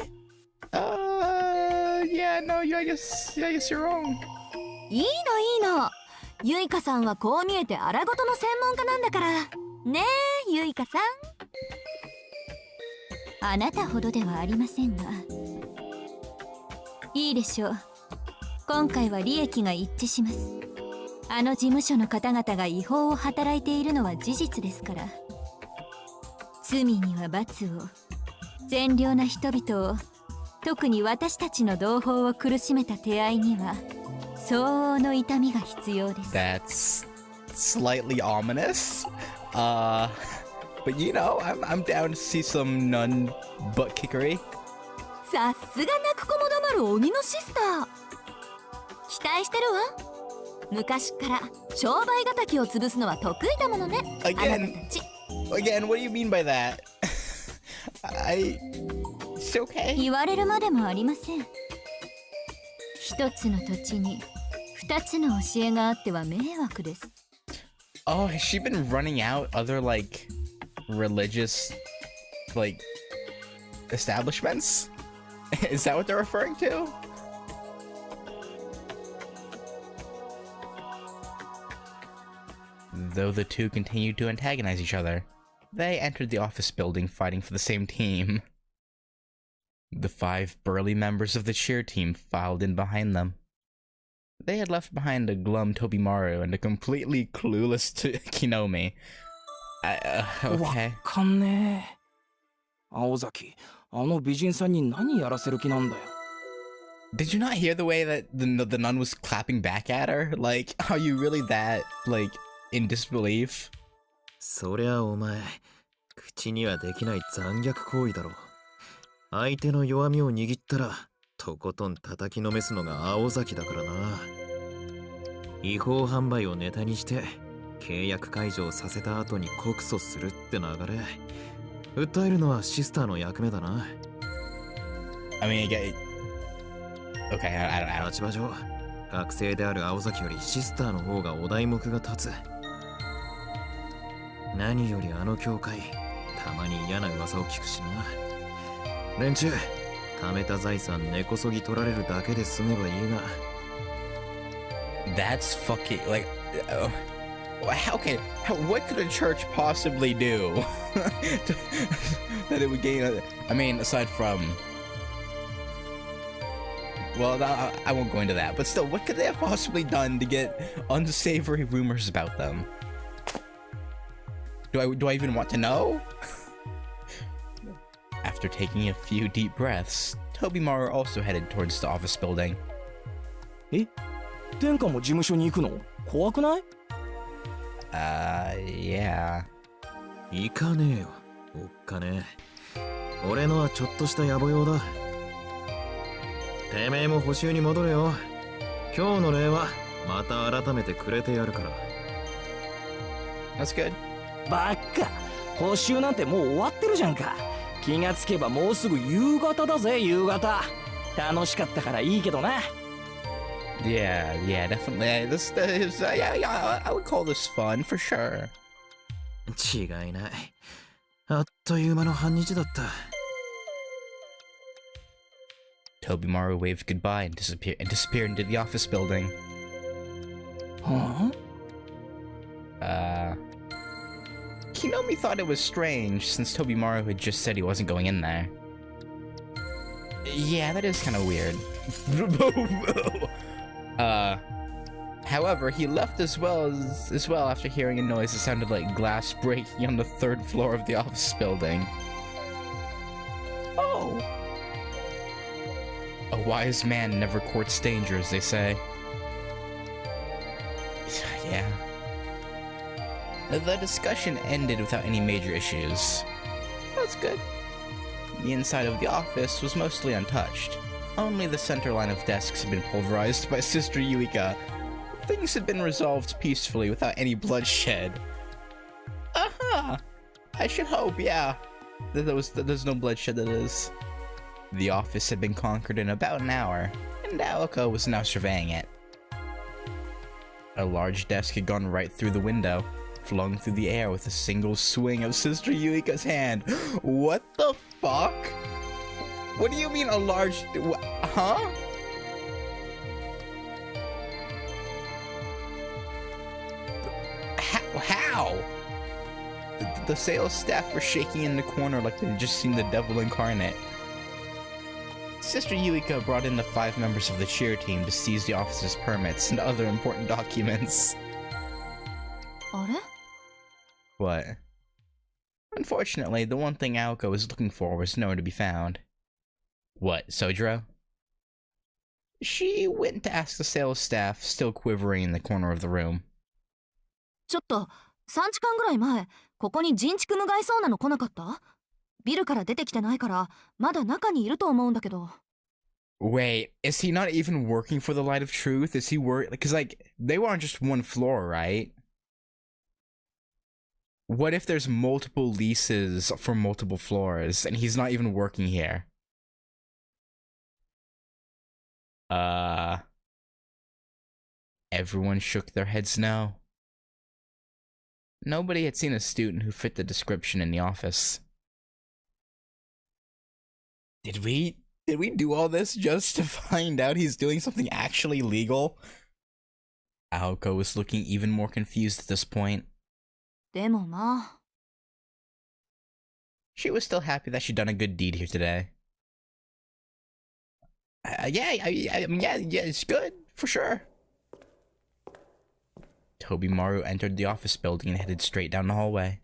Yeah, no, I guess you're wrong. いいの。ユイカさんはこう見えて荒事の専門家なんだから。ねえ、ユイカさん。あなたほどではありませんが。いいでしょう。今回は利益が一致します。あの事務所の方々が違法を働いているのは事実ですから。罪には罰を、善良な人々を、特に私たちの同胞を苦しめた手合いには相応の痛みが必要です。 That's slightly ominous. But you know, I'm down to see some nun butt kickery. さすが泣く子も黙る鬼のシスター。期待してるわ。昔から商売敵を潰すのは得意だものね。Again, what do you mean by that? It's okay. 言われるまでもありません。一つの土地に二つの教えがあっては迷惑です。Oh, has she been running out other like religious like establishments? Is that what they're referring to? Though the two continued to antagonize each other, they entered the office building fighting for the same team. The 5 burly members of the cheer team filed in behind them. They had left behind a glum Tobimaru and a completely clueless Konomi. Okay. わかんねえ。青崎、あの美人さんに何やらせる気なんだよ。Did you not hear the way that the nun was clapping back at her? Like, are you really that, like, in disbelief? そりゃお前、口にはできない残虐行為だろ。相手の弱みを握ったら、とことん叩きのめすのが青崎だからな。違法販売をネタにして、契約解除をさせた後に告訴するって流れ。訴えるのはシスターの役目だな。I mean, okay, I don't know. 立場上、学生である青崎よりシスターの方がお題目が立つ。何よりあの教会、たまに嫌な噂を聞くしな。連中、貯めた財産根こそぎ取られるだけで済めばいいが。That's fucking, like, what could a church possibly do that it would gain, I mean, aside from, well, I won't go into that, but still, what could they have possibly done to get unsavory rumors about them? Do I even want to know? After taking a few deep breaths, Tobimaru also headed towards the office building. え、天下も事務所に行くの？怖くない？ Yeah. 行かねえよ、おっかねえ。俺のはちょっとした野暮用だ。てめえも補習に戻れよ。今日の礼はまた改めてくれてやるから。That's good. ばっか。補習なんてもう終わってるじゃんか。気がつけばもうすぐ夕方だぜ、夕方。楽しかったからいいけどな。Yeah, definitely. Yeah, I would call this fun for sure. 違いない。あっという間の半日だった。Tobimaru waved goodbye and disappeared into the office building. Huh? Konomi thought it was strange since Tobimaru had just said he wasn't going in there. Yeah, that is kind of weird. However, he left as well after hearing a noise that sounded like glass breaking on the 3rd floor of the office building. Oh! A wise man never courts danger, as they say. Yeah. The discussion ended without any major issues. That's good. The inside of the office was mostly untouched. Only the center line of desks had been pulverized by Sister Yuika. Things had been resolved peacefully without any bloodshed. Aha! I should hope, yeah. There's no bloodshed, that is. The office had been conquered in about an hour, and Aoko was now surveying it. A large desk had gone right through the window, flung through the air with a single swing of Sister Yuika's hand. What the fuck? What do you mean a large... Huh? How? The sales staff were shaking in the corner like they'd just seen the devil incarnate. Sister Yuika brought in the 5 members of the cheer team to seize the officer's permits and other important documents. あれ? What? Unfortunately, the one thing Aoko was looking for was nowhere to be found. What, Sojiro? She went to ask the sales staff, still quivering in the corner of the room. ちょっと、3時間ぐらい前、ここに人畜無害そうなの来なかった？ビルから出てきてないから、まだ中にいると思うんだけど。Wait, is he not even working for the Light of Truth? Is he because, like, they were on just one floor, right? What if there's multiple leases for multiple floors, and he's not even working here? Everyone shook their heads no. Nobody had seen a student who fit the description in the office. Did we do all this just to find out he's doing something actually legal? Aoko was looking even more confused at this point. でもまあ。She was still happy that she'd done a good deed here today. Yeah, it's good, for sure. Tobimaru entered the office building and headed straight down the hallway.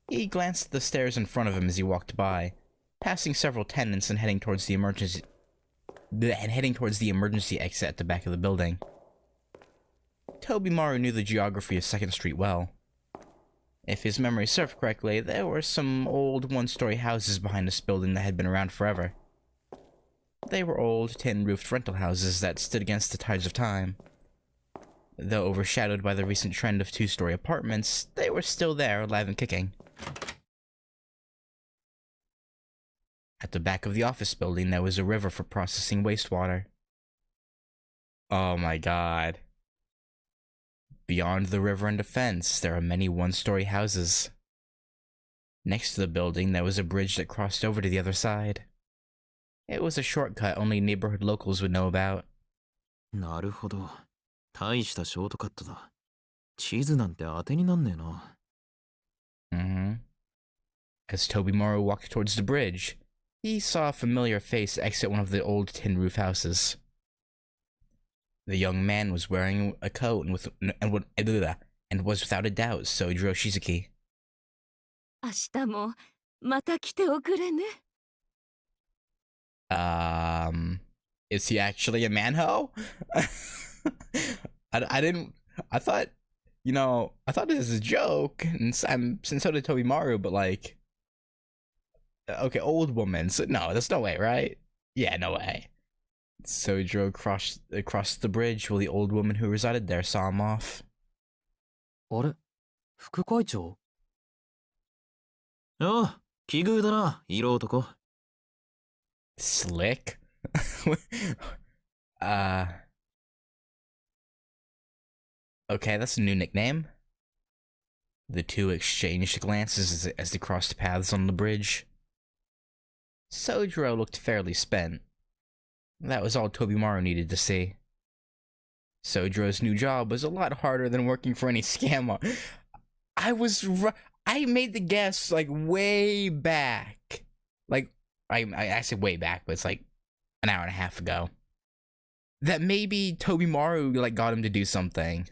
He glanced at the stairs in front of him as he walked by, passing several tenants and heading towards the emergency exit at the back of the building. Tobimaru knew the geography of 2nd Street well. If his memory served correctly, there were some old one-story houses behind this building that had been around forever. They were old, tin-roofed rental houses that stood against the tides of time. Though overshadowed by the recent trend of 2-story apartments, they were still there, alive and kicking. At the back of the office building, there was a river for processing wastewater. Oh my god. Beyond the river and a fence, there are many one-story houses. Next to the building, there was a bridge that crossed over to the other side. It was a shortcut only neighborhood locals would know about. なるほど。大したショートカットだ。地図なんて当てになんねえな。As Tobimaru walked towards the bridge, he saw a familiar face exit one of the old tin roof houses. The young man was wearing a coat and was without a doubt Sojiro Shizuki. 明日もまた来ておくれね。Is he actually a manho? I thought, I thought this was a joke, and so did Tobimaru, but like, okay, old woman, so no, there's no way, right? Yeah, no way. Sojiro across the bridge while the old woman who resided there saw him off. あれ、副会長？ああ、奇遇だな、色男。Slick? Okay, that's a new nickname. The two exchanged glances as they crossed paths on the bridge. Sojiro looked fairly spent. That was all Tobimaru needed to see. Sojiro's new job was a lot harder than working for any scammer. I made the guess like way back. Like I said way back, but it's like an hour and a half ago. That maybe Tobimaru like got him to do something.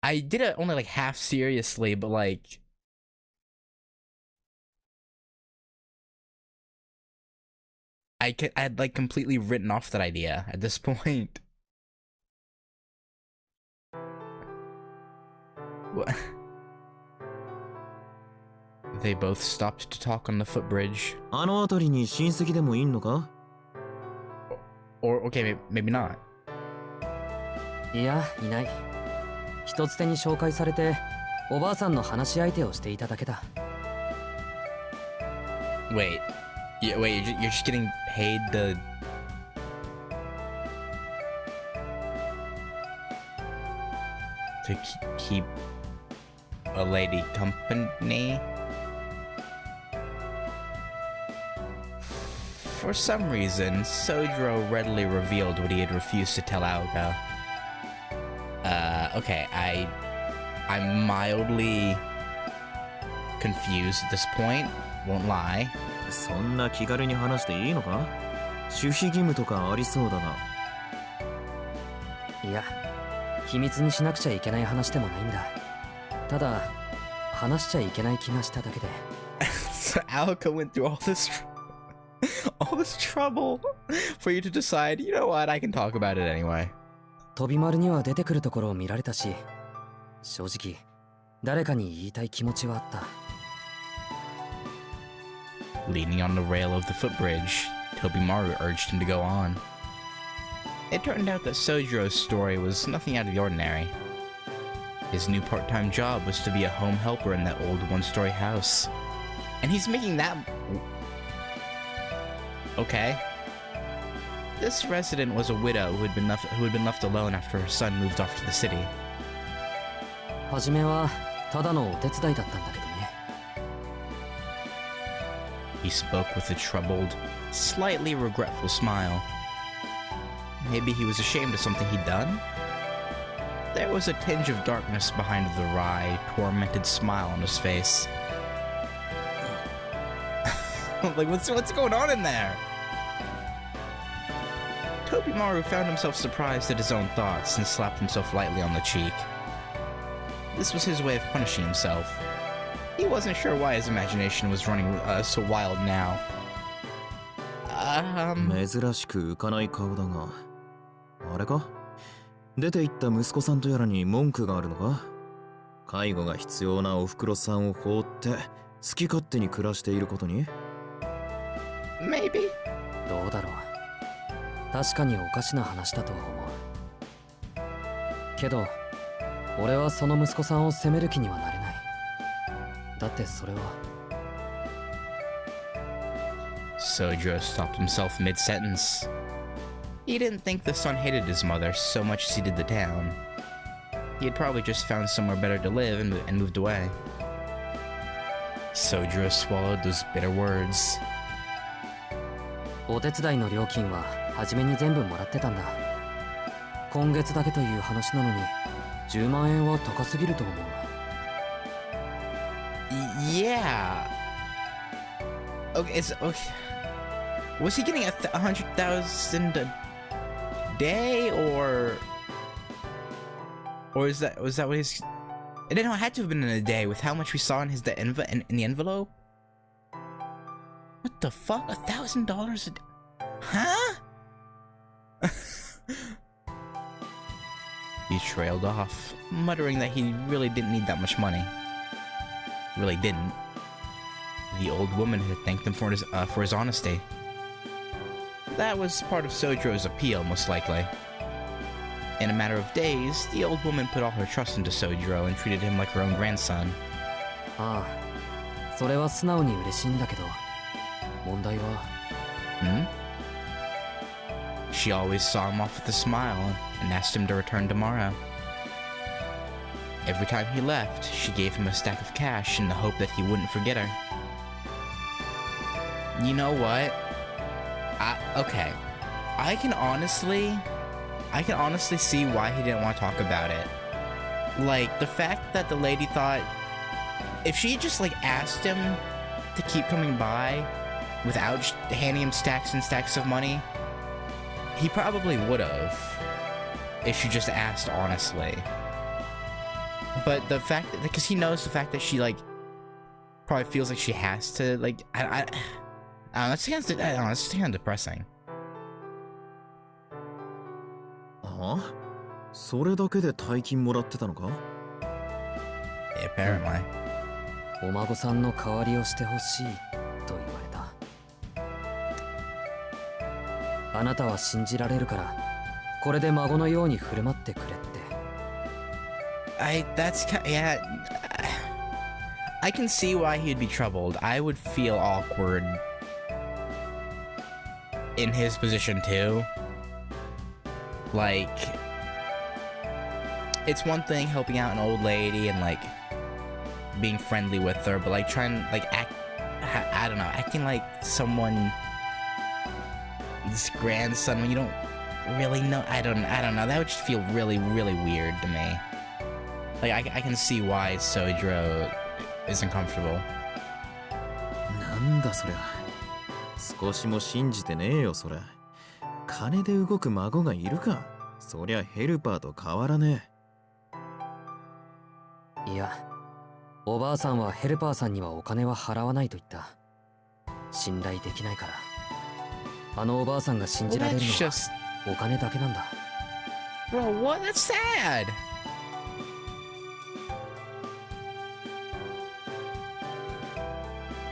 I did it only like half seriously, but like I'd like completely written off that idea at this point. What? They both stopped to talk on the footbridge. あの辺りに親戚でもいんのか? Or okay, maybe not. いや、いない。一つ手に紹介されて、おばあさんの話し相手をしていただけだ。Wait, you're just getting paid to keep a lady company? For some reason, Sojiro readily revealed what he had refused to tell Aoka. Okay, I'm mildly confused at this point, won't lie. そんな気軽に話していいのか? 守秘義務とかありそうだが。いや、秘密にしなくちゃいけない話でもないんだ。ただ、話しちゃいけない気がしただけで。So Aoka went through all this trouble for you to decide, you know what, I can talk about it anyway. 飛び丸には出てくるところを見られたし、正直誰かに言いたい気持ちはあった。Leaning on the rail of the footbridge, Tobimaru urged him to go on. It turned out that Sojiro's story was nothing out of the ordinary. His new part-time job was to be a home helper in that old one-story house. And he's making that... Okay. This resident was a widow who had been left alone after her son moved off to the city. はじめはただのお手伝いだったんだけどね。He spoke with a troubled, slightly regretful smile. Maybe he was ashamed of something he'd done? There was a tinge of darkness behind the wry, tormented smile on his face. Like, what's going on in there? Tobimaru found himself surprised at his own thoughts and slapped himself lightly on the cheek. This was his way of punishing himself. He wasn't sure why his imagination was running so wild now. 珍しく浮かない顔だが、あれか? 出て行った息子さんとやらに文句があるのか? 介護が必要なおふくろさんを放って好き勝手に暮らしていることに? Maybe. どうだろう。確かにおかしな話だとは思う。けど、俺はその息子さんを責める気にはなれない。だってそれは。Sojiro stopped himself mid-sentence. He didn't think the son hated his mother so much as he did the town. He had probably just found somewhere better to live and moved away. Sojiro swallowed those bitter words. お手伝いの料金は初めに全部もらってたんだ。今月だけという話なのに10万円は高すぎると思う。Yeah. Okay, was he getting 100,000 a day or Or was that what his... I didn't know, it had to have been in a day with how much we saw in his in the envelope. What the fuck? $1,000 a day? Huh? He trailed off, muttering that he really didn't need that much money. Really didn't. The old woman had thanked him for his honesty. That was part of Sojiro's appeal, most likely. In a matter of days, the old woman put all her trust into Sojiro and treated him like her own grandson. ああ、それは素直に嬉しいんだけど、問題は。She always saw him off with a smile and asked him to return tomorrow. Every time he left, she gave him a stack of cash in the hope that he wouldn't forget her. You know what? Okay. I can honestly see why he didn't want to talk about it. Like, the fact that the lady thought if she just like asked him to keep coming by without handing him stacks and stacks of money, he probably would have if she just asked honestly. But the fact that, because he knows the fact that she like probably feels like she has to, like, I don't know, it's kind of depressing. それだけで大金もらってたのか? Yeah, apparently. お孫さんの代わりをしてほしいと言われた。あなたは信じられるから、これで孫のように振る舞ってくれって。Yeah. I can see why he'd be troubled. I would feel awkward in his position too. Like, it's one thing helping out an old lady and like being friendly with her, but like trying like I don't know, acting like someone, this grandson when you don't really know. I don't know. That would just feel really, really weird to me. Like I can see why Sojiro isn't comfortable. なんだそりゃ。少しも信じてねえよそれ。金で動く孫がいるか。そりゃヘルパーと変わらねえ。いや、おばあさんはヘルパーさんにはお金は払わないと言った。信頼できないから。あのおばあさんが信じられるのはお金だけなんだ。Bro, what? That's sad.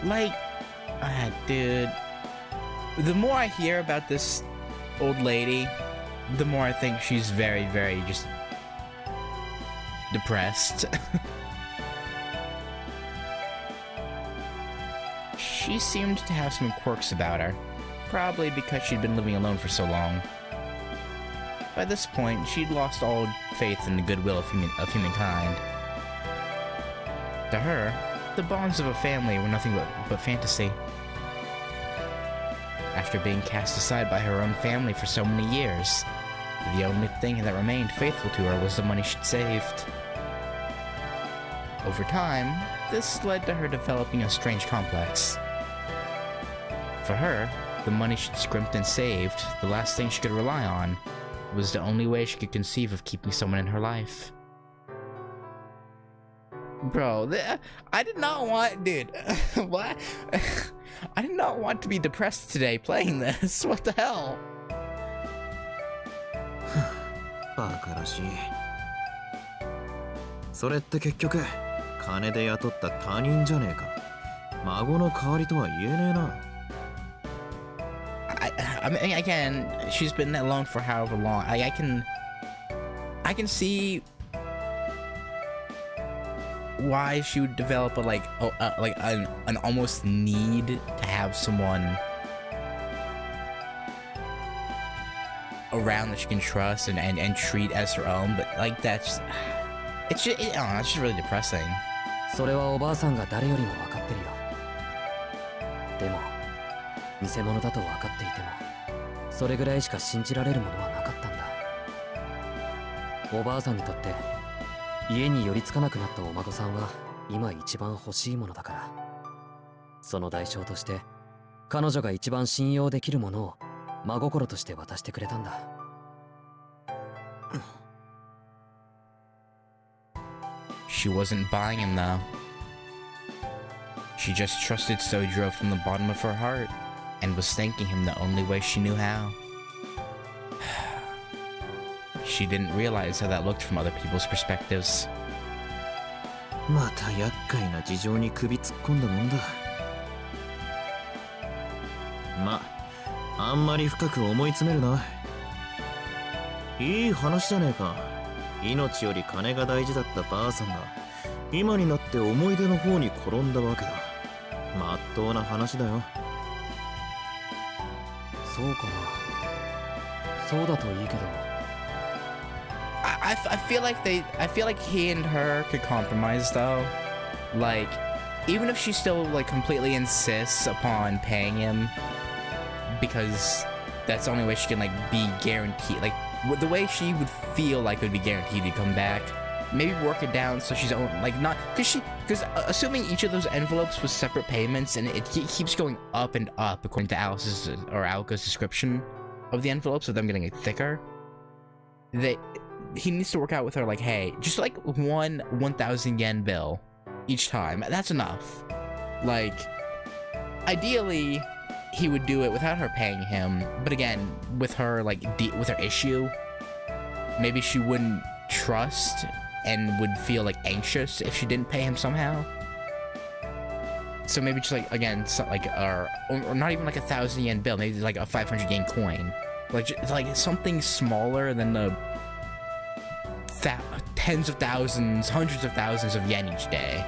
Like, dude, the more I hear about this old lady, the more I think she's very, very just depressed. She seemed to have some quirks about her, probably because she'd been living alone for so long. By this point, she'd lost all faith in the goodwill of humankind. To her, the bonds of a family were nothing but fantasy. After being cast aside by her own family for so many years, the only thing that remained faithful to her was the money she'd saved. Over time, this led to her developing a strange complex. For her, the money she'd scrimped and saved, the last thing she could rely on, was the only way she could conceive of keeping someone in her life. Bro, I did not want, dude, what? I did not want to be depressed today playing this. What the hell? バカらしい。それって結局金で雇った他人じゃねえか。孫の代わりとは言えねえな。I mean, again, she's been alone for however long. I can see why she would develop an almost need to have someone around that she can trust and treat as her own, but like it's just really depressing. それはおばあさんが誰よりも分かってるよ。でも偽物だと分かっていてもそれぐらいしか信じられるものはなかったんだ。おばあさんにとって家に寄りつかなくなったお孫さんは今一番欲しいものだから、その代償として彼女が一番信用できるものを真心として渡してくれたんだ。She wasn't buying him though. She just trusted Sojiro from the bottom of her heart and was thanking him the only way she knew how. She didn't realize how that looked from other people's perspectives. また厄介な事情に首突っ込んだもんだ。ま、あんまり深く思い詰めるな。いい話じゃねえか。命より金が大事だったばあさんが今になって思い出の方に転んだわけだ。まっとうな話だよ。そうかな。そうだといいけど。I feel like he and her could compromise though. Like, even if she still like completely insists upon paying him, because that's the only way she can like be guaranteed, like the way she would feel like it would be guaranteed to come back. Maybe work it down so she's like not because assuming each of those envelopes was separate payments and it keeps going up and up according to Alice's or Alka's description of the envelopes, of them getting thicker. He needs to work out with her like, hey, just like 1,000 yen bill each time. That's enough. Like, ideally, he would do it without her paying him. But again, with her like with her issue, maybe she wouldn't trust and would feel like anxious if she didn't pay him somehow. So maybe just like again, so like or not even like 1,000 yen bill, maybe like a 500 yen coin, like something smaller than the tens of thousands, hundreds of thousands of yen each day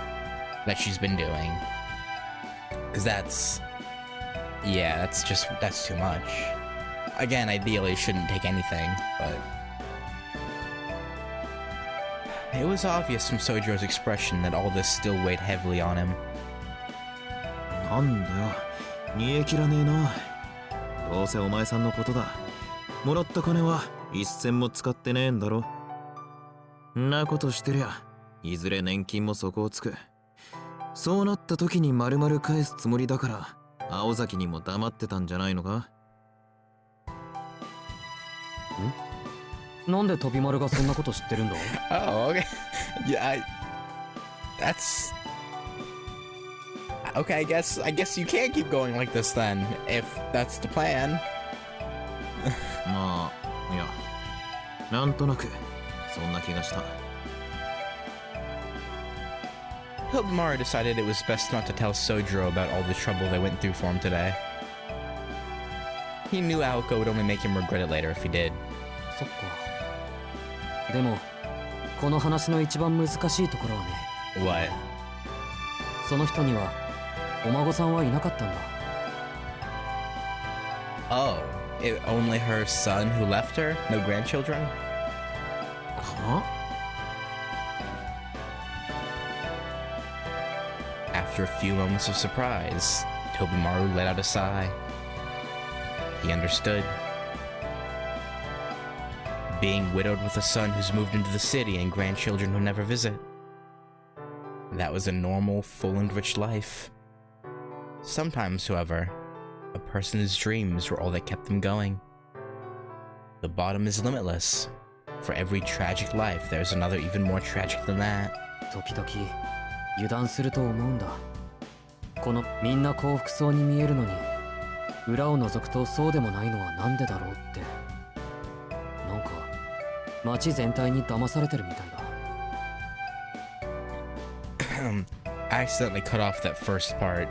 that she's been doing. Because that's too much. Again, ideally shouldn't take anything, but it was obvious from Sojiro's expression that all this still weighed heavily on him. なんだよ、煮え切らねえな。どうせお前さんのことだ。もらった金は一銭も使ってねえんだろ。んなことしてりゃ、いずれ年金も底をつく。そうなった時に丸々返すつもりだから、青崎にも黙ってたんじゃないのか？なんで飛び丸がそんなこと知ってるんだ？ Oh, okay. Yeah, that's okay. I guess you can't keep going like this then, if that's the plan. まあ、いや、なんとなくそんな気がした。Tobimaru decided it was best not to tell Sojiro about all the trouble they went through for him today. He knew Aoko would only make him regret it later if he did. そっか。でも、この話の一番難しいところはね。What? その人にはお孫さんはいなかったんだ。Oh, only her son who left her? No grandchildren? Huh? After a few moments of surprise, Tobimaru let out a sigh. He understood. Being widowed with a son who's moved into the city and grandchildren who never visit. That was a normal, full and rich life. Sometimes, however, a person's dreams were all that kept them going. The bottom is limitless. For every tragic life, there's another even more tragic than that. 時々油断すると思うんだ。このみんな幸福そうに見えるのに、裏を覗くとそうでもないのはなんでだろうって。なんか街全体に騙されてるみたいだ。I accidentally cut off that first part.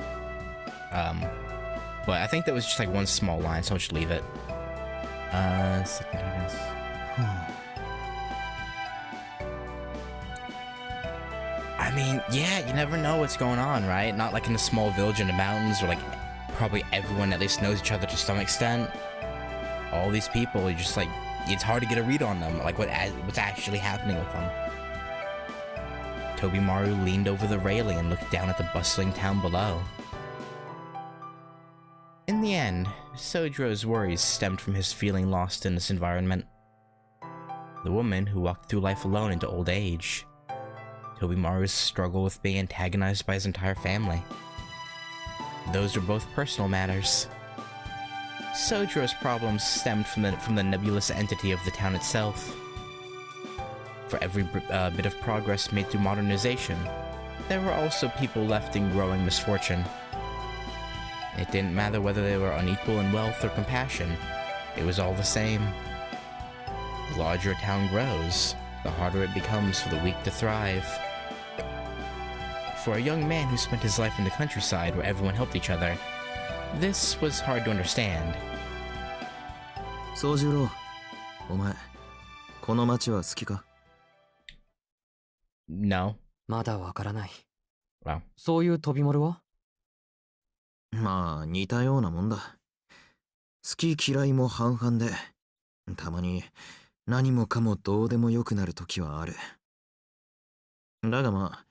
But I think that was just like one small line, so I'll just leave it. I mean, yeah, you never know what's going on, right? Not like in a small village in the mountains where like probably everyone at least knows each other to some extent. All these people, you just like, it's hard to get a read on them, like what's actually happening with them. Tobimaru leaned over the railing and looked down at the bustling town below. In the end, Sojiro's worries stemmed from his feeling lost in this environment. The woman who walked through life alone into old age. Tobimaru's struggle with being antagonized by his entire family. Those were both personal matters. Sojiro's problems stemmed from the nebulous entity of the town itself. For every bit of progress made through modernization, there were also people left in growing misfortune. It didn't matter whether they were unequal in wealth or compassion. It was all the same. The larger a town grows, the harder it becomes for the weak to thrive. For a young man who spent his life in the countryside where everyone helped each other, this was hard to understand. Sojiro, お前、この町は好きか? No. まだわからない。Well. そういう飛び丸は？まあ、似たようなもんだ。好き嫌いも半々で、たまに何もかもどうでもよくなる時はある。だがまあ、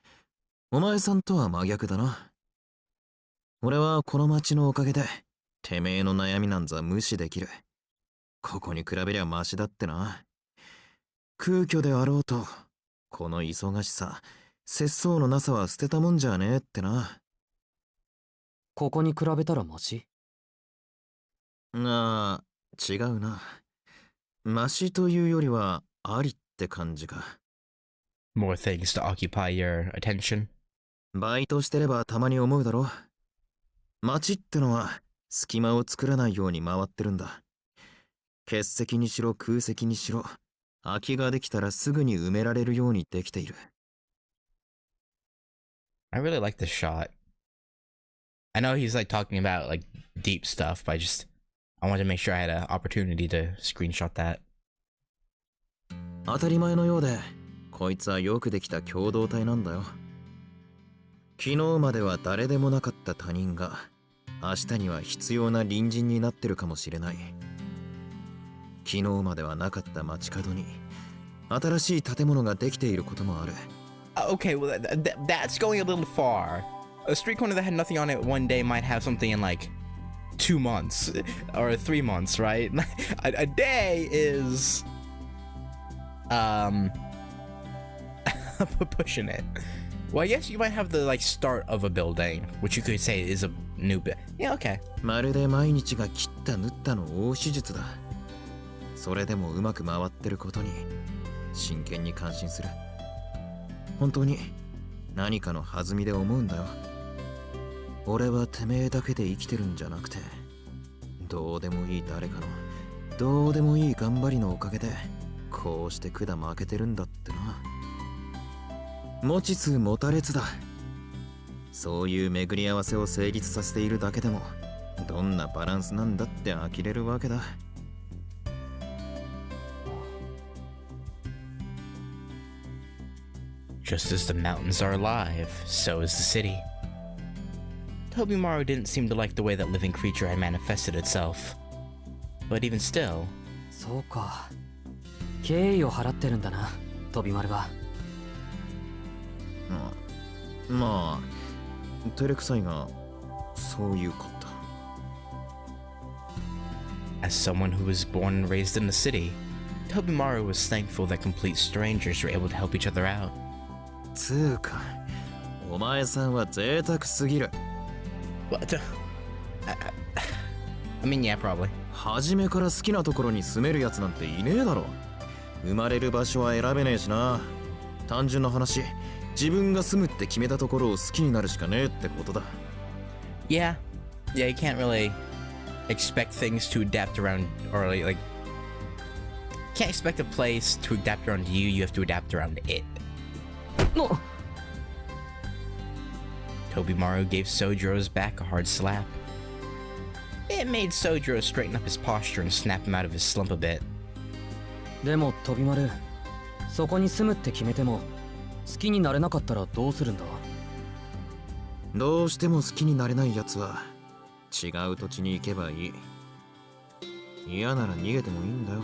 お前さんとは真逆だな。俺はこの町のおかげで、てめえの悩みなんざ無視できる。ここに比べりゃマシだってな。空虚であろうと、この忙しさ、節操のなさは捨てたもんじゃねえってな。ここに比べたらマシ？違うな。マシというよりはありって感じか。More things to occupy your attention. バイトしてればたまに思うだろ。街ってのは隙間を作らないように回ってるんだ。欠席にしろ空席にしろ、空きができたらすぐに埋められるようにできている。I really like this shot. I know he's like talking about like deep stuff, but I wanted to make sure I had an opportunity to screenshot that. 当たり前のようで、こいつはよくできた共同体なんだよ。昨日までは誰でもなかった他人が、明日には必要な隣人になってるかもしれない。昨日まではなかった街角に、新しい建物ができていることもある。Okay, well that's going a little far. A street corner that had nothing on it one day might have something in like 2 months or 3 months, right? A day is pushing it. Well, I guess you might have the like start of a building, which you could say is a new bit. Yeah, okay. まるで毎日が切った縫ったの大手術だ。それでもうまく回ってることに真剣に感心する。本当に何かの弾みで思うんだよ。俺はてめえだけで生きてるんじゃなくて、どうでもいい誰かのどうでもいい頑張りのおかげでこうして管負けてるんだってな。持ちつ持たれつだ。そういう巡り合わせを成立させているだけでもどんなバランスなんだって呆れるわけだ。Just as the mountains are alive, so is the city. Tobimaru didn't seem to like the way that living creature had manifested itself. But even still... そうか。敬意を払ってるんだな、飛び丸が。まあ、照れくさいが、そういうこと。As someone who was born and raised in the city, Tobimaru was thankful that complete strangers were able to help each other out. つうか、お前さんは贅沢すぎる。What? I mean, yeah, probably. 初めから好きなところに住めるやつなんていねえだろ。生まれる場所は選べねえしな。単純な話、自分が住むって決めたところを好きになるしかねえってことだ。Yeah, you can't really expect things to adapt around, or like, can't expect a place to adapt around you. You have to adapt around it. No. Tobimaru gave Sojiro's back a hard slap. It made Sojiro straighten up his posture and snap him out of his slump a bit. でも飛び丸、そこに住むって決めても好きになれなかったらどうするんだ？どうしても好きになれないやつは違う土地に行けばいい。嫌なら逃げてもいいんだよ。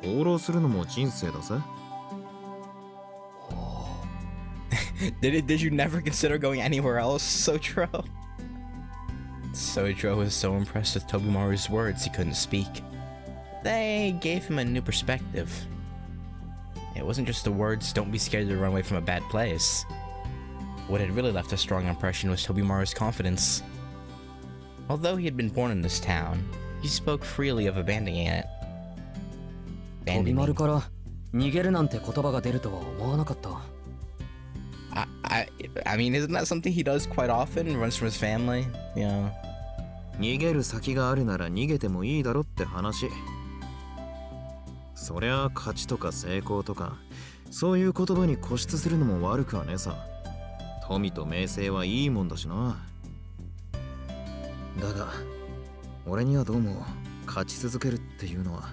放浪するのも人生だぜ。Did you never consider going anywhere else, Sojiro? Sojiro was so impressed with Tobimaru's words he couldn't speak. They gave him a new perspective. It wasn't just the words, "Don't be scared to run away from a bad place." What had really left a strong impression was Tobimaru's confidence. Although he had been born in this town, he spoke freely of abandoning it. 飛び丸から逃げるなんて言葉が出るとは思わなかった。I mean, isn't that something he does quite often? Runs from his family? Yeah. 逃げる先があるなら逃げてもいいだろって話。そりゃ勝ちとか成功とかそういう言葉に固執するのも悪くはねえさ。富と名声はいいもんだしな。だが俺にはどうも勝ち続けるっていうのは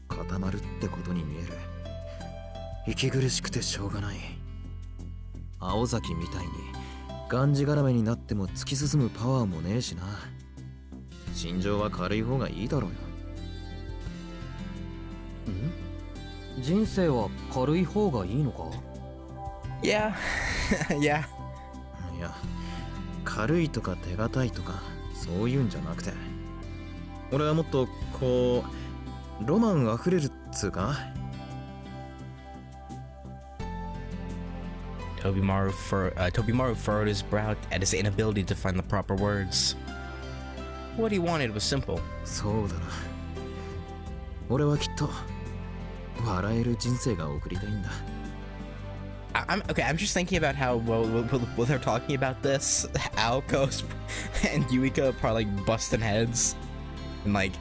固まるってことに見える。息苦しくてしょうがない。青崎みたいにがんじがらめになっても突き進むパワーもねえしな。心情は軽い方がいいだろうよ。人生は軽い方がいいのか？ Yeah. Yeah. いや、軽いとか手堅いとかそういうんじゃなくて、俺はもっとこうロマンあふれるっつうか。Tobimaru furrowed his brow at his inability to find the proper words. What he wanted was simple. そうだな。俺はきっと笑える人生が送りたいんだ。I'm just thinking about how while they're talking about this, Aoko's and Yuika are probably like busting heads and like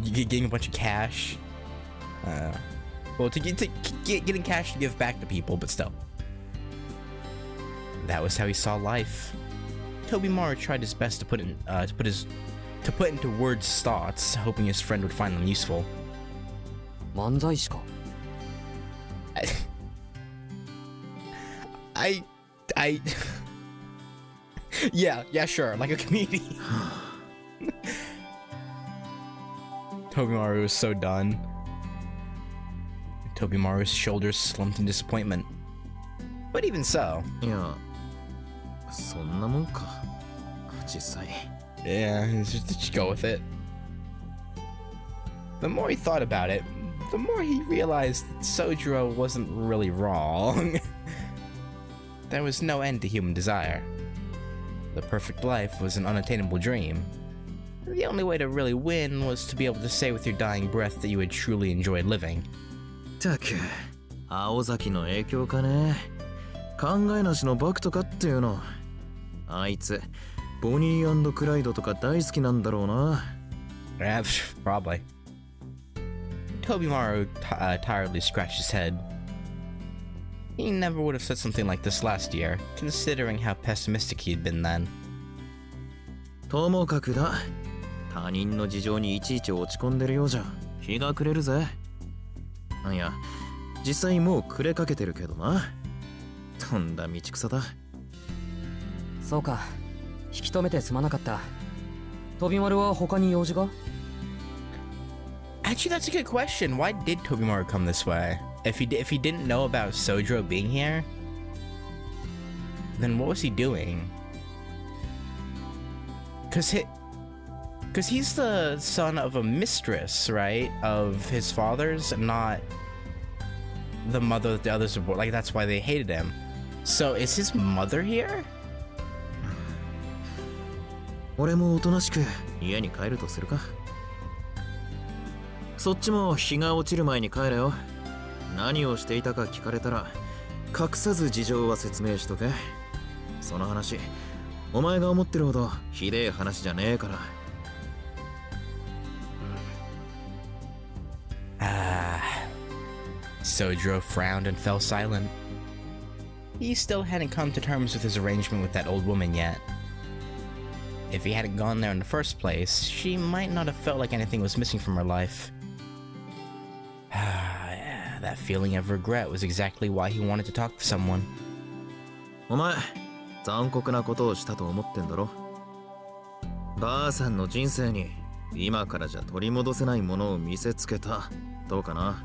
getting a bunch of cash. Getting cash to give back to people, but still. That was how he saw life. Tobimaru tried his best to put into words thoughts, hoping his friend would find them useful. 漫才師か？yeah, sure, like a comedian. Tobimaru was so done. Tobimaru's shoulders slumped in disappointment. But even so. いや、そんなもんか、実際。Yeah, just go with it. The more he thought about it, the more he realized that Sojiro wasn't really wrong. There was no end to human desire. The perfect life was an unattainable dream. The only way to really win was to be able to say with your dying breath that you had truly enjoyed living. たく、青崎の影響かね。考えなしのバクとかっていうの。あいつ、ボニー&クライドとか大好きなんだろうな。Yeah, probably. Tobimaru tiredly scratched his head. He never would have said something like this last year, considering how pessimistic he'd been then. ともかくだ。他人の事情にいちいち落ち込んでるようじゃ日が暮れるぜ。いや、実際もう暮れかけてるけどな。とんだ道草だ。そうか、引き止めてすまなかった。Tobimaruは他に用事が？ Actually, that's a good question. Why did Tobimaru come this way? If he didn't know about Sojiro being here, then what was he doing? Cause he's the son of a mistress, right? Of his father's, not the mother that the others were born. Like, that's why they hated him. So is his mother here? 俺もおとなしく家に帰るとするか。そっちも日が落ちる前に帰れよ。何をしていたか聞かれたら隠さず事情は説明しとけ。その話、お前が思ってるほどひでえ話じゃねえから。Sojiro frowned and fell silent. He still hadn't come to terms with his arrangement with that old woman yet. If he hadn't gone there in the first place, she might not have felt like anything was missing from her life. That feeling of regret was exactly why he wanted to talk to someone. お前、残酷なことをしたと思ってんだろ。ばあさんの人生に今からじゃ取り戻せないものを見せつけた。どうかな。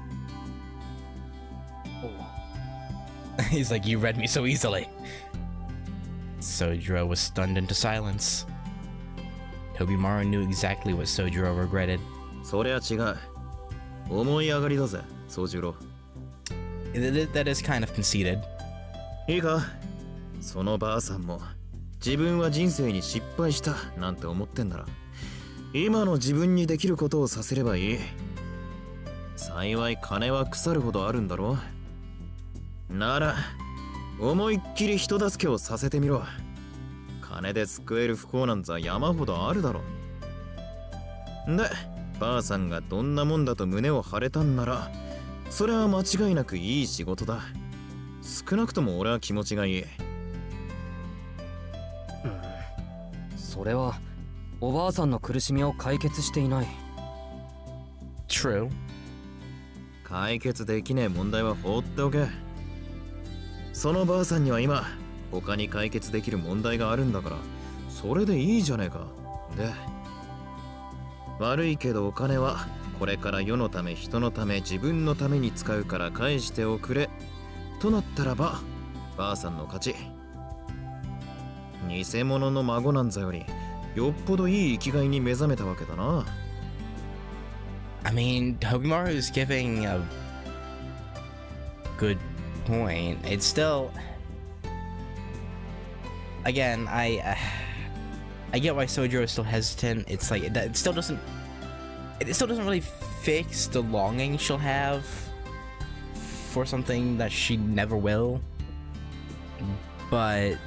He's like, you read me so easily. Sojiro was stunned into silence. Tobimaru knew exactly what Sojiro regretted. そりゃ違う。思い上がりだぜ、Sojiro。That is kind of conceited. いいか、そのばあさんも自分は人生に失敗したなんて思ってんなら、今の自分にできることをさせればいい。幸い金は腐るほどあるんだろなら思いっきり人助けをさせてみろ。金で救える不幸なんざ山ほどあるだろ。で、ばあさんがどんなもんだと胸を張れたんなら、それは間違いなくいい仕事だ。少なくとも俺は気持ちがいい。それはおばあさんの苦しみを解決していない。 True。 解決できねえ問題は放っておけ。そのばあさんには今他に解決できる問題があるんだから、それでいいじゃねえか。で、悪いけどお金はこれから世のため人のため自分のために使うから返しておくれとなったらば、ばあさんの勝ち。偽物の孫なんざよりよっぽどいい生きがいに目覚めたわけだな。 I mean, Tobimaru is giving a good point. It's still, again, I get why Sojiro is still hesitant. It's like it still doesn't really fix the longing she'll have for something that she never will. But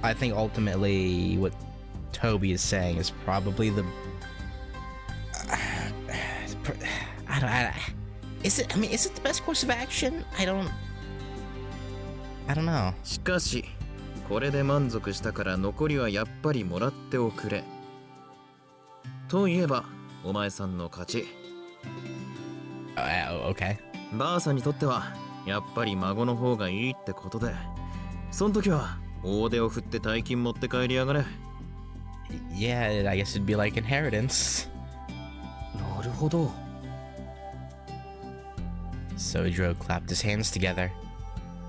I think ultimately what Toby is saying is probably the is it the best course of action? I don't know. しかしこれで満足したから残りはやっぱりもらっておくれといえばお前さんの勝ち。Okay. ばあさんにとってはやっぱり孫の方がいいってことで、その時は大手を振って大金持って帰りやがれ。 Yeah, I guess it'd be like inheritance. なるほど。 Sojiro clapped his hands together.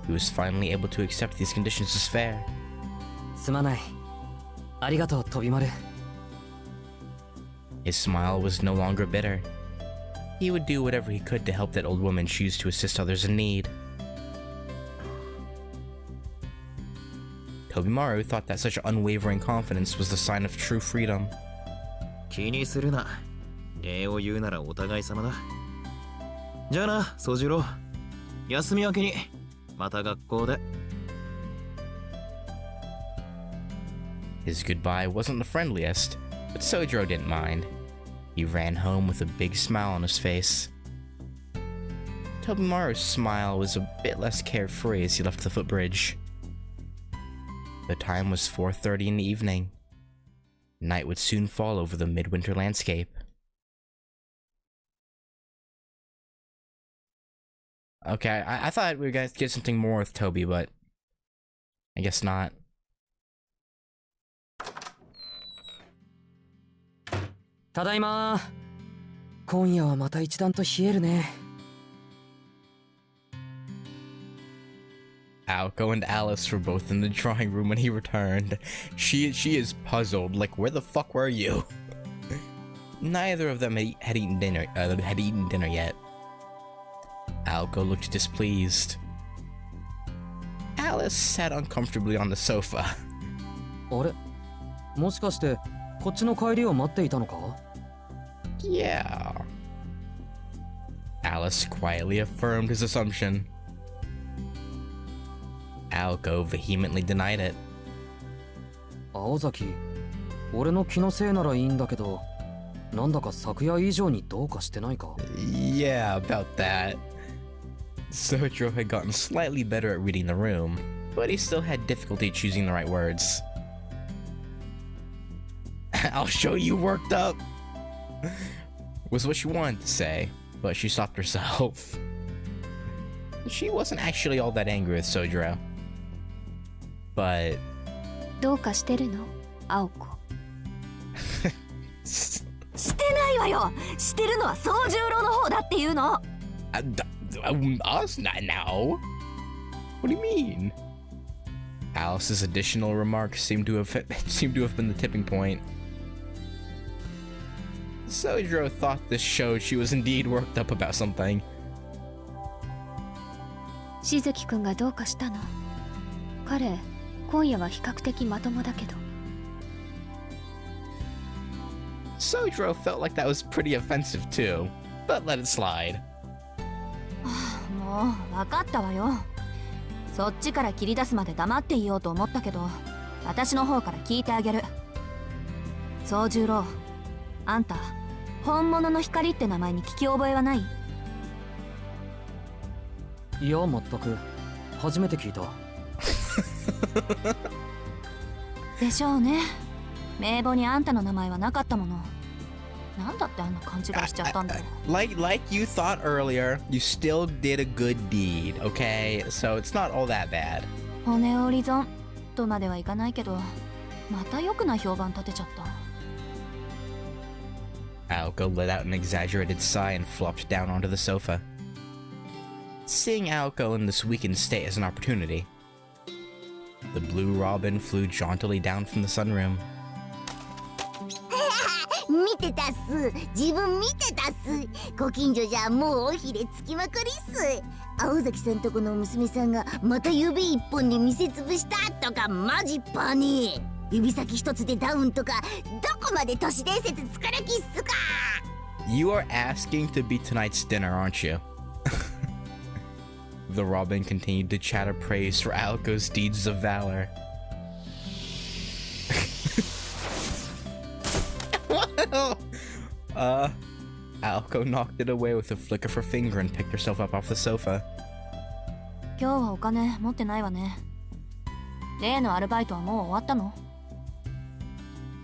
He was finally able to accept these conditions as fair. すまない。ありがとう、飛び丸。 His smile was no longer bitter. He would do whatever he could to help that old woman choose to assist others in need. Tobimaru thought that such unwavering confidence was the sign of true freedom. 気にするな。礼を言うならお互い様だ。じゃあな、ソジロ。休み明けにまた学校で。 His goodbye wasn't the friendliest, but Sojiro didn't mind. He ran home with a big smile on his face. Tobimaru's smile was a bit less carefree as he left the footbridge. The time was 4:30 in the evening. Night would soon fall over the midwinter landscape. Okay, I thought we were gonna get something more with Toby, but I guess not. ただいま。今夜はまた一段と冷えるね。 Aoko and Alice were both in the drawing room when he returned. She is puzzled, like, where the fuck were you? Neither of them had eaten dinner yet. Aoko looked displeased. Alice sat uncomfortably on the sofa. あれ、もしかしてこっちの帰りを待っていたのか? Yeah. Alice quietly affirmed his assumption. Aoko vehemently denied it. 青崎、俺の気のせいならいいんだけど、なんだか昨夜以上にどうかしてないか? Yeah, about that. Sojiro had gotten slightly better at reading the room, but he still had difficulty choosing the right words. I'll show you worked up! Was what she wanted to say, but she stopped herself. She wasn't actually all that angry with Sojiro. But... どうかしてるの、青子。してないわよ。してるのは宗十郎の方だっていうの。Us? Not now. What do you mean? Alice's additional remarks seemed to have been the tipping point. Sojiro thought this showed she was indeed worked up about something. しずきくんがどうかしたの？彼、今夜は比較的まともだけど。Sojiro felt like that was pretty offensive too, but let it slide. もう分かったわよ。そっちから切り出すまで黙っていようと思ったけど、私の方から聞いてあげる。宗十郎、あんた本物の光って名前に聞き覚えはない？いや、全く。初めて聞いた。でしょうね。名簿にあんたの名前はなかったもの。なんだってあんな勘違いしちゃったんだろう。Like you thought earlier, you still did a good deed, okay? So it's not all that bad. 骨折り損とまではいかないけど、また良くない評判立てちゃった。Aoko let out an exaggerated sigh and flopped down onto the sofa. Seeing Aoko in this weakened state as an opportunity, the blue robin flew jauntily down from the sunroom. 見てたっす。自分見てたっす。ご近所じゃもうおひれつきまくりっす。青崎さんとこの娘さんがまた指一本で見せつぶしたとかマジパニー。指先一つでダウンとかどこまで都市伝説作る気っすか？ You are asking to be tonight's dinner, aren't you? The robin continued to chatter praise for Aoko's deeds of valor. Aoko knocked it away with a flick of her finger and picked herself up off the sofa. 今日はお金持ってないわね。例のアルバイトはもう終わったの？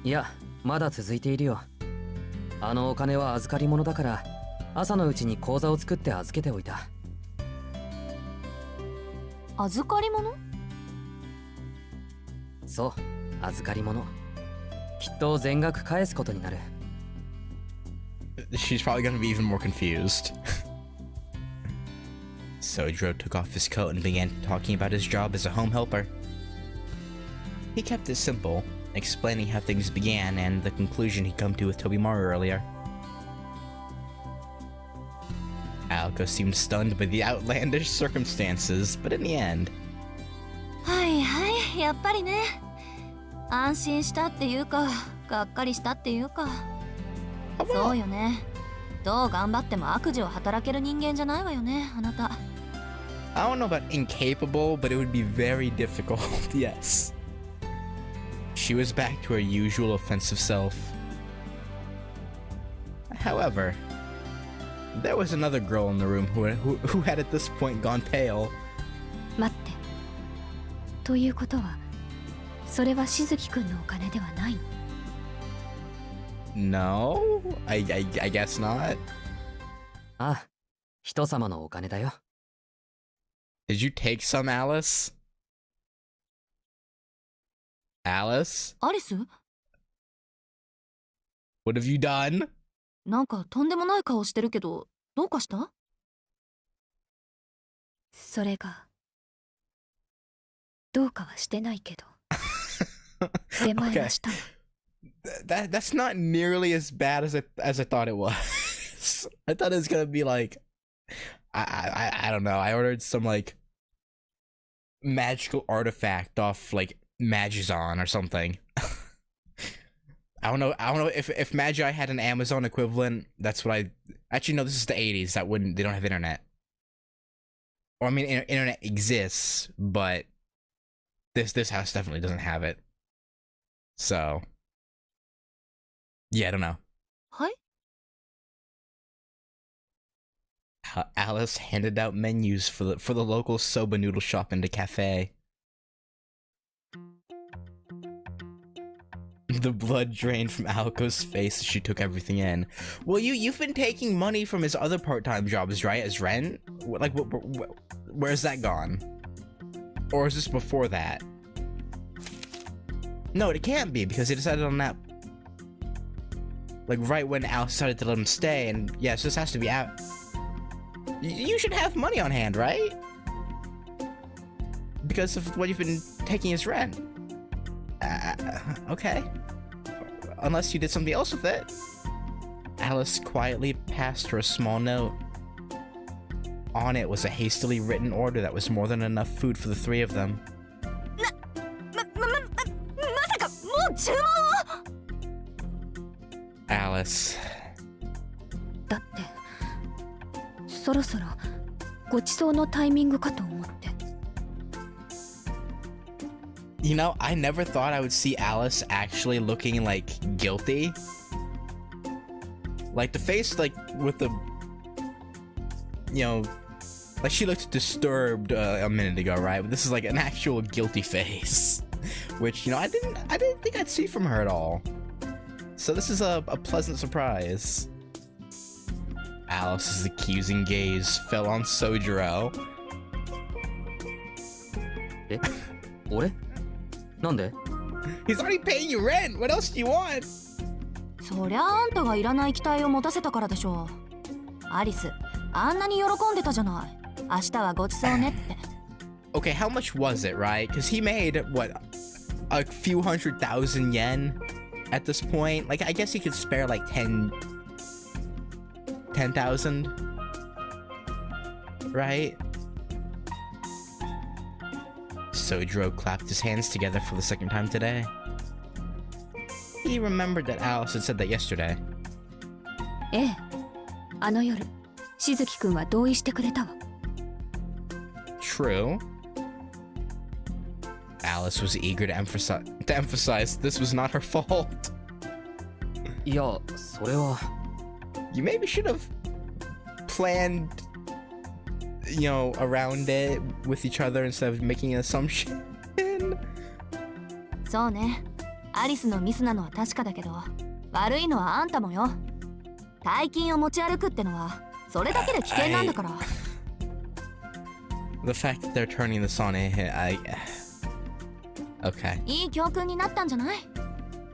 いや、まだ続いているよ。あのお金は預かり物だから、朝のうちに口座を作って預けておいた。預かり物？そう、預かり物。きっと全額返すことになる。She's probably gonna be even more confused. Sojiro took off his coat and began talking about his job as a home helper. He kept it simple, explaining how things began and the conclusion he'd come to with Tobimaru earlier. Aoko seemed stunned by the outlandish circumstances, but in the end... はいはい、やっぱりね。安心したっていうか、がっかりしたっていうか。そうよね。どう頑張っても悪事を働ける人間じゃないわよね、あなた。I don't know about incapable, but it would be very difficult, yes. She was back to her usual offensive self. However, there was another girl in the room who had at this point gone pale. 待って。ということは、それはしずきくんのお金ではないの？ No? I guess not. あ、人様のお金だよ。Did you take some, Alice? Alice? アリス？ What have you done? なんかとんでもない顔してるけど、どうかした？それが、どうかはしてないけど。出前はしたの。That's not nearly as bad as I thought it was. I thought it was gonna be like, I don't know. I ordered some like magical artifact off like Magizon or something. I don't know if Magi had an Amazon equivalent. That's what I actually no. This is the 80s. They don't have internet. Or I mean, internet exists, but this house definitely doesn't have it. So yeah, I don't know. はい？ Alice handed out menus for the local soba noodle shop and a cafe. The blood drained from Aoko's face as she took everything in. Well, you've been taking money from his other part-time jobs, right? As rent? Like, where's that gone? Or is this before that? No, it can't be because he decided on that. Like right when Alice decided to let him stay, and yes, this has to be out. You should have money on hand, right? Because of what you've been taking as rent. Okay. Unless you did something else with it. Alice quietly passed her a small note. On it was a hastily written order that was more than enough food for the three of them. まさかもう注文を？ Alice. だって、そろそろごちそうのタイミングかと思って。You know, I never thought I would see Alice actually looking like guilty. Like the face, like with the, you know, like she looked disturbed a minute ago, right? But this is like an actual guilty face, which, you know, I didn't think I'd see from her at all. So this is a pleasant surprise. Alice's accusing gaze fell on Sojiro. え、俺？なんで？ He's already paying you rent. What else do you want? そりゃあんたがいらない期待を持たせたからでしょう。アリス、あんなに喜んでたじゃない。明日はごちそうねって。Okay, how much was it, right? Because he made, what, a few 100,000 yen at this point? Like, I guess he could spare like 10,000, right? Sojiro clapped his hands together for the second time today. He remembered that Alice had said that yesterday. ええ、あの夜、しずきくんは同意してくれたわ。True. Alice was eager to emphasize this was not her fault. いや、それは。You maybe should have planned, you know, around it with each other instead of making an assumption. そうね。アリスのミスなのは確かだけど、悪いのはあんたもよ。大金を持ち歩くってのはそれだけで危険なんだから。The fact that they're turning this on, okay. いい教訓になったんじゃない？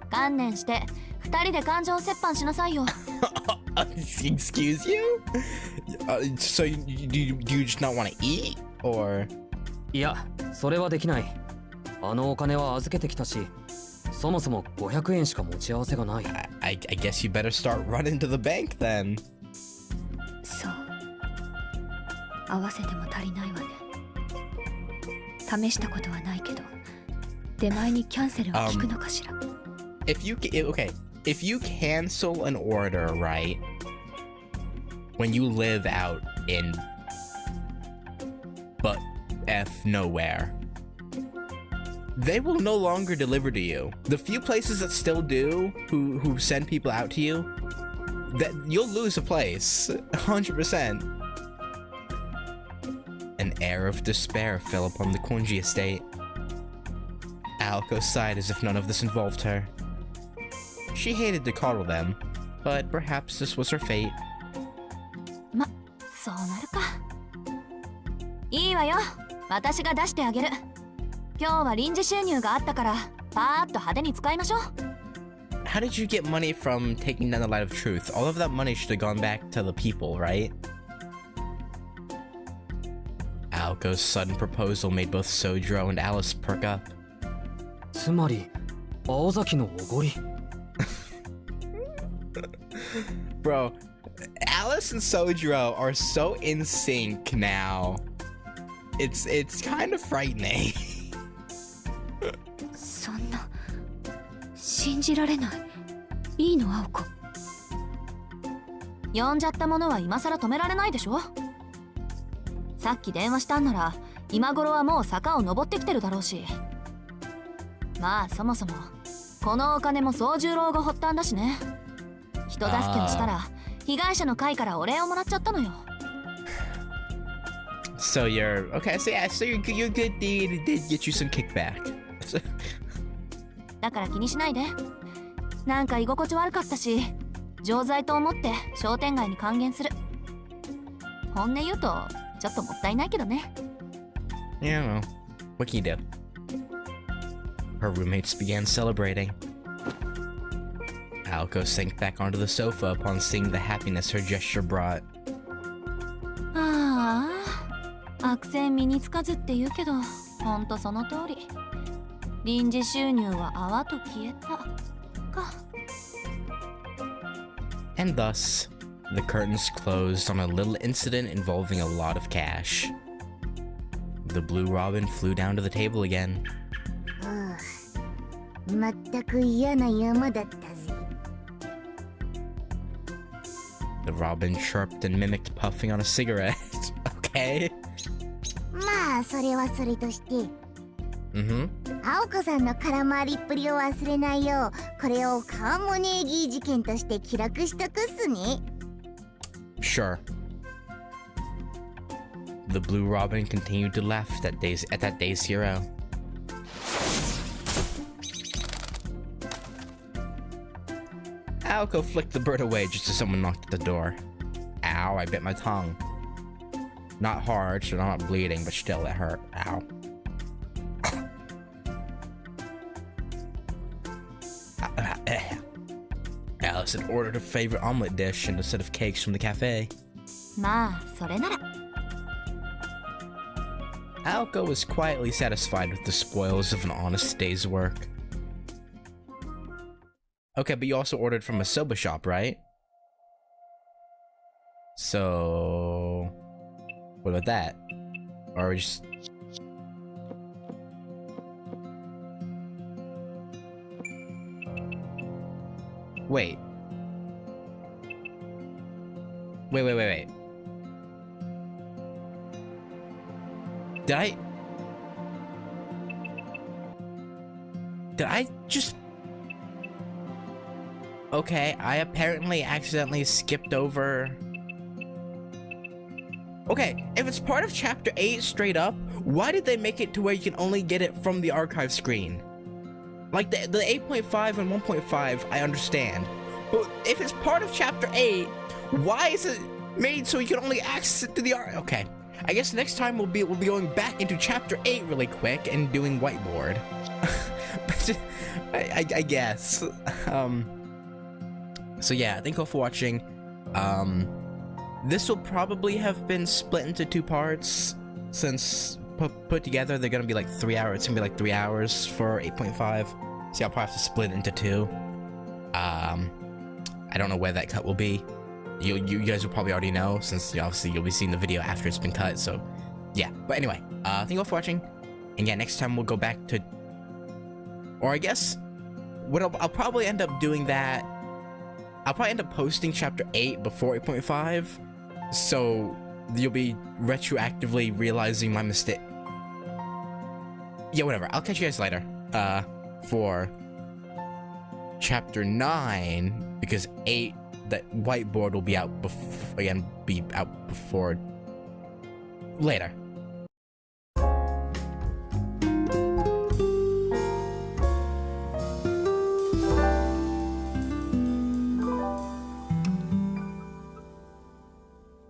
観念して二人で感情折半しなさいよ。Excuse you? So do you just not want to eat, or? いや、それはできない。あのお金は預けてきたし、そもそも500円しか持ち合わせがない。I guess you better start running to the bank then. そう。合わせても足りないわね。試したことはないけど、出前にキャンセルは効くのかしら。If you cancel an order, right? When you live out in but F nowhere, they will no longer deliver to you. The few places that still do, who send people out to you, that you'll lose a place, 100%. An air of despair fell upon the Konji estate. Aoko sighed as if none of this involved her. She hated to coddle them, but perhaps this was her fate. ま、そうなるか。いいわよ。私が出してあげる。今日は臨時収入があったから、パーッと派手に使いましょう。How did you get money from taking down the light of truth? All of that money should have gone back to the people, right? Aoko's sudden proposal made both Sojiro and Alice perk up. つまり、青崎のおごり。Bro, Alice and Sojiro are so in sync now. It's kind of frightening. そんな、信じられない。いいの、青子。呼んじゃったものは今さら止められないでしょ。さっき電話したんなら今頃はもう坂を登ってきてるだろうし。まあそもそもこのお金も宗十郎が発端だしね。人助けをしたら被害者の会からお礼をもらっちゃったのよ。So you're okay. So yeah, so your good deed did get you some kickback. だから気にしないで。なんか居心地悪かったし、錠剤と思って商店街に還元する。本音言うとちょっともったいないけどね。Yeah, well, what can you do? Her roommates began celebrating. Aoko sank back onto the sofa upon seeing the happiness her gesture brought. ああ、悪戦身につかずって言うけど、ほんとその通り。臨時収入は泡と消えたか。And thus, the curtains closed on a little incident involving a lot of cash. The blue robin flew down to the table again. 全く嫌な山だったぜ。 The The robin chirped and mimicked puffing on a cigarette. Okay. まあそれはそれとして。Mm-hmm. 青子さんの空回りっぷりを忘れないよう、これをカーモネーギー事件として記録しとくっすね。Sure. The blue robin continued to laugh at that day's hero. Aoko flicked the bird away just as someone knocked at the door. Ow, I bit my tongue. Not hard, so I'm not bleeding, but still it hurt. Ow. Alice had ordered her favorite omelet dish and a set of cakes from the cafe. まあそれなら。Aoko was quietly satisfied with the spoils of an honest day's work. Okay, but you also ordered from a soba shop, right? So... what about that? Or are we just... Wait. Wait. Did I just... Okay, I apparently accidentally skipped over... Okay, if it's part of Chapter 8 straight up, why did they make it to where you can only get it from the archive screen? Like, the 8.5 and 1.5, I understand. But if it's part of Chapter 8, why is it made so you can only access it to the Okay, I guess next time we'll be going back into Chapter 8 really quick and doing whiteboard. But I guess. So yeah, thank you all for watching. This will probably have been split into 2 parts, since put together they're gonna be like 3 hours. It's gonna be like 3 hours for 8.5. So I'll probably have to split it into 2. I don't know where that cut will be. You guys will probably already know, since obviously you'll be seeing the video after it's been cut. So yeah. But anyway, thank you all for watching. And yeah, next time we'll go back to, or I guess what I'll probably end up doing that. I'll probably end up posting Chapter 8 before 8.5, so you'll be retroactively realizing my mistake. Yeah, whatever. I'll catch you guys later. For Chapter 9, because 8, that whiteboard will be out before later.